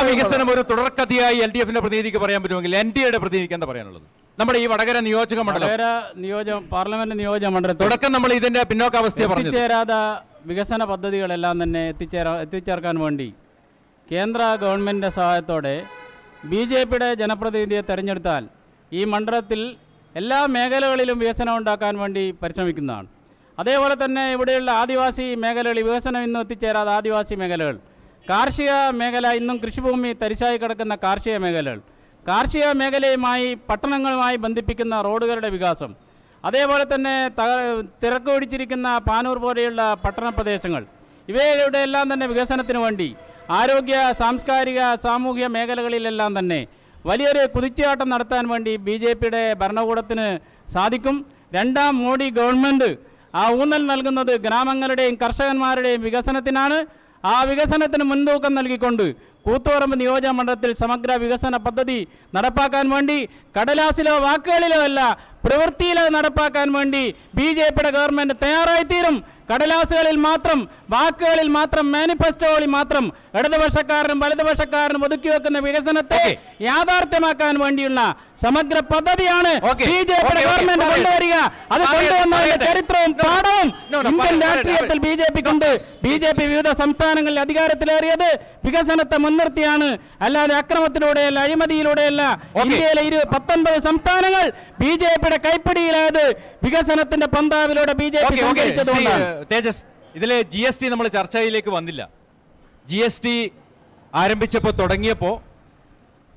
വികസനം ഒരു തുടർക്കഥയായി LDF-ന്റെ പ്രതിനിധിക്ക് പറയാൻ പറ്റുമെങ്കിൽ NDA-യുടെ പ്രതിനിധിക്ക് എന്താ പറയാനുള്ളത്? നമ്മുടെ ഈ വടകര നിയോജക മണ്ഡലം പാർലമെന്റ് നിയോജക മണ്ഡലത്തിൽ തുടക്കം നമ്മൾ ഇതിന്റെ പിന്നോക്കാവസ്ഥയെ പറഞ്ഞു എത്തിച്ചേരാത്ത വികസന പദ്ധതികളെല്ലാം തന്നെ എത്തിച്ചേർക്കാൻ വേണ്ടി കേന്ദ്ര ഗവൺമെൻറ്റിൻ്റെ സഹായത്തോടെ BJP-യുടെ ജനപ്രതിനിധിയെ തെരഞ്ഞെടുത്താൽ ഈ മണ്ഡലത്തിൽ എല്ലാ മേഖലകളിലും വികസനം ഉണ്ടാക്കാൻ വേണ്ടി പരിശ്രമിക്കുന്നതാണ്. അതേപോലെ തന്നെ ഇവിടെയുള്ള ആദിവാസി മേഖലകളിൽ വികസനം ഇന്നും എത്തിച്ചേരാത്ത ആദിവാസി മേഖലകൾ, കാർഷിക മേഖല ഇന്നും കൃഷിഭൂമി തരിശായി കിടക്കുന്ന കാർഷിക മേഖലകൾ, കാർഷിക മേഖലയുമായി പട്ടണങ്ങളുമായി ബന്ധിപ്പിക്കുന്ന റോഡുകളുടെ വികാസം, അതേപോലെ തന്നെ തിരക്ക് പിടിച്ചിരിക്കുന്ന പാനൂർ പോലെയുള്ള പട്ടണ പ്രദേശങ്ങൾ, ഇവയുടെ എല്ലാം തന്നെ വികസനത്തിന് വേണ്ടി ആരോഗ്യ, സാംസ്കാരിക, സാമൂഹിക മേഖലകളിലെല്ലാം തന്നെ വലിയൊരു കുതിച്ചുചാട്ടം നടത്താൻ വേണ്ടി BJP-യുടെ ഭരണകൂടത്തിന് സാധിക്കും. രണ്ടാം മോഡി ഗവൺമെൻറ് ആ ഊന്നൽ നൽകുന്നത് ഗ്രാമങ്ങളുടെയും കർഷകന്മാരുടെയും വികസനത്തിനാണ്. ആ വികസനത്തിന് മുൻതൂക്കം നൽകിക്കൊണ്ട് കൂത്തുപറമ്പ് നിയോജക മണ്ഡലത്തിൽ സമഗ്ര വികസന പദ്ധതി നടപ്പാക്കാൻ വേണ്ടി കടലാസിലോ വാക്കുകളിലോ അല്ല, പ്രവൃത്തിയിലോ നടപ്പാക്കാൻ വേണ്ടി BJP-യുടെ ഗവൺമെൻറ് തയ്യാറായിത്തീരും. കടലാസുകളിൽ മാത്രം, വാക്കുകളിൽ മാത്രം, മാനിഫെസ്റ്റോകളിൽ മാത്രം ഇടതുപക്ഷക്കാരനും വലതുപക്ഷക്കാരനും ഒതുക്കി വെക്കുന്ന വികസനത്തെ യാഥാർത്ഥ്യമാക്കാൻ വേണ്ടിയുള്ള സമഗ്ര പദ്ധതിയാണ് BJP-യുടെ ഗവൺമെന്റ് കൊണ്ടുവരിക. അത് കൊണ്ടുവന്നതിന്റെ ചരിത്രവും പാഠവും ഇന്ത്യൻ രാഷ്ട്രീയത്തിൽ BJP-ക്കുണ്ട്. BJP വിവിധ സംസ്ഥാനങ്ങളിൽ അധികാരത്തിലേറിയത് വികസനത്തെ മുൻനിർത്തിയാണ്, അല്ലാതെ അക്രമത്തിലൂടെയല്ല, അഴിമതിയിലൂടെയല്ല. ഇന്ത്യയിലെ 19 സംസ്ഥാനങ്ങൾ BJP-യുടെ കൈപ്പിടിയിലായത് വികസനത്തിന്റെ പന്താവിലൂടെ BJP സഞ്ചരിച്ചതുകൊണ്ടാണ്. തേജസ്, ഇതിലെ GST നമ്മൾ ചർച്ചയിലേക്ക് വന്നില്ല. GST ആരംഭിച്ചപ്പോൾ, തുടങ്ങിയപ്പോൾ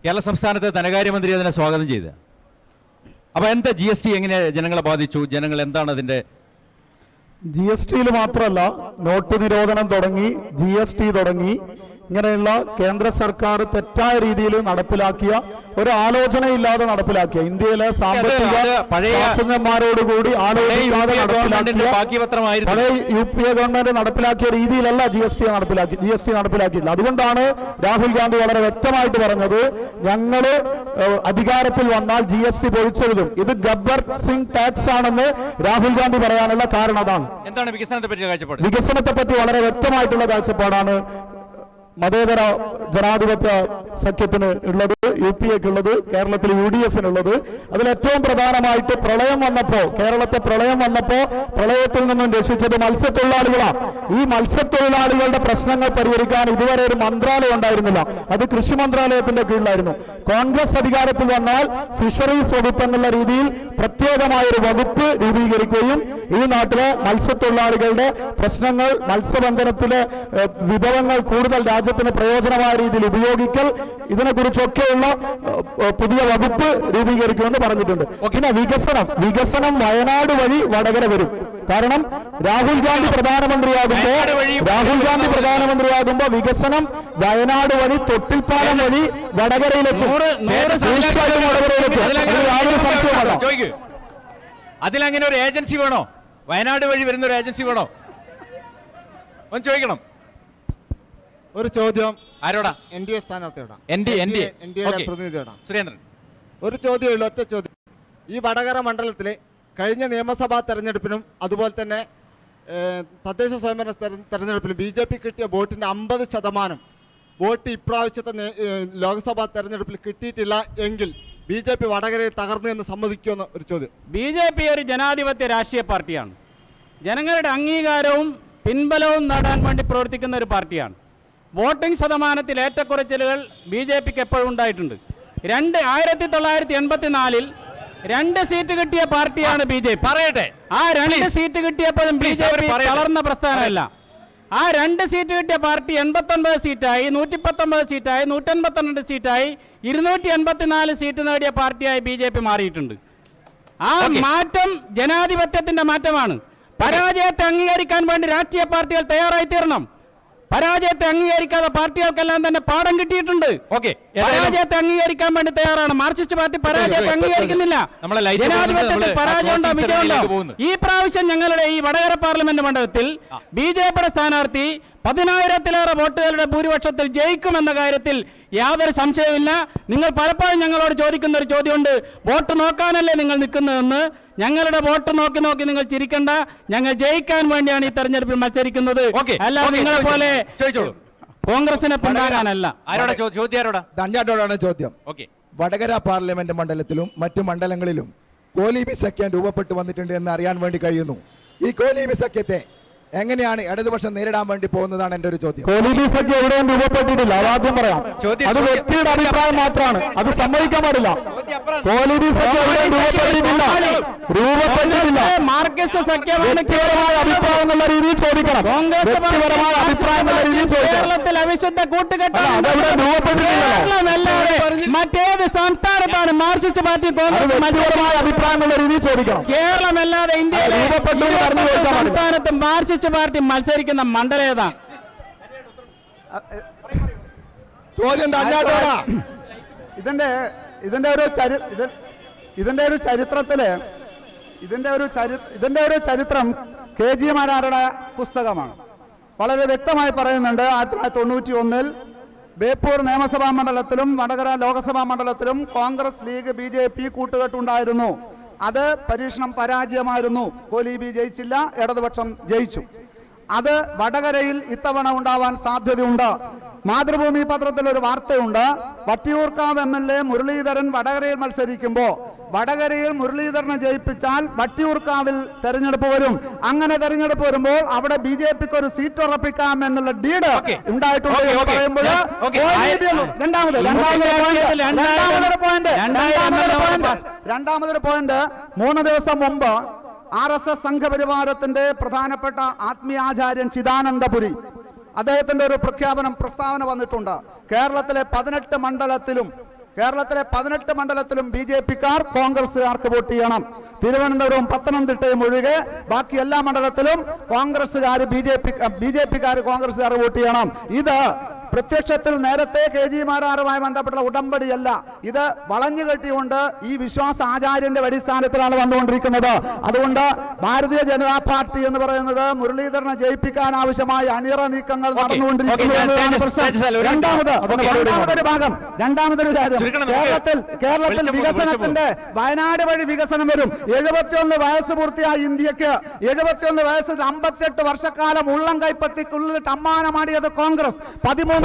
കേരള സംസ്ഥാനത്തെ ധനകാര്യമന്ത്രി അതിനെ സ്വാഗതം ചെയ്ത്. അപ്പൊ എന്താ GST എങ്ങനെ ജനങ്ങളെ ബാധിച്ചു? ജനങ്ങൾ എന്താണ് അതിന്റെ? GST-യിൽ മാത്രമല്ല, നോട്ട് നിരോധനം തുടങ്ങി, GST തുടങ്ങി, ഇങ്ങനെയുള്ള കേന്ദ്ര സർക്കാർ തെറ്റായ രീതിയിൽ നടപ്പിലാക്കിയ, ഒരു ആലോചനയില്ലാതെ നടപ്പിലാക്കിയ, ഇന്ത്യയിലെ സാമ്പത്തിക ശാസ്ത്രജ്ഞന്മാരോടുകൂടി ആലോചിക്കാതെ നടപ്പിലാക്കിയ, പഴയ UPA ഗവൺമെന്റ് നടപ്പിലാക്കിയ രീതിയിലല്ല GST നടപ്പിലാക്കിയില്ല. അതുകൊണ്ടാണ് രാഹുൽ ഗാന്ധി വളരെ വ്യക്തമായിട്ട് പറഞ്ഞത്, ഞങ്ങൾ അധികാരത്തിൽ വന്നാൽ GST പൊളിച്ചെഴുതും. ഇത് ഗബ്ബർ സിംഗ് ടാക്സ് ആണെന്ന് രാഹുൽ ഗാന്ധി പറയാനുള്ള കാരണം അതാണ്. എന്താണ് വികസനത്തെ പറ്റിയ കാഴ്ചപ്പാട്? വികസനത്തെ പറ്റി വളരെ വ്യക്തമായിട്ടുള്ള കാഴ്ചപ്പാടാണ് മതേതര ജനാധിപത്യ സഖ്യത്തിന് ഉള്ളത്, UPA-ക്കുള്ളത്, കേരളത്തിൽ UDF-നുള്ളത്. അതിലേറ്റവും പ്രധാനമായിട്ട് പ്രളയം വന്നപ്പോ, കേരളത്തെ പ്രളയം വന്നപ്പോ പ്രളയത്തിൽ നിന്നും രക്ഷിച്ചത് മത്സ്യത്തൊഴിലാളികളാണ്. ഈ മത്സ്യത്തൊഴിലാളികളുടെ പ്രശ്നങ്ങൾ പരിഹരിക്കാൻ ഇതുവരെ ഒരു മന്ത്രാലയം ഉണ്ടായിരുന്നില്ല. അത് കൃഷി മന്ത്രാലയത്തിന്റെ കീഴിലായിരുന്നു. കോൺഗ്രസ് അധികാരത്തിൽ വന്നാൽ ഫിഷറീസ് വകുപ്പ് എന്നുള്ള രീതിയിൽ പ്രത്യേകമായൊരു വകുപ്പ് രൂപീകരിക്കുകയും ഈ നാട്ടിലെ മത്സ്യത്തൊഴിലാളികളുടെ പ്രശ്നങ്ങൾ, മത്സ്യബന്ധനത്തിലെ വിഭവങ്ങൾ കൂടുതൽ രാജ്യത്തിന് പ്രയോജനമായ രീതിയിൽ ഉപയോഗിക്കൽ, ഇതിനെക്കുറിച്ചൊക്കെയുള്ള പുതിയ വകുപ്പ് രൂപീകരിക്കുമെന്ന് പറഞ്ഞിട്ടുണ്ട്. പിന്നെ വികസനം വയനാട് വഴി വടകര വരും. കാരണം രാഹുൽ ഗാന്ധി പ്രധാനമന്ത്രിയാകുമ്പോ വികസനം വയനാട് വഴി, തൊട്ടിൽപ്പാലം വഴി വടകരയിലെത്തും. അതിലങ്ങനെ ഒരു ഏജൻസി വേണോ? വയനാട് വഴി വരുന്ന ഒരു ഏജൻസി വേണോ? ഒന്ന് ചോദിക്കണം. ഒരു ചോദ്യം ആരോടാ? NDA സ്ഥാനാർത്ഥിയോടാ, പ്രതിനിധിയോടാ. സുരേന്ദ്രൻ, ഒരു ചോദ്യമുള്ളൂ, ഒറ്റ ചോദ്യം. ഈ വടകര മണ്ഡലത്തിലെ കഴിഞ്ഞ നിയമസഭാ തെരഞ്ഞെടുപ്പിനും അതുപോലെ തന്നെ തദ്ദേശ സ്വയംഭരണ തെരഞ്ഞെടുപ്പിലും BJP കിട്ടിയ വോട്ടിന്റെ 50% വോട്ട് ഇപ്രാവശ്യത്തെ ലോക്സഭാ തെരഞ്ഞെടുപ്പിൽ കിട്ടിയിട്ടില്ല എങ്കിൽ BJP വടകരയിൽ തകർന്നു എന്ന് സമ്മതിക്കുമെന്ന് ഒരു ചോദ്യം. BJP ഒരു ജനാധിപത്യ രാഷ്ട്രീയ പാർട്ടിയാണ്. ജനങ്ങളുടെ അംഗീകാരവും പിൻബലവും നേടാൻ വേണ്ടി പ്രവർത്തിക്കുന്ന ഒരു പാർട്ടിയാണ്. വോട്ടിംഗ് ശതമാനത്തിൽ ഏറ്റക്കുറച്ചിലുകൾ BJP-ക്ക് എപ്പോഴും ഉണ്ടായിട്ടുണ്ട്. 1984-ൽ 2 സീറ്റ് കിട്ടിയ പാർട്ടിയാണ് BJP. പറയട്ടെ, ആ 2 സീറ്റ് കിട്ടിയപ്പോഴും BJP തളർന്ന പ്രസ്ഥാനമല്ല. ആ 2 സീറ്റ് കിട്ടിയ പാർട്ടി 89 സീറ്റായി, 119 സീറ്റായി, 182 സീറ്റായി, 284 സീറ്റ് നേടിയ പാർട്ടിയായി BJP മാറിയിട്ടുണ്ട്. ആ മാറ്റം ജനാധിപത്യത്തിന്റെ മാറ്റമാണ്. പരാജയത്തെ അംഗീകരിക്കാൻ വേണ്ടി രാഷ്ട്രീയ പാർട്ടികൾ തയ്യാറായി തീരണം. പരാജയത്തെ അംഗീകരിക്കാതെ പാർട്ടികൾക്കെല്ലാം തന്നെ പാഠം കിട്ടിയിട്ടുണ്ട്. ഓക്കെ, പരാജയത്തെ അംഗീകരിക്കാൻ വേണ്ടി തയ്യാറാണ്. മാർക്സിസ്റ്റ് പാർട്ടി പരാജയത്തെ അംഗീകരിക്കുന്നില്ല. ജനാധിപത്യത്തിൽ പരാജയമുണ്ടോ വിജയമുണ്ടോ? ഈ പ്രാവശ്യം ഞങ്ങളുടെ ഈ വടകര പാർലമെന്റ് മണ്ഡലത്തിൽ ബി.ജെ.പിയുടെ സ്ഥാനാർത്ഥി 10,000-ലേറെ വോട്ടുകളുടെ ഭൂരിപക്ഷത്തിൽ ജയിക്കുമെന്ന കാര്യത്തിൽ യാതൊരു സംശയവുമില്ല. നിങ്ങൾ പലപ്പോഴും ഞങ്ങളോട് ചോദിക്കുന്ന ഒരു ചോദ്യമുണ്ട്, വോട്ട് നോക്കാനല്ലേ നിങ്ങൾ നിൽക്കുന്നതെന്ന്. ഞങ്ങളുടെ വോട്ട് നോക്കി നോക്കി നിങ്ങൾ ചിരിക്കണ്ട. ഞങ്ങൾ ജയിക്കാൻ വേണ്ടിയാണ് ഈ തെരഞ്ഞെടുപ്പിൽ മത്സരിക്കുന്നത്, അല്ല നിങ്ങളെ പോലെ കോൺഗ്രസിനെ പിന്താങ്ങാനല്ല. ധന്യാട്ടോടാണ് ചോദ്യം. വടകര പാർലമെന്റ് മണ്ഡലത്തിലും മറ്റു മണ്ഡലങ്ങളിലും കോലീബി സഖ്യം രൂപപ്പെട്ടു വന്നിട്ടുണ്ട് എന്ന് അറിയാൻ വേണ്ടി കഴിയുന്നു. ഈ കോലീബി സഖ്യത്തെ എങ്ങനെയാണ് ഇടതുപക്ഷം നേരിടാൻ വേണ്ടി പോകുന്നതാണ് എന്റെ ഒരു ചോദ്യം. കോലീബി സഖ്യം എവിടെയും രൂപപ്പെട്ടിട്ടില്ല, അതാദ്യം പറയാം. അത് വ്യക്തിയുടെ അഭിപ്രായം മാത്രമാണ്, അത് സമ്മതിക്കാൻ പാടില്ല. കോലീബി സഖ്യം എവിടെയും രൂപപ്പെട്ടിട്ടില്ല. മാർക്സിസ്റ്റ് സഖ്യമാണ് വ്യക്തിപരമായ അഭിപ്രായം എന്നുള്ള രീതിയിൽ ചോദിക്കണം. വ്യക്തിപരമായ അഭിപ്രായം എന്നുള്ള രീതിയിൽ ചോദിക്കണം. കേരളത്തിൽ അവിശുദ്ധ കൂട്ടുകെട്ടാണ്. അതെവിടെ രൂപപ്പെട്ടിട്ടില്ലല്ലോ. മറ്റേത് സംസ്ഥാനത്താണ് മാർക്സിസ്റ്റ് പാർട്ടി വ്യക്തിപരമായ അഭിപ്രായം എന്നുള്ള രീതിയിൽ ചോദിക്കണം. കേരളമല്ലാതെ ഇന്ത്യയിലെ സംസ്ഥാനത്ത് മാർക്സിസ്റ്റ് പാർട്ടി മത്സരിക്കുന്ന മണ്ഡലേതാ? ചോദ്യം ധന്യാട്ടോടാ. ഇതിന്റെ ഒരു ചരിത്രം KG മാരാരുടെ പുസ്തകമാണ്. വളരെ വ്യക്തമായി പറയുന്നുണ്ട്. 1991 ബേപ്പൂർ നിയമസഭാ മണ്ഡലത്തിലും വടകര ലോക്സഭാ മണ്ഡലത്തിലും കോൺഗ്രസ് ലീഗ് BJP കൂട്ടുകെട്ടുണ്ടായിരുന്നു. അത് പരീക്ഷണം പരാജയമായിരുന്നു. കോലീബി ജയിച്ചില്ല, ഇടതുപക്ഷം ജയിച്ചു. അത് വടകരയിൽ ഇത്തവണ ഉണ്ടാവാൻ സാധ്യതയുണ്ട്. മാതൃഭൂമി പത്രത്തിൽ ഒരു വാർത്തയുണ്ട്. വട്ടിയൂർക്കാവ് MLA മുരളീധരൻ വടകരയിൽ മത്സരിക്കുമ്പോൾ വടകരയിൽ മുരളീധരനെ ജയിപ്പിച്ചാൽ വട്ടിയൂർക്കാവിൽ തെരഞ്ഞെടുപ്പ് വരും. അങ്ങനെ തെരഞ്ഞെടുപ്പ് വരുമ്പോൾ അവിടെ BJPക്ക് ഒരു സീറ്റ് ഉറപ്പിക്കാം എന്നുള്ള ഡീഡ് ഉണ്ടായിട്ടുണ്ട് എന്ന് പറയുമ്പോൾ രണ്ടാമതൊരു പോയിന്റ് 3 ദിവസം മുമ്പ് RSS സംഘപരിവാരത്തിന്റെ പ്രധാനപ്പെട്ട ആത്മീയാചാര്യൻ ചിദാനന്ദപുരി അദ്ദേഹത്തിന്റെ ഒരു പ്രസ്താവന വന്നിട്ടുണ്ട്. കേരളത്തിലെ 18 മണ്ഡലത്തിലും BJPക്കാർ കോൺഗ്രസുകാർക്ക് വോട്ട് ചെയ്യണം. തിരുവനന്തപുരവും പത്തനംതിട്ടയും ഒഴികെ ബാക്കി എല്ലാ മണ്ഡലത്തിലും കോൺഗ്രസുകാർ BJPക്കാർ കോൺഗ്രസുകാർ വോട്ട് ചെയ്യണം. ഇത് പ്രത്യക്ഷത്തിൽ നേരത്തെ KG മാരാറുമായി ബന്ധപ്പെട്ട ഉടമ്പടിയല്ല. ഇത് വളഞ്ഞു കെട്ടിക്കൊണ്ട് ഈ വിശ്വാസ ആചാര്യന്റെ അടിസ്ഥാനത്തിലാണ് വന്നുകൊണ്ടിരിക്കുന്നത്. അതുകൊണ്ട് ഭാരതീയ ജനതാ പാർട്ടി എന്ന് പറയുന്നത് മുരളീധരനെ ജയിപ്പിക്കാൻ ആവശ്യമായ അണിയറ നീക്കങ്ങൾ നടന്നുകൊണ്ടിരിക്കുന്നു. രണ്ടാമതൊരു കാര്യം, കേരളത്തിൽ വികസനത്തിന്റെ വയനാട് വഴി വികസനം വരും. 71 വയസ്സ് പൂർത്തിയായ ഇന്ത്യക്ക് 71 വയസ്സിൽ 58 വർഷക്കാലം ഉള്ളം കൈപ്പത്തിക്കുള്ളിൽ അമ്മാനമാടിയത് കോൺഗ്രസ്. 13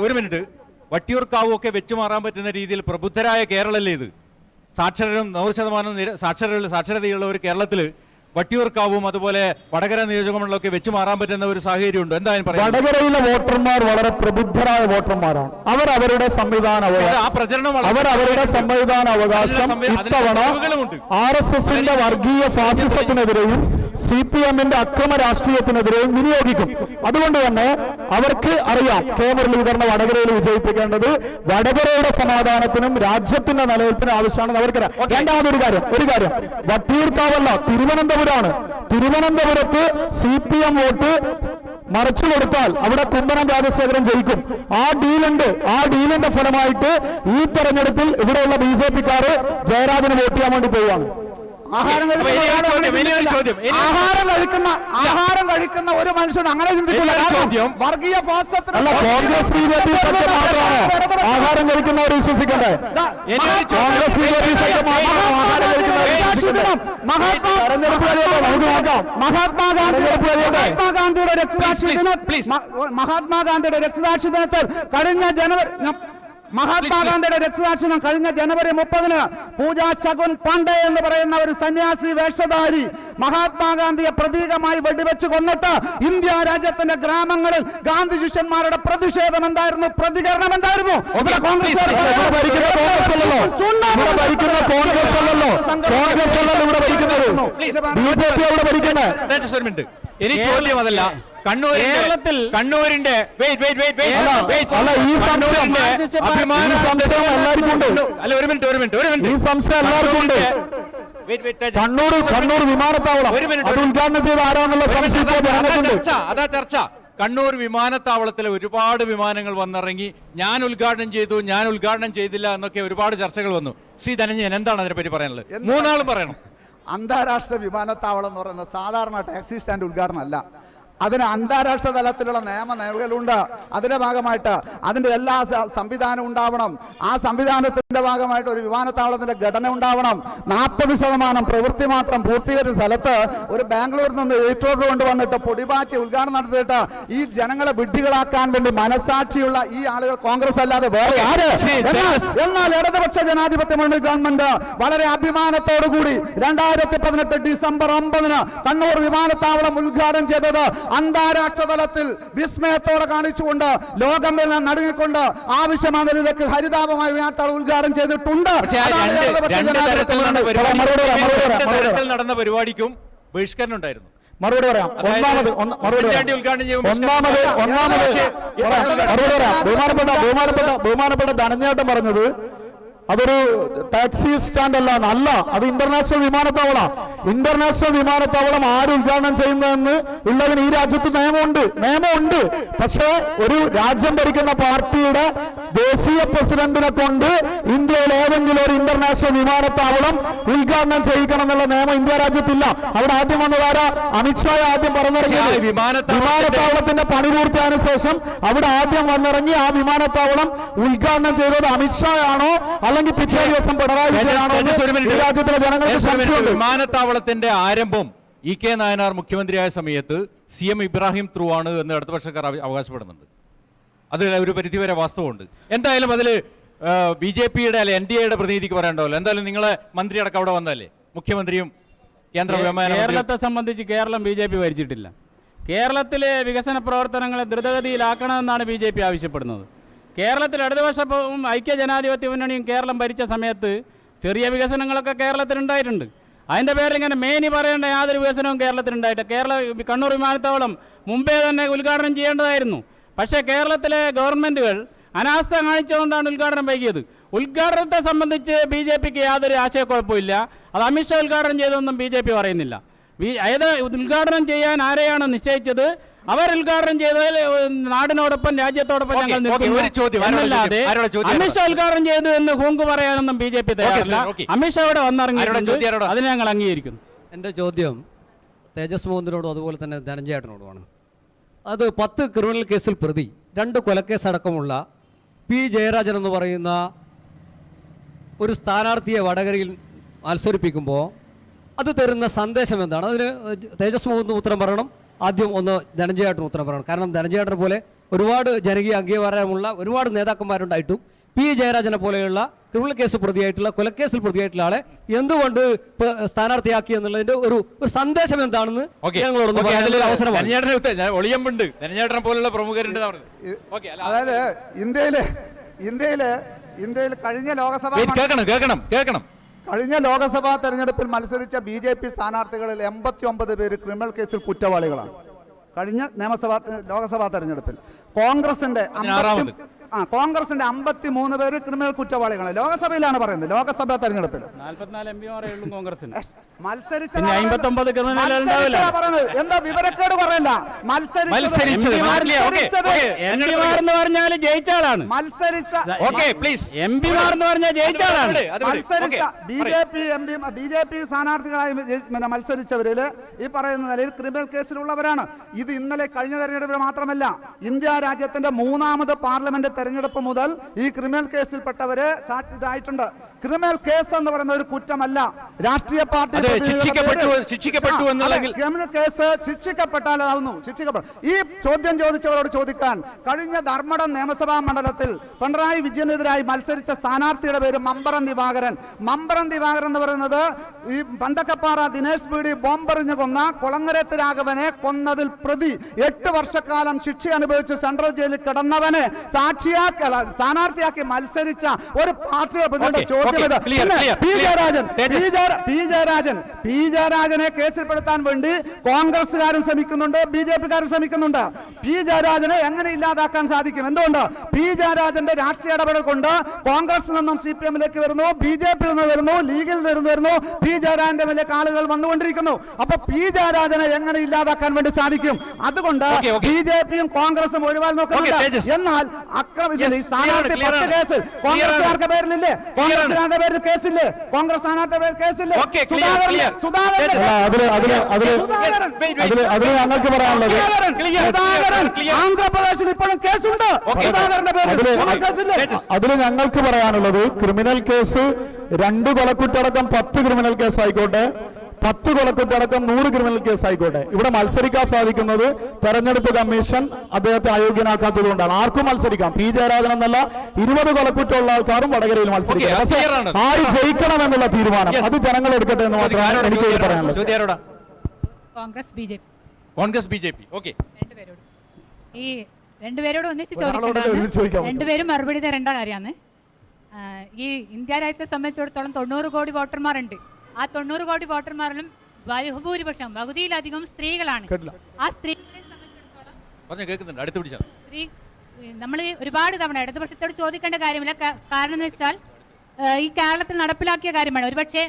ഒരു മിനിറ്റ്. വട്ടിയൂർക്കാവും ഒക്കെ വെച്ചു മാറാൻ പറ്റുന്ന രീതിയിൽ പ്രബുദ്ധരായ കേരളല്ലേ ഇത്? സാക്ഷരരും 100% സാക്ഷരതയുള്ള ഒരു കേരളത്തില് വട്ടിയൂർക്കാവും അതുപോലെ വടകര നിയോജകമണ്ഡലമൊക്കെ വെച്ച് മാറാൻ പറ്റുന്ന ഒരു സാഹചര്യമുണ്ട്. എന്തായാലും പറയാം. വടകരയിലെ വോട്ടർമാർ വളരെ പ്രബുദ്ധരായ വോട്ടർമാരാണ്. അവരുടെ സംവിധാന അവകാശം ഇത്തവണ RSSന്റെ വർഗീയ ഫാസിസത്തിനെതിരെയും CPMന്റെ അക്രമ രാഷ്ട്രീയത്തിനെതിരെയും വിനിയോഗിക്കും. അതുകൊണ്ട് തന്നെ അവർക്ക് അറിയാം മുരളീധരനെ വടകരയിൽ വിജയിപ്പിക്കേണ്ടത് വടകരയുടെ സമാധാനത്തിനും രാജ്യത്തിന്റെ നിലനിൽപ്പിനും ആവശ്യമാണെന്ന് അവർക്കറിയാം. രണ്ടാമതൊരു കാര്യം, വട്ടിയൂർക്കാവല്ല, തിരുവനന്തപുരത്ത് CPM വോട്ട് മറച്ചു കൊടുത്താൽ അവിടെ കുമ്മനം രാജശേഖരൻ ജയിക്കും. ആ ഡീലിന്റെ ഫലമായിട്ട് ഈ തെരഞ്ഞെടുപ്പിൽ ഇവിടെയുള്ള BJPക്കാർ ജയരാജന് വോട്ട് ചെയ്യാൻ വേണ്ടി പോവുകയാണ്. ആഹാരം കഴിക്കുന്ന ഒരു മനുഷ്യൻ അങ്ങനെ ചിന്തിക്കില്ല. വർഗീയ കോൺഗ്രസ് BJP ആഹാരം കഴിക്കുന്നവർ വിശ്വസിക്കണ്ടേ? മഹാത്മാഗാന്ധിയുടെ രക്തസാക്ഷി ദിനത്തിൽ കഴിഞ്ഞ ജനുവരി 30 പൂജാ ശകുൻ പാണ്ഡെ എന്ന് പറയുന്ന ഒരു സന്യാസി വേഷധാരി മഹാത്മാഗാന്ധിയെ പ്രതീകമായി വെടിവെച്ച് കൊന്നിട്ട് ഇന്ത്യ രാജ്യത്തിന്റെ ഗ്രാമങ്ങളിൽ ഗാന്ധി ശിഷ്യന്മാരുടെ പ്രതിഷേധം എന്തായിരുന്നു, പ്രതികരണം എന്തായിരുന്നു? ഇനി ചോദ്യം അതല്ല. കണ്ണൂരിന്റെ അല്ല, ഈ സംശയം എല്ലാവർക്കും ഉണ്ട്. അല്ല, ഒരു മിനിറ്റ് ഈ സംശയം എല്ലാവർക്കും ഉണ്ട്. കണ്ണൂർ വിമാനത്താവളം അത് ഉദ്ഘാടനം ചെയ്ത ആരാന്നുള്ള സംശയം അതാ ചർച്ച. കണ്ണൂർ വിമാനത്താവളത്തിൽ ഒരുപാട് വിമാനങ്ങൾ വന്നിറങ്ങി, ഞാൻ ഉദ്ഘാടനം ചെയ്തില്ല എന്നൊക്കെ ഒരുപാട് ചർച്ചകൾ വന്നു. ശ്രീ ധനഞ്ജയൻ, എന്താണ് അതിനെപ്പറ്റി പറയാനുള്ളത്? മൂന്നാളും പറയണം. അന്താരാഷ്ട്ര വിമാനത്താവളം എന്ന് പറയുന്നത് സാധാരണ ടാക്സി സ്റ്റാൻഡ് ഉദ്ഘാടനം അല്ല. അതിന് അന്താരാഷ്ട്ര തലത്തിലുള്ള നിയമങ്ങളുണ്ട്. അതിന്റെ ഭാഗമായിട്ട് അതിന്റെ എല്ലാ സംവിധാനം ഉണ്ടാവണം. ആ സംവിധാനത്തിന്റെ ഭാഗമായിട്ട് ഒരു വിമാനത്താവളത്തിന്റെ ഘടന ഉണ്ടാവണം. 40% പ്രവൃത്തി മാത്രം പൂർത്തീകരിച്ച സ്ഥലത്ത് ഒരു ബാംഗ്ലൂരിൽ നിന്ന് എയ്റ്റോട് കൊണ്ടുവന്നിട്ട് പൊടിപാറ്റി ഉദ്ഘാടനം നടത്തിയിട്ട് ഈ ജനങ്ങളെ വിഡ്ഢികളാക്കാൻ വേണ്ടി മനസാക്ഷിയുള്ള ഈ ആളുകൾ കോൺഗ്രസ് അല്ലാതെ വേറെ ആര്? എന്നാൽ ഇടതുപക്ഷ ജനാധിപത്യ മുന്നണി ഗവൺമെന്റ് വളരെ അഭിമാനത്തോടുകൂടി 2018 ഡിസംബർ 9 കണ്ണൂർ വിമാനത്താവളം ഉദ്ഘാടനം ചെയ്തത് അന്താരാഷ്ട്ര തലത്തിൽ വിസ്മയത്തോടെ കാണിച്ചുകൊണ്ട് ലോകം നടുങ്ങിക്കൊണ്ട് ആവശ്യമായ നിലയിലേക്ക് ഹരിതാപമായ വിമാനത്താവളം ഉദ്ഘാടനം ചെയ്തിട്ടുണ്ട്. നടന്ന പരിപാടിക്കും ബഹിഷ്കരണം ഉണ്ടായിരുന്നു. മറുപടി പറയാം. ബഹുമാനപ്പെട്ട ധനഞ്ഞേട്ടൻ പറഞ്ഞത് അതൊരു ടാക്സി സ്റ്റാൻഡ് അല്ല, അത് ഇന്റർനാഷണൽ വിമാനത്താവളം ആര് ഉദ്ഘാടനം ചെയ്യുന്നതെന്ന് ഉള്ളതിന് ഈ രാജ്യത്ത് നിയമമുണ്ട്. പക്ഷേ ഒരു രാജ്യം ഭരിക്കുന്ന പാർട്ടിയുടെ ദേശീയ പ്രസിഡന്റിനെ കൊണ്ട് ഇന്ത്യയിൽ ഏതെങ്കിലും ഒരു ഇന്റർനാഷണൽ വിമാനത്താവളം ഉദ്ഘാടനം ചെയ്യിക്കണം എന്നുള്ള നിയമം ഇന്ത്യ രാജ്യത്തില്ല. അവിടെ ആദ്യം വന്നതാരാ? അമിത്ഷാ ആദ്യം പറഞ്ഞിറങ്ങിയത്. വിമാനത്താവളത്തിന്റെ പണി പൂർത്തിയായതിനു ശേഷം അവിടെ ആദ്യം വന്നിറങ്ങി ആ വിമാനത്താവളം ഉദ്ഘാടനം ചെയ്തത് അമിത്ഷാ ആണോ അല്ലെങ്കിൽ പിറ്റേ ദിവസം പിണറായി വിജയനാണോ? രാജ്യത്തിലെ ജനങ്ങൾക്ക് വിമാനത്താവളത്തിന്റെ ആരംഭം EK നായനാർ മുഖ്യമന്ത്രിയായ സമയത്ത് CM ഇബ്രാഹിം ത്രൂ ആണ് എന്ന് ഇടതുപക്ഷക്കാർ അവകാശപ്പെടുന്നുണ്ട്. അത് ഒരു പരിധിവരെ വാസ്തവമുണ്ട്. എന്തായാലും അതിൽ BJPയുടെ അല്ലെ NDAയുടെ പ്രതിനിധിക്ക് പറയണ്ടല്ലോ. എന്തായാലും നിങ്ങളെ മന്ത്രി അടക്കം അവിടെ വന്നല്ലേ, മുഖ്യമന്ത്രിയും കേന്ദ്ര വ്യോമയാന. കേരളത്തെ സംബന്ധിച്ച് കേരളം BJP ഭരിച്ചിട്ടില്ല. കേരളത്തിലെ വികസന പ്രവർത്തനങ്ങളെ ദ്രുതഗതിയിലാക്കണമെന്നാണ് BJP ആവശ്യപ്പെടുന്നത്. കേരളത്തിൽ ഇടതുപക്ഷവും ഐക്യ ജനാധിപത്യ മുന്നണിയും കേരളം ഭരിച്ച സമയത്ത് ചെറിയ വികസനങ്ങളൊക്കെ കേരളത്തിലുണ്ടായിട്ടുണ്ട്. അതിൻ്റെ പേരിൽ ഇങ്ങനെ മേനി പറയേണ്ട യാതൊരു വികസനവും കേരളത്തിലുണ്ടായിട്ട് കണ്ണൂർ വിമാനത്താവളം മുമ്പേ തന്നെ ഉദ്ഘാടനം ചെയ്യേണ്ടതായിരുന്നു. പക്ഷേ കേരളത്തിലെ ഗവൺമെൻറ്റുകൾ അനാസ്ഥ കാണിച്ചുകൊണ്ടാണ് ഉദ്ഘാടനം വൈകിയത്. ഉദ്ഘാടനത്തെ സംബന്ധിച്ച് BJPക്ക് യാതൊരു ആശയക്കുഴപ്പമില്ല. അത് അമിത്ഷാ ഉദ്ഘാടനം ചെയ്തതൊന്നും BJP പറയുന്നില്ല. അതായത് ഉദ്ഘാടനം ചെയ്യാൻ ആരെയാണ് നിശ്ചയിച്ചത് അവർ ഉദ്ഘാടനം ചെയ്തതിൽ നാടിനോടൊപ്പം രാജ്യത്തോടൊപ്പം ഞങ്ങൾ നിൽക്കുന്നല്ലാതെ അമിത്ഷാ ഉദ്ഘാടനം ചെയ്തു എന്ന് ഹൂങ്ക് പറയാനൊന്നും BJP തയ്യാറല്ല. അമിത്ഷാ ഇവിടെ വന്നിറങ്ങിയിട്ടുണ്ട്, അതിനെ ഞങ്ങൾ അംഗീകരിക്കുന്നു. എൻ്റെ ചോദ്യം തേജസ് മോഹനോടും അതുപോലെ തന്നെ ധനഞ്ജയേട്ടനോടുമാണ്. അത് 10 ക്രിമിനൽ കേസിൽ പ്രതി 2 കൊലക്കേസ് അടക്കമുള്ള P. ജയരാജൻ എന്ന് പറയുന്ന ഒരു സ്ഥാനാർത്ഥിയെ വടകരയിൽ മത്സരിപ്പിക്കുമ്പോൾ അത് തരുന്ന സന്ദേശം എന്താണ്? അതിന് തേജസ് മോഹൻ ഉത്തരം പറയണം. ആദ്യം ഒന്ന് ധനഞ്ജയേട്ടന് ഉത്തരം പറയണം. കാരണം ധനഞ്ജയേട്ടനെ പോലെ ഒരുപാട് ജനകീയ അംഗീകാരമുള്ള ഒരുപാട് നേതാക്കന്മാരുണ്ടായിട്ടും P. ജയരാജനെ പോലെയുള്ള ക്രിമിനൽ കേസ് പ്രതിയായിട്ടുള്ള കൊലക്കേസിൽ പ്രതിയായിട്ടുള്ള ആളെ എന്തുകൊണ്ട് സ്ഥാനാർത്ഥിയാക്കി എന്നുള്ളതിന്റെ ഒരു സന്ദേശം എന്താണെന്ന് ഞങ്ങളോടൊന്ന് അവസരമാണ്. അതായത് ഇന്ത്യയില് കഴിഞ്ഞ ലോക്സഭാ തെരഞ്ഞെടുപ്പിൽ മത്സരിച്ച BJP സ്ഥാനാർത്ഥികളിൽ 89 പേര് ക്രിമിനൽ കേസിൽ കുറ്റവാളികളാണ്. കഴിഞ്ഞ ലോക്സഭാ തെരഞ്ഞെടുപ്പിൽ കോൺഗ്രസിന്റെ 53 പേര് ക്രിമിനൽ കുറ്റവാളികളാണ്. ലോക്സഭയിലാണ് പറയുന്നത്, ലോക്സഭാ തെരഞ്ഞെടുപ്പിൽ 44 MPമാരേ ഉള്ളൂ കോൺഗ്രസിന്. മത്സരിച്ച 59 ക്രിമിനൽ എന്താ വിവരക്കേട് പറയല്ല. MPമാരെന്ന് പറഞ്ഞാൽ ജയിച്ചാലാണ്. MPമാരെന്ന് പറഞ്ഞാൽ ജയിച്ചാലാണ്. BJP സ്ഥാനാർത്ഥികളായി മത്സരിച്ചവരിൽ ഈ പറയുന്ന നിലയിൽ ക്രിമിനൽ കേസിലുള്ളവരാണ്. ഇത് ഇന്നലെ കഴിഞ്ഞ തെരഞ്ഞെടുപ്പിൽ മാത്രമല്ല, ഇന്ത്യ രാജ്യത്തിന്റെ 3ാമത് പാർലമെന്റ് തെരഞ്ഞെടുപ്പ് മുതൽ ഈ ക്രിമിനൽ കേസിൽപ്പെട്ടവര് ഇതായിട്ടുണ്ട്. ക്രിമിനൽ കേസ് എന്ന് പറയുന്ന ഒരു കുറ്റമല്ല. രാഷ്ട്രീയ പാർട്ടി ക്രിമിനൽ കേസ് ശിക്ഷിക്കപ്പെട്ടാലാവുന്നു. ഈ ചോദ്യം ചോദിച്ചവരോട് ചോദിക്കാൻ, കഴിഞ്ഞ ധർമ്മടം നിയമസഭാ മണ്ഡലത്തിൽ പിണറായി വിജയനെതിരായി മത്സരിച്ച സ്ഥാനാർത്ഥിയുടെ പേര് മമ്പറം ദിവാകരൻ എന്ന് പറയുന്നത് ഈ പന്തക്കപ്പാറ ദിനേശ് BD ബോംബെറിഞ്ഞു കൊന്ന കുളങ്ങരത്ത് രാഘവനെ കൊന്നതിൽ പ്രതി 8 വർഷക്കാലം ശിക്ഷ അനുഭവിച്ച് സെൻട്രൽ ജയിലിൽ കിടന്നവനെ സ്ഥാനാർത്ഥിയാക്കി മത്സരിച്ച ഒരു പാർട്ടിയുടെ ചോദ്യം ചോദ്യം പി ജയരാജനെ കേസിൽപ്പെടുത്താൻ വേണ്ടി കോൺഗ്രസ്സുകാരും ശ്രമിക്കുന്നുണ്ട്, BJP-കാരും ശ്രമിക്കുന്നുണ്ട്. പി ജയരാജനെ എങ്ങനെ ഇല്ലാതാക്കാൻ സാധിക്കും? എന്തുകൊണ്ട്? പി ജയരാജന്റെ രാഷ്ട്രീയ ഇടപെടൽ കൊണ്ട് കോൺഗ്രസ് നിന്നും CPM-ലേക്ക് വരുന്നു, BJP നിന്ന് വരുന്നു, ലീഗിൽ നിന്ന് വരുന്നു, പി ജയരാജന്റെ മേലേക്ക് ആളുകൾ വന്നുകൊണ്ടിരിക്കുന്നു. അപ്പൊ പി ജയരാജനെ എങ്ങനെ ഇല്ലാതാക്കാൻ വേണ്ടി സാധിക്കും? അതുകൊണ്ട് BJP-യും കോൺഗ്രസും ഒരുപാട് നോക്കുന്നുണ്ട്. എന്നാൽ സ്ഥാനാർത്ഥി 10 കേസ് കോൺഗ്രസുകാരുടെ പേരിലില്ലേ? കോൺഗ്രസുകാരുടെ പേരിൽ കേസില്ലേ? കോൺഗ്രസ് സ്ഥാനാർത്ഥി പേരിൽ കേസില്ലേ? ആന്ധ്രാപ്രദേശിൽ ഇപ്പോഴും കേസുണ്ട്. അതിൽ ഞങ്ങൾക്ക് പറയാനുള്ളത്, ക്രിമിനൽ കേസ് 2 കൊലക്കുറ്റടക്കം 10 ക്രിമിനൽ കേസ് ആയിക്കോട്ടെ, 10 കൊലക്കുറ്റടക്കം 100 ക്രിമിനൽ കേസ് ആയിക്കോട്ടെ, ഇവിടെ മത്സരിക്കാൻ സാധിക്കുന്നത് തെരഞ്ഞെടുപ്പ് കമ്മീഷൻ അദ്ദേഹത്തെ അയോഗ്യനാക്കാത്തത് കൊണ്ടാണ്. ആർക്കും മത്സരിക്കാം. പി ജയരാജൻ എന്നല്ല 20 കൊലക്കുറ്റമുള്ള ആൾക്കാരും വടകരയിൽ മത്സരിക്കാം. പക്ഷേ ആര് ജയിക്കണം എന്നുള്ള തീരുമാനം അത് ജനങ്ങൾ എടുക്കട്ടെ എന്ന് മാത്രമാണ് എനിക്ക് പറയാനുള്ളത്. കോൺഗ്രസ് BJP ഈ രണ്ടുപേരോട് ഒന്നിച്ച് ചോദിക്കാം. രണ്ടുപേരും മറുപടി തരേണ്ട കാര്യമാണ്. ഈ ഇന്ത്യ രാജ്യത്തെ സംബന്ധിച്ചിടത്തോളം 90 കോടി വോട്ടർമാരുണ്ട്. ആ 90 കോടി വോട്ടർമാരിലും ബഹുഭൂരിപക്ഷം പകുതിയിലധികം സ്ത്രീകളാണ്. ആ സ്ത്രീകളെ സംബന്ധിച്ചിടത്തോളം നമ്മൾ ഒരുപാട് തവണ ഇടതുപക്ഷത്തോട് ചോദിക്കേണ്ട കാര്യമില്ല. കാരണം എന്ന് വെച്ചാൽ ഈ കേരളത്തിൽ നടപ്പിലാക്കിയ കാര്യമാണ്. ഒരുപക്ഷെ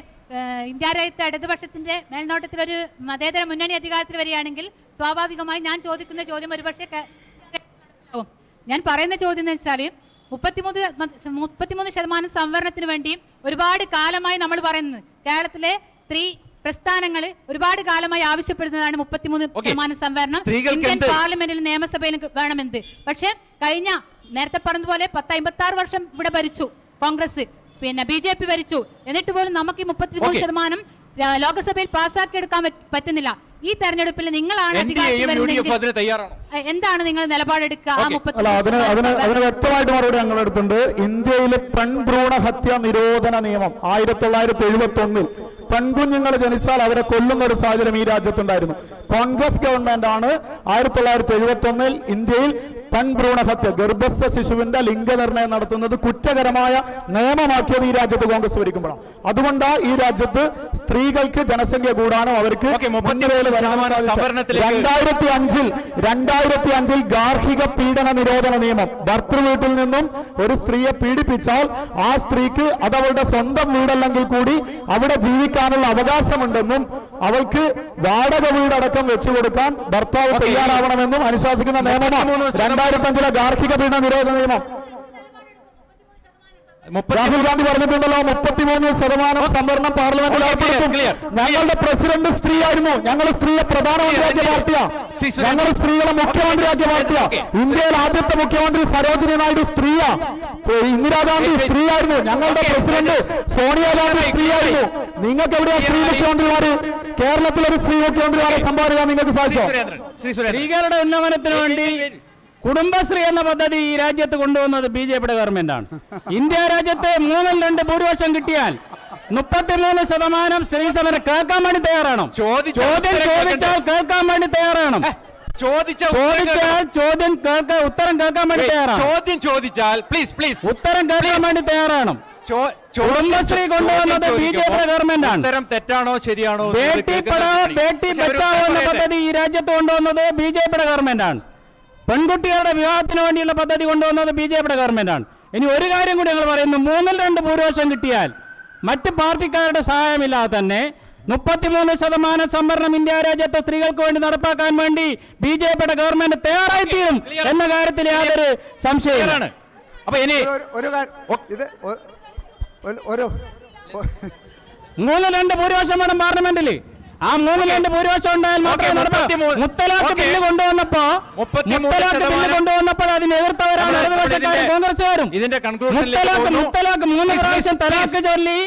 ഇന്ത്യ രാജ്യത്തെ ഇടതുപക്ഷത്തിന്റെ മേൽനോട്ടത്തിൽ ഒരു മതേതര മുന്നണി അധികാരത്തിൽ വരികയാണെങ്കിൽ സ്വാഭാവികമായി ഞാൻ ചോദിക്കുന്ന ചോദ്യം ഒരുപക്ഷെ ഞാൻ പറയുന്ന ചോദ്യം എന്ന് വെച്ചാൽ 33% സംവരണത്തിന് വേണ്ടിയും ഒരുപാട് കാലമായി നമ്മൾ പറയുന്നത്, കേരളത്തിലെ സ്ത്രീ പ്രസ്ഥാനങ്ങൾ ഒരുപാട് കാലമായി ആവശ്യപ്പെടുന്നതാണ് 33% സംവരണം ഇന്ത്യൻ പാർലമെന്റിൽ നിയമസഭയിൽ വേണമെന്ന്. പക്ഷെ കഴിഞ്ഞ നേരത്തെ പറഞ്ഞതുപോലെ 56 വർഷം ഇവിടെ ഭരിച്ചു കോൺഗ്രസ്, പിന്നെ BJP ഭരിച്ചു. എന്നിട്ട് പോലും നമുക്ക് ഈ 33% ലോകസഭയിൽ പാസ്സാക്കിയെടുക്കാൻ പറ്റുന്നില്ല. ഈ തെരഞ്ഞെടുപ്പിൽ നിങ്ങളാണ് എന്താണ് നിങ്ങൾ നിലപാടെടുക്കുക? അതിന് വ്യക്തമായിട്ട് മറുപടി ഞങ്ങളെടുത്തുണ്ട്. ഇന്ത്യയിലെ പെൺഭ്രൂണ ഹത്യ നിരോധന നിയമം 1971 പെൺകുഞ്ഞുങ്ങൾ ജനിച്ചാൽ അവരെ കൊല്ലുന്ന ഒരു സാഹചര്യം ഈ രാജ്യത്തുണ്ടായിരുന്നു. കോൺഗ്രസ് ഗവൺമെന്റ് ആണ് 1971 ഇന്ത്യയിൽ പെൺഭ്രൂണ ഹത്യ, ഗർഭസ്ഥ ശിശുവിന്റെ ലിംഗനിർണയം നടത്തുന്നത് കുറ്റകരമായ നിയമമാക്കിയത് ഈ രാജ്യത്ത് കോൺഗ്രസ് ഭരിക്കുമ്പോഴാണ്. അതുകൊണ്ടാണ് ഈ രാജ്യത്ത് സ്ത്രീകൾക്ക് ജനസംഖ്യ കൂടാനും അവർക്ക് 2005 ഗാർഹിക പീഡന നിരോധന നിയമം, ഭർത്തൃ വീട്ടിൽ നിന്നും ഒരു സ്ത്രീയെ പീഡിപ്പിച്ചാൽ ആ സ്ത്രീക്ക് അത് അവളുടെ സ്വന്തം വീടല്ലെങ്കിൽ കൂടി അവിടെ ജീവിക്കാനുള്ള അവകാശമുണ്ടെന്നും അവൾക്ക് വാടക വീടടക്കം വെച്ചു കൊടുക്കാൻ ഭർത്താവ് തയ്യാറാവണമെന്നും അനുശാസിക്കുന്ന നിയമമാണ് 2005 ഗാർഹിക പീഡന നിരോധന നിയമം. രാഹുൽ ഗാന്ധി പറഞ്ഞിട്ടുണ്ടല്ലോ 33% സംവരണം പാർലമെന്റിൽ ഏർപ്പെടുത്തും. ഞങ്ങളുടെ പ്രസിഡന്റ് സ്ത്രീയായിരുന്നു. ഞങ്ങൾ സ്ത്രീയെ പ്രധാനമന്ത്രിയാക്കിയ പാർട്ടിയാ. ഞങ്ങൾ സ്ത്രീകളെ മുഖ്യമന്ത്രിയാക്കിയ പാർട്ടിയാ. ഇന്ത്യയിൽ ആദ്യത്തെ മുഖ്യമന്ത്രി സരോജിനി നായിഡു സ്ത്രീയാ. ഇന്ദിരാഗാന്ധി സ്ത്രീയായിരുന്നു. ഞങ്ങളുടെ പ്രസിഡന്റ് സോണിയാഗാന്ധി സ്ത്രീയായിരുന്നു. നിങ്ങൾക്ക് എവിടെയാ സ്ത്രീ മുഖ്യമന്ത്രിമാര്? കേരളത്തിലൊരു സ്ത്രീ മുഖ്യമന്ത്രിമാരെ സംഭാവന നിങ്ങൾക്ക് സാധിച്ചോ? സ്ത്രീകളുടെ ഉന്നമനത്തിന് വേണ്ടി കുടുംബശ്രീ എന്ന പദ്ധതി ഈ രാജ്യത്ത് കൊണ്ടുവന്നത് BJP-യുടെ ഗവൺമെന്റാണ്. ഇന്ത്യ രാജ്യത്തെ 3/2 ഭൂരിപക്ഷം കിട്ടിയാൽ 33% സ്ത്രീ സമരം കേൾക്കാൻ വേണ്ടി തയ്യാറാണോ? ചോദ്യം ചോദിച്ചാൽ കേൾക്കാൻ വേണ്ടി തയ്യാറാണോ? ഉത്തരം കേൾക്കാൻ വേണ്ടി തയ്യാറാണ്. ചോദ്യം ചോദിച്ചാൽ ഉത്തരം കേൾക്കാൻ വേണ്ടി തയ്യാറാണ്. കുടുംബശ്രീ കൊണ്ടുവന്നത് BJP-യുടെ ഗവൺമെന്റാണ്. ഉത്തരം തെറ്റാണോ ശരിയാണോ? ബേട്ടി പഠാവോ ബേട്ടി ബച്ചാവോ എന്ന പദ്ധതി ഈ രാജ്യത്ത് കൊണ്ടുവന്നത് BJP-യുടെ ഗവൺമെന്റാണ്. പെൺകുട്ടികളുടെ വിവാഹത്തിന് വേണ്ടിയുള്ള പദ്ധതി കൊണ്ടുവന്നത് BJP-യുടെ ഗവൺമെന്റാണ്. ഇനി ഒരു കാര്യം കൂടി ഞങ്ങൾ പറയുന്നു, 3/2 ഭൂരിപക്ഷം കിട്ടിയാൽ മറ്റ് പാർട്ടിക്കാരുടെ സഹായമില്ലാതെ തന്നെ 33% സംവരണം ഇന്ത്യ രാജ്യത്തെ സ്ത്രീകൾക്ക് വേണ്ടി നടപ്പാക്കാൻ വേണ്ടി BJP-യുടെ ഗവൺമെന്റ് തയ്യാറായിത്തീരും എന്ന കാര്യത്തിൽ യാതൊരു സംശയമാണ്. അപ്പൊ ഇനി 3/2 ഭൂരിപക്ഷം വേണം പാർലമെന്റിൽ. ആ 3/2 ഭൂരിപക്ഷം ഉണ്ടായാൽ മാത്രമേ നടപ്പാക്കൂ. മുത്തലാഖ് ബില്ല് കൊണ്ടുവന്നപ്പോൾ അതിനെ എതിർത്തവരാണ് ഇടതുപക്ഷക്കാരും കോൺഗ്രസുകാരും. മുത്തലാഖ് 3 പ്രാവശ്യം തലാഖ് ചൊല്ലി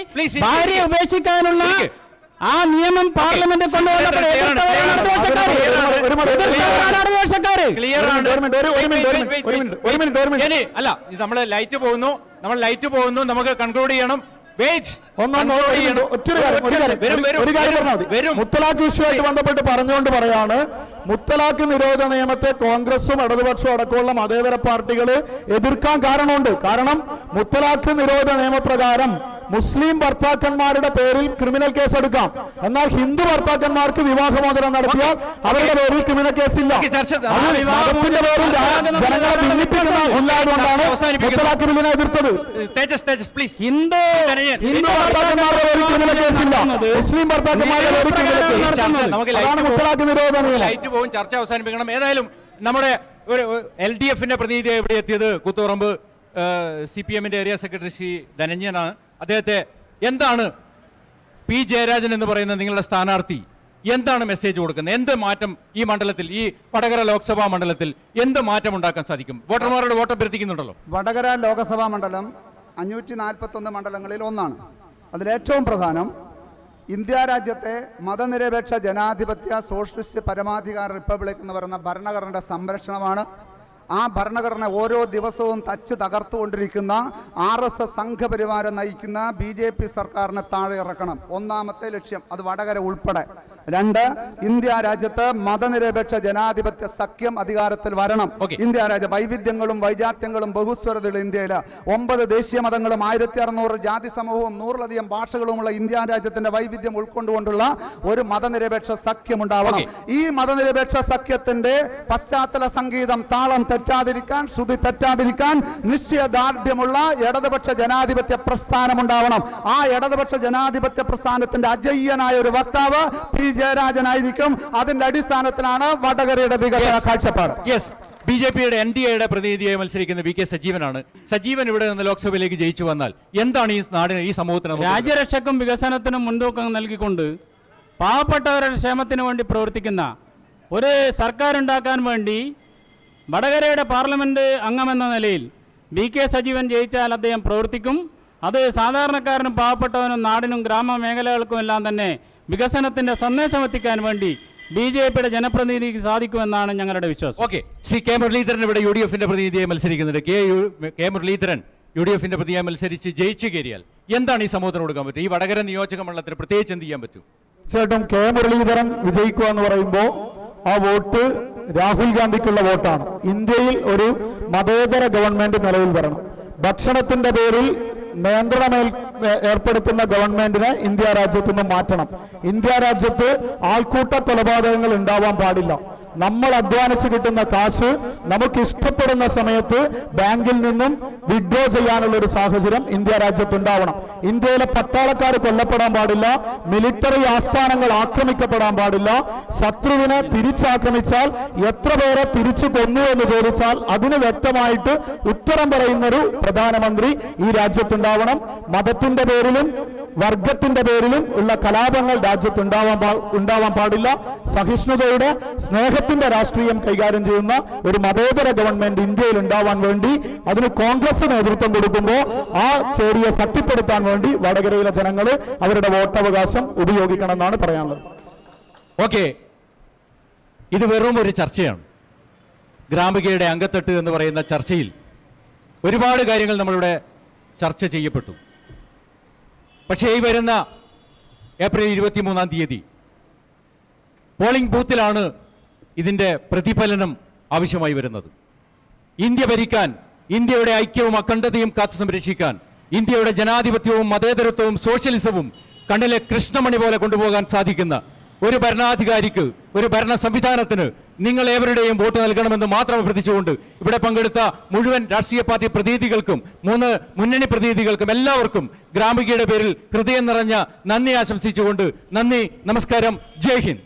ഭാര്യയെ ഉപേക്ഷിക്കാനുള്ള ആ നിയമം പാർലമെന്റിൽ കൊണ്ടുവന്നപ്പോൾ എതിർത്തവരാണ് ഇടതുപക്ഷക്കാര്. അല്ല, നമ്മള് ലൈറ്റ് പോകുന്നു, നമുക്ക് കൺക്ലൂഡ് ചെയ്യണം. മുത്തലാഖ് ഇഷ്യൂമായിട്ട് ബന്ധപ്പെട്ട് പറഞ്ഞുകൊണ്ട് പറയാണ്, മുത്തലാഖ് നിരോധന നിയമത്തെ കോൺഗ്രസും ഇടതുപക്ഷവും അടക്കമുള്ള മതേതര പാർട്ടികൾ എതിർക്കാൻ കാരണമുണ്ട്. കാരണം മുത്തലാഖ് നിരോധന നിയമപ്രകാരം മുസ്ലിം ഭർത്താക്കന്മാരുടെ പേരിൽ ക്രിമിനൽ കേസ് എടുക്കാം. എന്നാൽ ഹിന്ദു ഭർത്താക്കന്മാർക്ക് വിവാഹമോചനം നടത്തിയാൽ അവരുടെ പേരിൽ ക്രിമിനൽ കേസില്ല. മതത്തിന്റെ പേരിൽ ജനങ്ങളെ ഭിന്നിപ്പിക്കുന്ന ഇല്ലാതുകൊണ്ടാണ് മുത്തലാഖ് ബില്ലിനെ എതിർത്തത്. ഹിന്ദു ഭർത്താക്കന്മാരുടെ പേരിൽ ക്രിമിനൽ കേസില്ല, മുസ്ലിം ഭർത്താക്കന്മാരുടെ പേരിൽ ക്രിമിനൽ കേസ്. അതാണ് മുത്തലാഖ് നിരോധന നിയമം. ചർച്ച അവസാനിപ്പിക്കണം. ഏതായാലും നമ്മുടെ ഒരു LDFന്റെ പ്രതിനിധി എവിടെ എത്തിയത് കൂത്തുപറമ്പ് CPMന്റെ ഏരിയ സെക്രട്ടറി ശ്രീ ധനഞ്ജയനാണ്. അദ്ദേഹത്തെ എന്താണ് പി ജയരാജൻ എന്ന് പറയുന്ന നിങ്ങളുടെ സ്ഥാനാർത്ഥി എന്താണ് മെസ്സേജ് കൊടുക്കുന്നത്? എന്ത് മാറ്റം ഈ മണ്ഡലത്തിൽ, ഈ വടകര ലോക്സഭാ മണ്ഡലത്തിൽ എന്ത് മാറ്റം ഉണ്ടാക്കാൻ സാധിക്കും? വോട്ടർമാരോട് വോട്ട് അഭ്യർത്ഥിക്കുന്നുണ്ടല്ലോ. വടകര ലോക്സഭാ മണ്ഡലം 541 മണ്ഡലങ്ങളിൽ ഒന്നാണ്. അതിലേറ്റവും പ്രധാനം ഇന്ത്യ രാജ്യത്തെ മതനിരപേക്ഷ ജനാധിപത്യ സോഷ്യലിസ്റ്റ് പരമാധികാര റിപ്പബ്ലിക് എന്ന് പറയുന്ന ഭരണഘടനയുടെ സംരക്ഷണമാണ്. ആ ഭരണഘടന ഓരോ ദിവസവും തകർത്തുകൊണ്ടിരിക്കുന്ന RSS സംഘപരിവാരം നയിക്കുന്ന BJP സർക്കാരിനെ താഴെ ഇറക്കണം. ഒന്നാമത്തെ ലക്ഷ്യം അത് വടകര ഉൾപ്പെടെ. 2, ഇന്ത്യ രാജ്യത്ത് മതനിരപേക്ഷ ജനാധിപത്യ സഖ്യം അധികാരത്തിൽ വരണം. ഇന്ത്യ രാജ്യം വൈവിധ്യങ്ങളും വൈജാത്യങ്ങളും ബഹുസ്വരതയുള്ള ഇന്ത്യയില് 9 ദേശീയ മതങ്ങളും 1600 ജാതി സമൂഹവും 100ലധികം ഭാഷകളുമുള്ള ഇന്ത്യ രാജ്യത്തിന്റെ വൈവിധ്യം ഉൾക്കൊണ്ടുകൊണ്ടുള്ള ഒരു മതനിരപേക്ഷ സഖ്യം ഉണ്ടാവണം. ഈ മതനിരപേക്ഷ സഖ്യത്തിന്റെ പശ്ചാത്തല സംഗീതം താളം തെറ്റാതിരിക്കാൻ, ശ്രുതി തെറ്റാതിരിക്കാൻ നിശ്ചയദാർഢ്യമുള്ള ഇടതുപക്ഷ ജനാധിപത്യ പ്രസ്ഥാനം ഉണ്ടാവണം. ആ ഇടതുപക്ഷ ജനാധിപത്യ പ്രസ്ഥാനത്തിന്റെ അജയ്യനായ ഒരു വക്താവ് പി ജയരാജനായിരിക്കും. അതിന്റെ അടിസ്ഥാനത്തിലാണ് വടകരയുടെ വികസന കാഴ്ചപ്പാട്. BJPയുടെ NDAയുടെ പ്രതിനിധിയായി മത്സരിക്കുന്ന VK സജീവനാണ്. സജീവൻ ഇവിടെ നിന്ന് ലോക്സഭയിലേക്ക് ജയിച്ചു വന്നാൽ എന്താണ് ഈ നാടിന്, ഈ സമൂഹത്തിന്? രാജ്യരക്ഷയ്ക്കും വികസനത്തിനും മുൻതൂക്കം നൽകിക്കൊണ്ട് പാവപ്പെട്ടവരുടെ ക്ഷേമത്തിന് വേണ്ടി പ്രവർത്തിക്കുന്ന ഒരു സർക്കാർ ഉണ്ടാക്കാൻ വേണ്ടി വടകരയുടെ പാർലമെന്റ് അംഗമെന്ന നിലയിൽ VK സജീവൻ ജയിച്ചാൽ അദ്ദേഹം പ്രവർത്തിക്കും. അത് സാധാരണക്കാരനും പാവപ്പെട്ടവനും നാടിനും ഗ്രാമമേഖലകൾക്കും എല്ലാം തന്നെ വികസനത്തിന്റെ സന്ദേശം എത്തിക്കാൻ വേണ്ടി BJPയുടെ ജനപ്രതിനിധിക്ക് സാധിക്കുമെന്നാണ് ഞങ്ങളുടെ വിശ്വാസം. ഓക്കെ, ശ്രീ കെ മുരളീധരൻ ഇവിടെ UDFന്റെ പ്രതിനിധിയായി മത്സരിക്കുന്നുണ്ട്. കെ മുരളീധരൻ UDFന്റെ പ്രതിനിധിയായി മത്സരിച്ച് ജയിച്ചു കയറിയാൽ എന്താണ് ഈ സമൂഹത്തിന് കൊടുക്കാൻ പറ്റും? ഈ വടകര നിയോജക മണ്ഡലത്തിന് പ്രത്യേകിച്ച് എന്ത് ചെയ്യാൻ പറ്റും? തീർച്ചയായിട്ടും കെ മുരളീധരൻ വിജയിക്കുക എന്ന് പറയുമ്പോൾ ആ വോട്ട് രാഹുൽ ഗാന്ധിക്കുള്ള വോട്ടാണ്. ഇന്ത്യയിൽ ഒരു മതേതര ഗവൺമെന്റ് നിലവിൽ വരണം. ഭക്ഷണത്തിന്റെ പേരിൽ നിയന്ത്രണം ഏർപ്പെടുത്തുന്ന ഗവൺമെന്റിനെ ഇന്ത്യ രാജ്യത്തു നിന്ന് മാറ്റണം. ഇന്ത്യ രാജ്യത്ത് ആൾക്കൂട്ട കൊലപാതകങ്ങൾ ഉണ്ടാവാൻ പാടില്ല. നമ്മൾ അധ്വാനിച്ച് കിട്ടുന്ന കാശ് നമുക്ക് ഇഷ്ടപ്പെടുന്ന സമയത്ത് ബാങ്കിൽ നിന്നും വിഡ്രോ ചെയ്യാനുള്ള ഒരു സാഹചര്യം ഇന്ത്യ രാജ്യത്തുണ്ടാവണം. ഇന്ത്യയിലെ പട്ടാളക്കാർ കൊല്ലപ്പെടാൻ പാടില്ല, മിലിറ്ററി ആസ്ഥാനങ്ങൾ ആക്രമിക്കപ്പെടാൻ പാടില്ല. ശത്രുവിനെ തിരിച്ചാക്രമിച്ചാൽ എത്ര പേരെ തിരിച്ചു കൊന്നു എന്ന് ചോദിച്ചാൽ അതിന് വ്യക്തമായിട്ട് ഉത്തരം പറയുന്നൊരു പ്രധാനമന്ത്രി ഈ രാജ്യത്തുണ്ടാവണം. മതത്തിന്റെ പേരിലും വർഗത്തിന്റെ പേരിലും ഉള്ള കലാപങ്ങൾ രാജ്യത്ത് ഉണ്ടാവാൻ പാടില്ല. സഹിഷ്ണുതയുടെ, സ്നേഹത്തിന്റെ രാഷ്ട്രീയം കൈകാര്യം ചെയ്യുന്ന ഒരു മതേതര ഗവൺമെന്റ് ഇന്ത്യയിൽ ഉണ്ടാവാൻ വേണ്ടി അതിന് കോൺഗ്രസ് നേതൃത്വം കൊടുക്കുമ്പോൾ ആ ചേരിയെ ശക്തിപ്പെടുത്താൻ വേണ്ടി വടകരയിലെ ജനങ്ങൾ അവരുടെ വോട്ടവകാശം ഉപയോഗിക്കണം എന്നാണ് പറയാനുള്ളത്. ഓക്കെ, ഇത് വെറും ഒരു ചർച്ചയാണ്. ഗ്രാമികയുടെ അങ്കത്തട്ട് എന്ന് പറയുന്ന ചർച്ചയിൽ ഒരുപാട് കാര്യങ്ങൾ നമ്മളിവിടെ ചർച്ച ചെയ്യപ്പെട്ടു. പക്ഷേ ഈ വരുന്ന ഏപ്രിൽ 23-ാം തീയതി പോളിംഗ് ബൂത്തിലാണ് ഇതിൻ്റെ പ്രതിഫലനം ആവശ്യമായി വരുന്നത്. ഇന്ത്യ ഭരിക്കാൻ, ഇന്ത്യയുടെ ഐക്യവും അഖണ്ഡതയും കാത്തു സംരക്ഷിക്കാൻ, ഇന്ത്യയുടെ ജനാധിപത്യവും മതേതരത്വവും സോഷ്യലിസവും കണ്ണിലെ കൃഷ്ണമണി പോലെ കൊണ്ടുപോകാൻ സാധിക്കുന്ന ഒരു ഭരണാധികാരിക്ക്, ഒരു ഭരണ സംവിധാനത്തിന് നിങ്ങൾ ഏവരുടെയും വോട്ട് നൽകണമെന്ന് മാത്രം അഭ്യർത്ഥിച്ചുകൊണ്ട് ഇവിടെ പങ്കെടുത്ത മുഴുവൻ രാഷ്ട്രീയ പാർട്ടി പ്രതിനിധികൾക്കും 3 മുന്നണി പ്രതിനിധികൾക്കും എല്ലാവർക്കും ഗ്രാമികയുടെ പേരിൽ ഹൃദയം നിറഞ്ഞ നന്ദി ആശംസിച്ചുകൊണ്ട് നന്ദി, നമസ്കാരം, ജയ് ഹിന്ദ്.